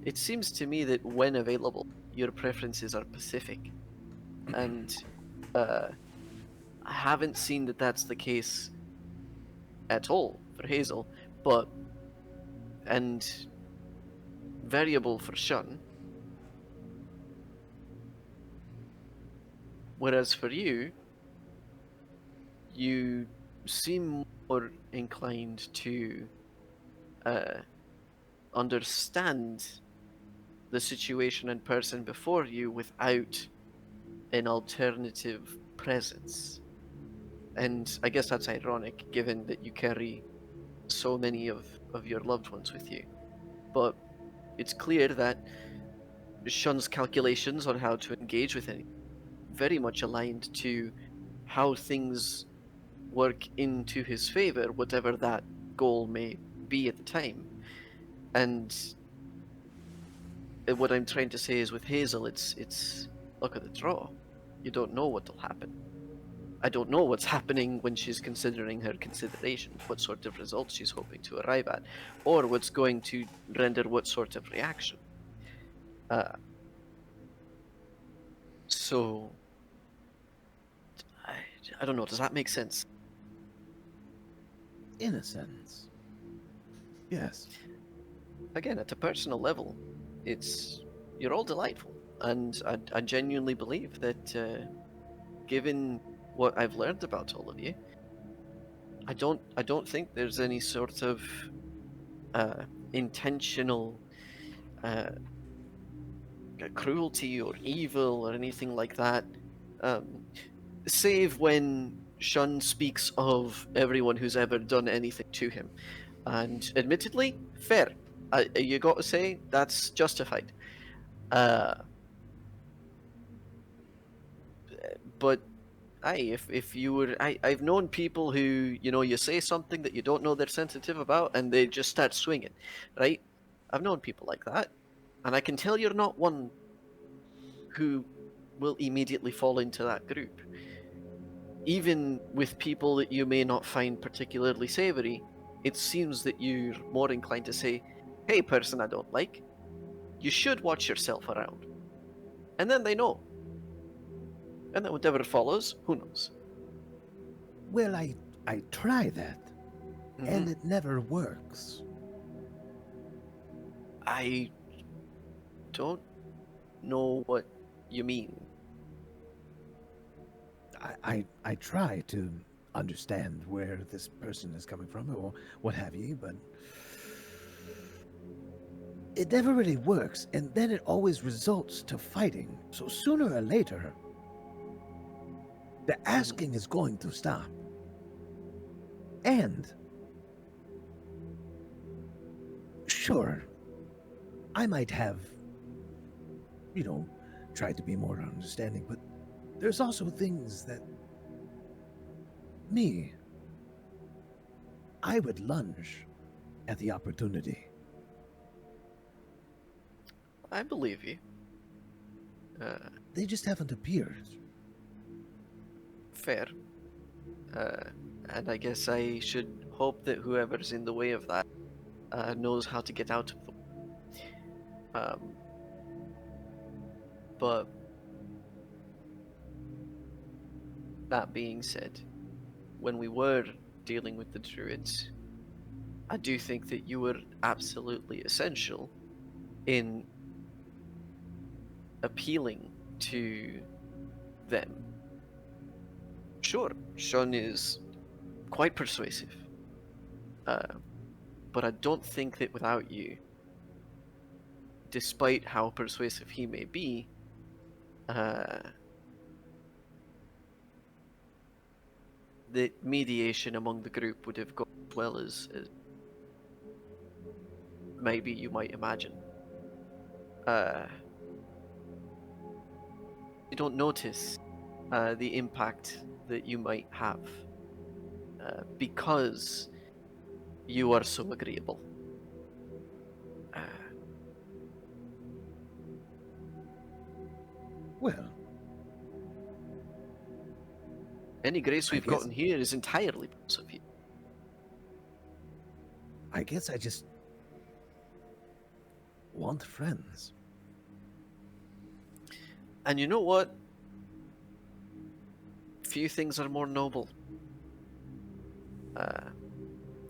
It seems to me that when available, your preferences are pacific, and I haven't seen that that's the case at all for Hazel, and variable for Shun. Whereas for you, you seem more inclined to understand the situation and person before you without an alternative presence. And I guess that's ironic, given that you carry so many of your loved ones with you. But it's clear that Shun's calculations on how to engage with it very much aligned to how things work into his favor, whatever that goal may be at the time. And what I'm trying to say is with Hazel, it's look at the draw. You don't know what'll happen. I don't know what's happening when she's considering her considerations, what sort of results she's hoping to arrive at, or what's going to render what sort of reaction. So, I don't know, does that make sense? In a sense. Yes. Again, at a personal level, you're all delightful, and I genuinely believe that given what I've learned about all of you, I don't think there's any sort of intentional cruelty or evil or anything like that. Save when Shun speaks of everyone who's ever done anything to him, and admittedly, fair. You got to say that's justified. But if you were, I've known people who, you say something that you don't know they're sensitive about, and they just start swinging, right? I've known people like that, and I can tell you're not one who will immediately fall into that group. Even with people that you may not find particularly savory, it seems that you're more inclined to say, "Hey, person I don't like, you should watch yourself around," and then they know, and then whatever follows, who knows? Well, I try that, and Mhm. it never works. I don't know what you mean. I try to understand where this person is coming from or what have you, but it never really works, and then it always results to fighting. So sooner or later, the asking is going to stop. And sure, I might have, tried to be more understanding, but there's also things that me, I would lunge at the opportunity. I believe you. They just haven't appeared. Fair. And I guess I should hope that whoever's in the way of that knows how to get out of them. But that being said, when we were dealing with the druids, I do think that you were absolutely essential in appealing to them. Sure, Sean is quite persuasive, but I don't think that without you, despite how persuasive he may be, the mediation among the group would have gone as well as maybe you might imagine. You don't notice the impact that you might have because you are so agreeable. Well, Any grace I we've guess- gotten here is entirely because of you. I guess I just want friends. And you know what? Few things are more noble.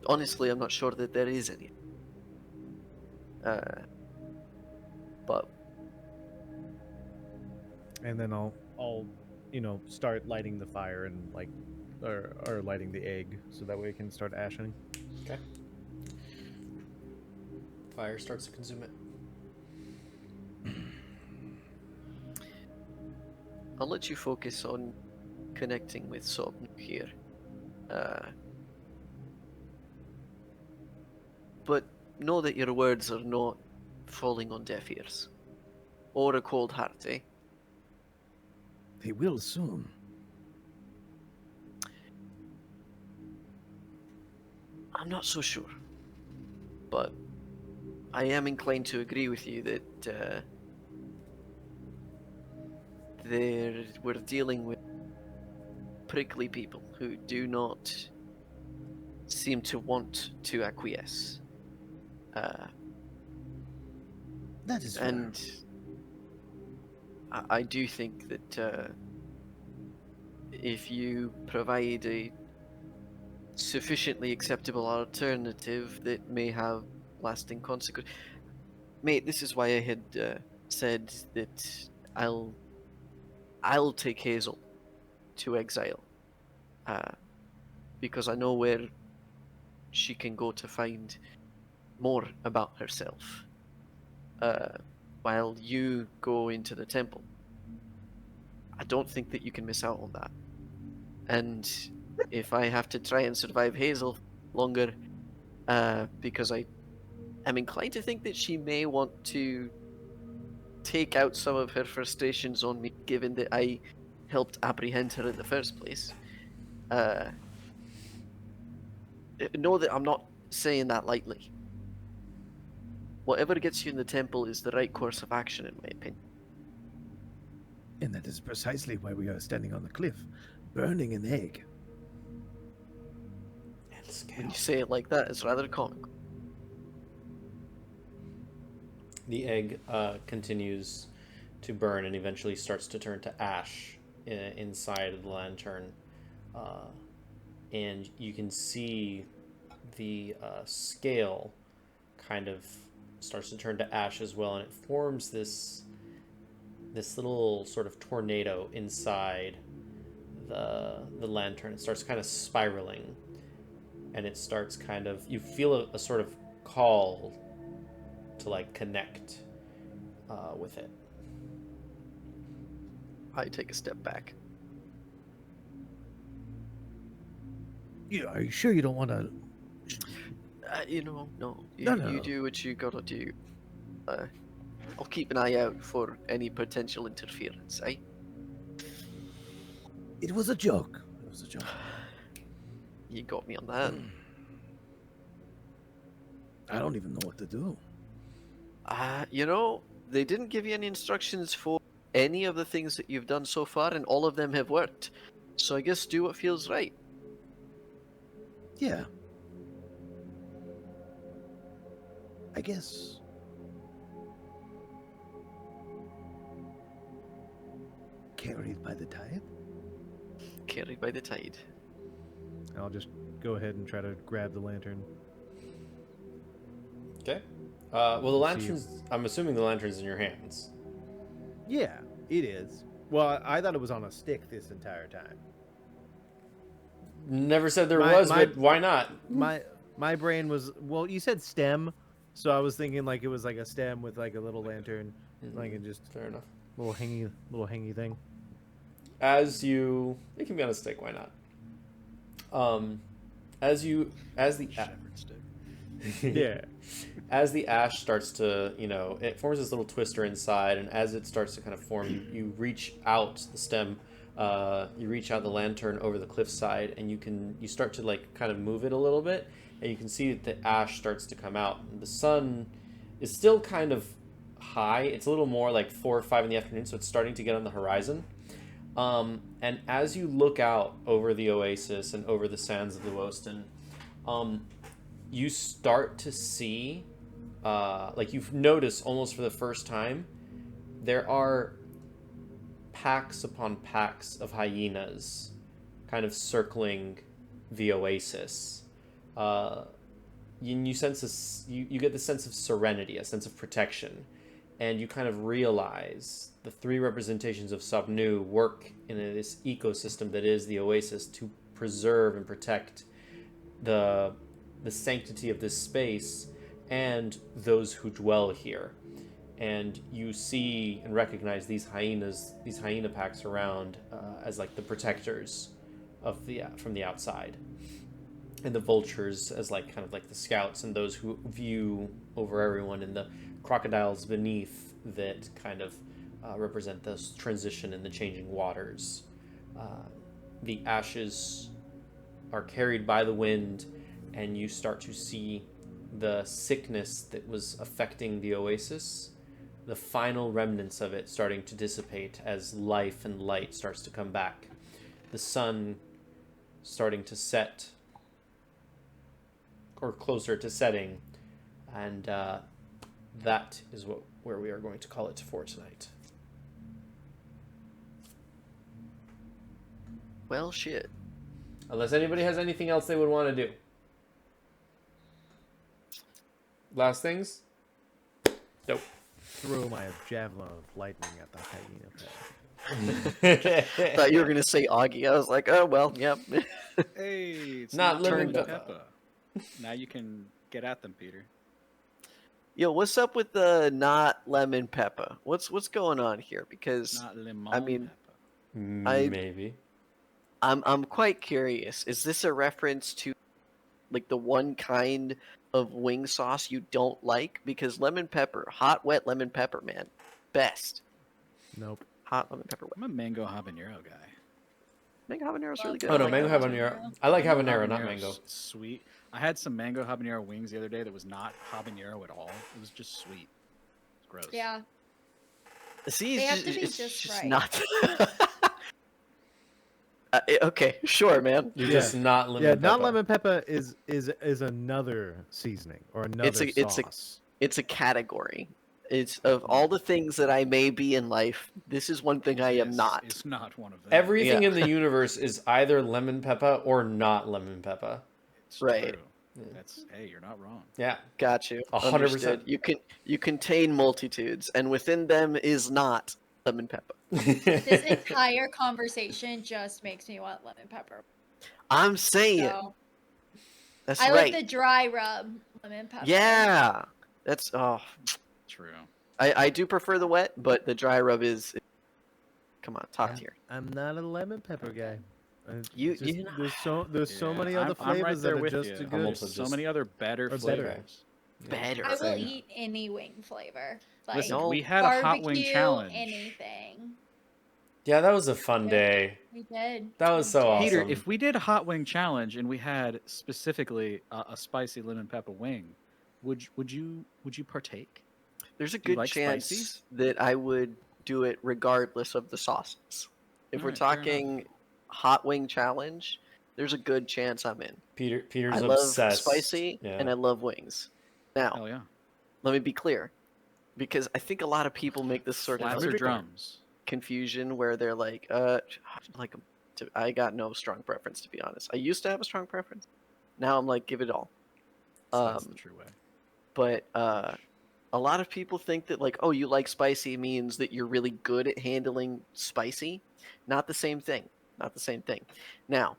Honestly, I'm not sure that there is any. But And then I'll start lighting the fire and or lighting the egg so that way it can start ashing. Okay. Fire starts to consume it. I'll let you focus on connecting with Sobnu here. But know that your words are not falling on deaf ears. Or a cold heart, eh? They will soon. I'm not so sure. But I am inclined to agree with you that we're dealing with prickly people who do not seem to want to acquiesce. That is fair. And I do think that if you provide a sufficiently acceptable alternative that may have lasting consequence. Mate, this is why I had said that I'll take Hazel to exile, because I know where she can go to find more about herself, while you go into the temple. I don't think that you can miss out on that. And if I have to try and survive Hazel longer, because I am inclined to think that she may want to take out some of her frustrations on me, given that I helped apprehend her in the first place. Know that I'm not saying that lightly. Whatever gets you in the temple is the right course of action, in my opinion. And that is precisely why we are standing on the cliff, burning an egg. When you say it like that, it's rather comical. The egg continues to burn and eventually starts to turn to ash inside of the lantern. And you can see the scale kind of starts to turn to ash as well, and it forms this little sort of tornado inside the lantern. It starts kind of spiraling, and it starts kind of, you feel a sort of call to like connect with it. I take a step back. Yeah, are you sure you don't want to? No. No. You do what you gotta do. I'll keep an eye out for any potential interference, eh? It was a joke. It was a joke. You got me on that. I don't even know what to do. They didn't give you any instructions for any of the things that you've done so far, and all of them have worked. So I guess do what feels right. Yeah. I guess. Carried by the tide? Carried by the tide. I'll just go ahead and try to grab the lantern. Okay. Well, the lantern's, I'm assuming the lantern's in your hands. Yeah, it is. Well, I thought it was on a stick this entire time. Never said there was, but why not? My brain was, well, you said stem, so I was thinking like it was like a stem with like a little lantern, like and just Fair enough. little hangy thing. It can be on a stick, why not? As the Yeah. As the ash starts to, it forms this little twister inside, and as it starts to kind of form, you reach out the stem, you reach out the lantern over the cliffside, and you start to like kind of move it a little bit, and you can see that the ash starts to come out. The sun is still kind of high. It's a little more like 4 or 5 in the afternoon, so it's starting to get on the horizon. And as you look out over the oasis and over the sands of the Wosten, you start to see, like you've noticed almost for the first time, there are packs upon packs of hyenas kind of circling the oasis. You sense this, you get the sense of serenity, a sense of protection, and you kind of realize the 3 representations of Sobnu work in this ecosystem that is the oasis to preserve and protect the sanctity of this space and those who dwell here. And you see and recognize these hyena packs around as like the protectors of from the outside, and the vultures as like kind of like the scouts and those who view over everyone, and the crocodiles beneath that kind of represent this transition in the changing waters. The ashes are carried by the wind, and you start to see the sickness that was affecting the oasis, the final remnants of it starting to dissipate as life and light starts to come back. The sun starting to set, or closer to setting, and that is where we are going to call it for tonight. Well, shit. Unless anybody has anything else they would want to do. Last things? Nope. Throw my javelin of lightning at the hyena. Thought you were gonna say Augie. I was like, oh well, yep. Hey, it's Not not lemon lemon pepper. pepper. Now you can get at them, Peter. Yo, what's up with the not lemon pepper? What's going on here? Because Not lemon I mean, pepper. Maybe. I'm quite curious. Is this a reference to like the one kind of wing sauce you don't like? Because lemon pepper, hot wet lemon pepper, man, best. Nope. hot lemon pepper wet. I'm a mango habanero guy. Mango habanero is really good. Oh no, I like mango that one too. habanero. I like habanero, not mango. Habanero's Sweet. I had some mango habanero wings the other day that was not habanero at all. It was just sweet. It's gross. Yeah. See, They it's have to be it's just right. not. Okay, sure, man. You're Yeah. just not lemon Yeah, pepper. not lemon pepper is another seasoning or another sauce. It's a category. It's of all the things that I may be in life, this is one thing I am This not. is not one of them. Everything Yeah. in the universe is either lemon pepper or not lemon pepper. It's Right. true. That's hey, you're not wrong. Yeah. Got you. 100%. Understood. You contain multitudes, and within them is not lemon pepper. This entire conversation just makes me want lemon pepper. I'm saying So that's I right. like the dry rub lemon pepper. Yeah, True. I do prefer the wet, but the dry rub is. Come on, top tier. I'm not a lemon pepper guy. You- Just- you- there's so Yeah, many other I'm right flavors there that are with just you. as I'm good. also There's so just- many other better or better. flavors. Better. I will Same. eat any wing flavor. Like Listen, No. we had a hot wing barbecue, challenge. anything. Yeah, that was a fun day. We did. That was We so did. awesome. Peter, if we did a hot wing challenge and we had specifically a spicy lemon pepper wing, would you partake? There's a Do you good like chance spicy? that I would do it regardless of the sauces. If we're Alright, fair enough. talking hot wing challenge, there's a good chance I'm in. Peter's I love obsessed. spicy Yeah. and I love wings. Now, Hell yeah. let me be clear, because I think a lot of people make this sort Flats of or drums? confusion where they're like, I got no strong preference, to be honest. I used to have a strong preference. Now I'm like, give it all. So that's the true way. But a lot of people think that like, oh, you like spicy means that you're really good at handling spicy. Not the same thing. Not the same thing. Now,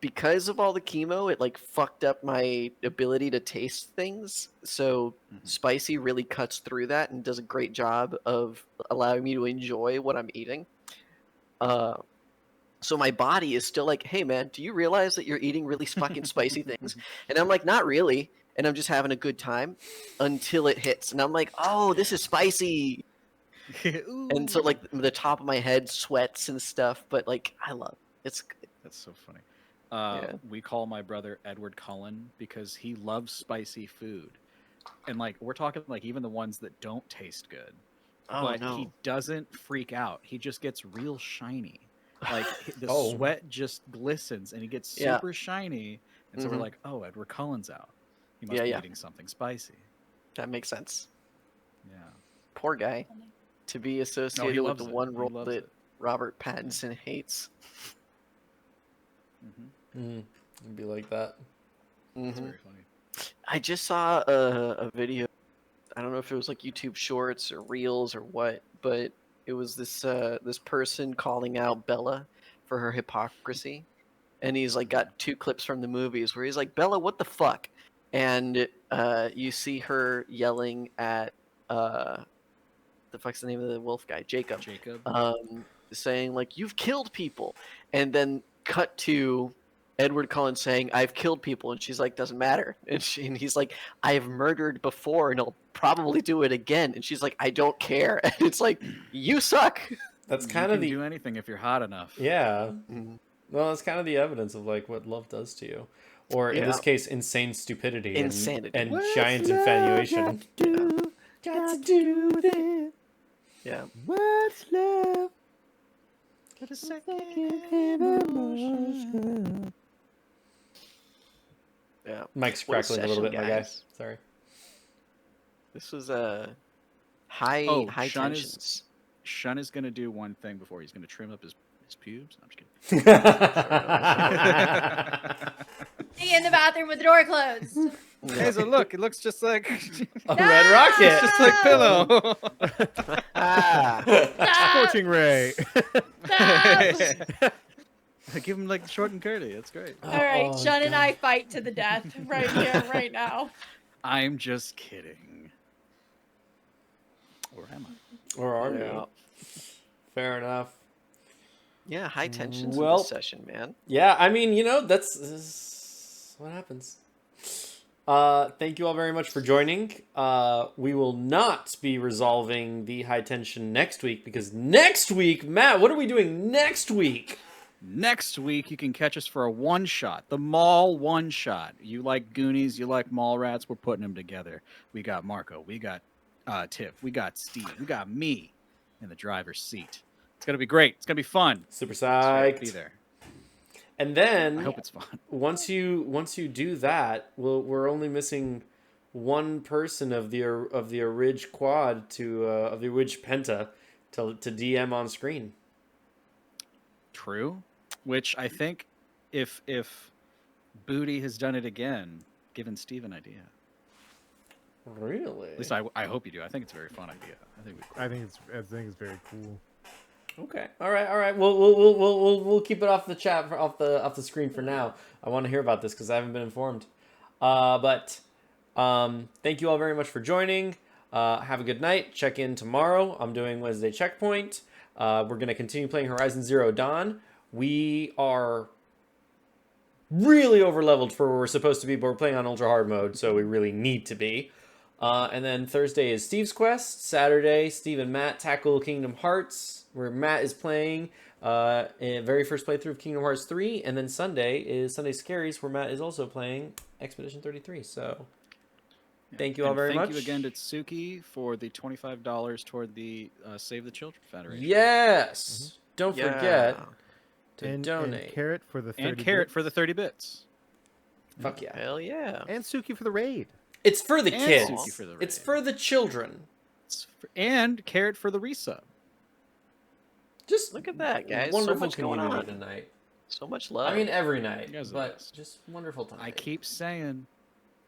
because of all the chemo, it like fucked up my ability to taste things. So spicy really cuts through that and does a great job of allowing me to enjoy what I'm eating. So my body is still like, hey man, do you realize that you're eating really fucking spicy things? And I'm like, not really. And I'm just having a good time until it hits. And I'm like, oh, this is spicy. And so like the top of my head sweats and stuff, but like I love it. It's good. That's so funny. Yeah. We call my brother Edward Cullen because he loves spicy food, and like we're talking like even the ones that don't taste good. Oh But no. he doesn't freak out. He just gets real shiny. Like the Oh. sweat just glistens and he gets Yeah. super shiny. And so we're Mhm. like, oh, Edward Cullen's out. He must Yeah, be yeah. eating something spicy. That makes sense. Yeah. Poor guy. To be associated with loves the it. one He role loves that it. Robert Pattinson hates. It'd be like that. It's Mhm. very funny. I just saw a video. I don't know if it was like YouTube Shorts or Reels or what, but it was this person calling out Bella for her hypocrisy, and he's like got two clips from the movies where he's like, Bella, what the fuck? And you see her yelling at the fuck's the name of the wolf guy, Jacob, Jacob. saying like, you've killed people, and then cut to Edward Cullen saying, I've killed people, and she's like, doesn't matter, and he's like, I've murdered before and I'll probably do it again, and she's like, I don't care. And it's like, you suck. That's You kind of can the do anything if you're hot enough. yeah. Mhm. Well, that's kind of the evidence of like what love does to you, or in this Yeah. case, insane stupidity, Insanity. and What's giant love infatuation. got to do with it? Yeah. What's love? But a Second emotion. Yeah. Mike's What a crackling a little bit, session, my guy. guys. Sorry. This was high Oh, high Sean tensions. Shun is gonna do one thing before he's gonna trim up his pubes. I'm just kidding. Be in the bathroom with the door closed. Hazel, look, it looks just like A red rocket. No! just like Pillow. Ah, Stop! Scorching ray. Stop! Give him like short and curly. That's great. All right, Oh, Sean and God. I fight to the death right here, right now. I'm just kidding. Or am I? Or are Yeah. you? Fair enough. yeah, high tensions in Well- this session, man. Yeah, I mean, you know, that's what happens. Thank you all very much for joining. We will not be resolving the high tension next week because next week, Matt, what are we doing next week? Next week, you can catch us for a one-shot, the Mall one-shot. You like Goonies, you like Mallrats, we're putting them together. We got Marco, we got Tiff, we got Steve, we got me in the driver's seat. It's going to be great. It's going to be fun. Super So I'll be psyched. there. And then I hope it's fun. once you do that, we're only missing one person of the Orig quad to of the Orig Penta to DM on screen. True. Which I think if Booty has done it again, given Steve an idea. Really? At least I hope you do. I think it's a very fun idea. I think it's very cool. Okay. All right. We'll keep it off the chat off the screen for now. I want to hear about this because I haven't been informed. But thank you all very much for joining. Have a good night. Check in tomorrow. I'm doing Wednesday Checkpoint. We're gonna continue playing Horizon Zero Dawn. We are really over leveled for where we're supposed to be, but we're playing on ultra hard mode, so we really need to be. And then Thursday is Steve's Quest. Saturday, Steve and Matt tackle Kingdom Hearts, where Matt is playing in very first playthrough of Kingdom Hearts 3. And then Sunday is Sunday Scaries, where Matt is also playing Expedition 33. So thank you all very much. Thank you again to Tsuki for the $25 toward the Save the Children Federation. Yes! Don't forget to donate. And Carrot for the 30 And Carrot bits. for the 30 bits. Fuck yeah. Hell yeah. And Suki for the raid. It's for the And kids. Suki for the It's raid. for the children. And Carrot for the resub. Just Look at that, guys. Wonderful So much going community on. tonight. So much love. I mean, every night, You guys are the but best. just wonderful time. I keep saying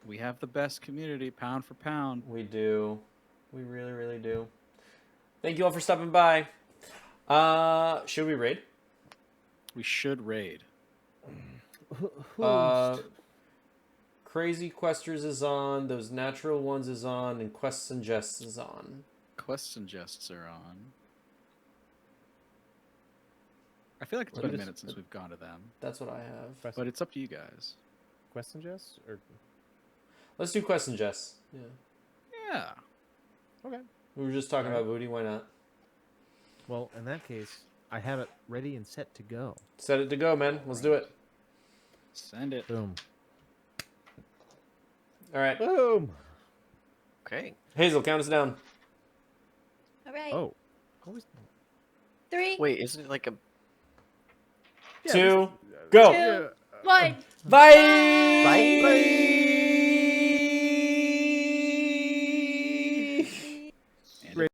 we have the best community, pound for pound. We do. We really, really do. Thank you all for stopping by. Should we raid? We should raid. Crazy Questers is on. Those Natural Ones is on. And Quests and Jests is on. Quests and Jests are on. I feel like it's Let been me a just- minute since we've gone to them, That's what I have. but it's up to you guys. Quest and Jess? Or... Let's do Quests and Jests. Yeah. Yeah. Okay. We were just talking about booty. Why not? Well, in that case, I have it ready and set to go. Set it to go, man. Let's do it. Send it. Boom. All right. Boom. Okay. Hazel, count us down. All right. Oh. Always... 3, Wait, isn't it like a... Yeah, 2, just- go. 2, 1. Bye. Bye. Bye.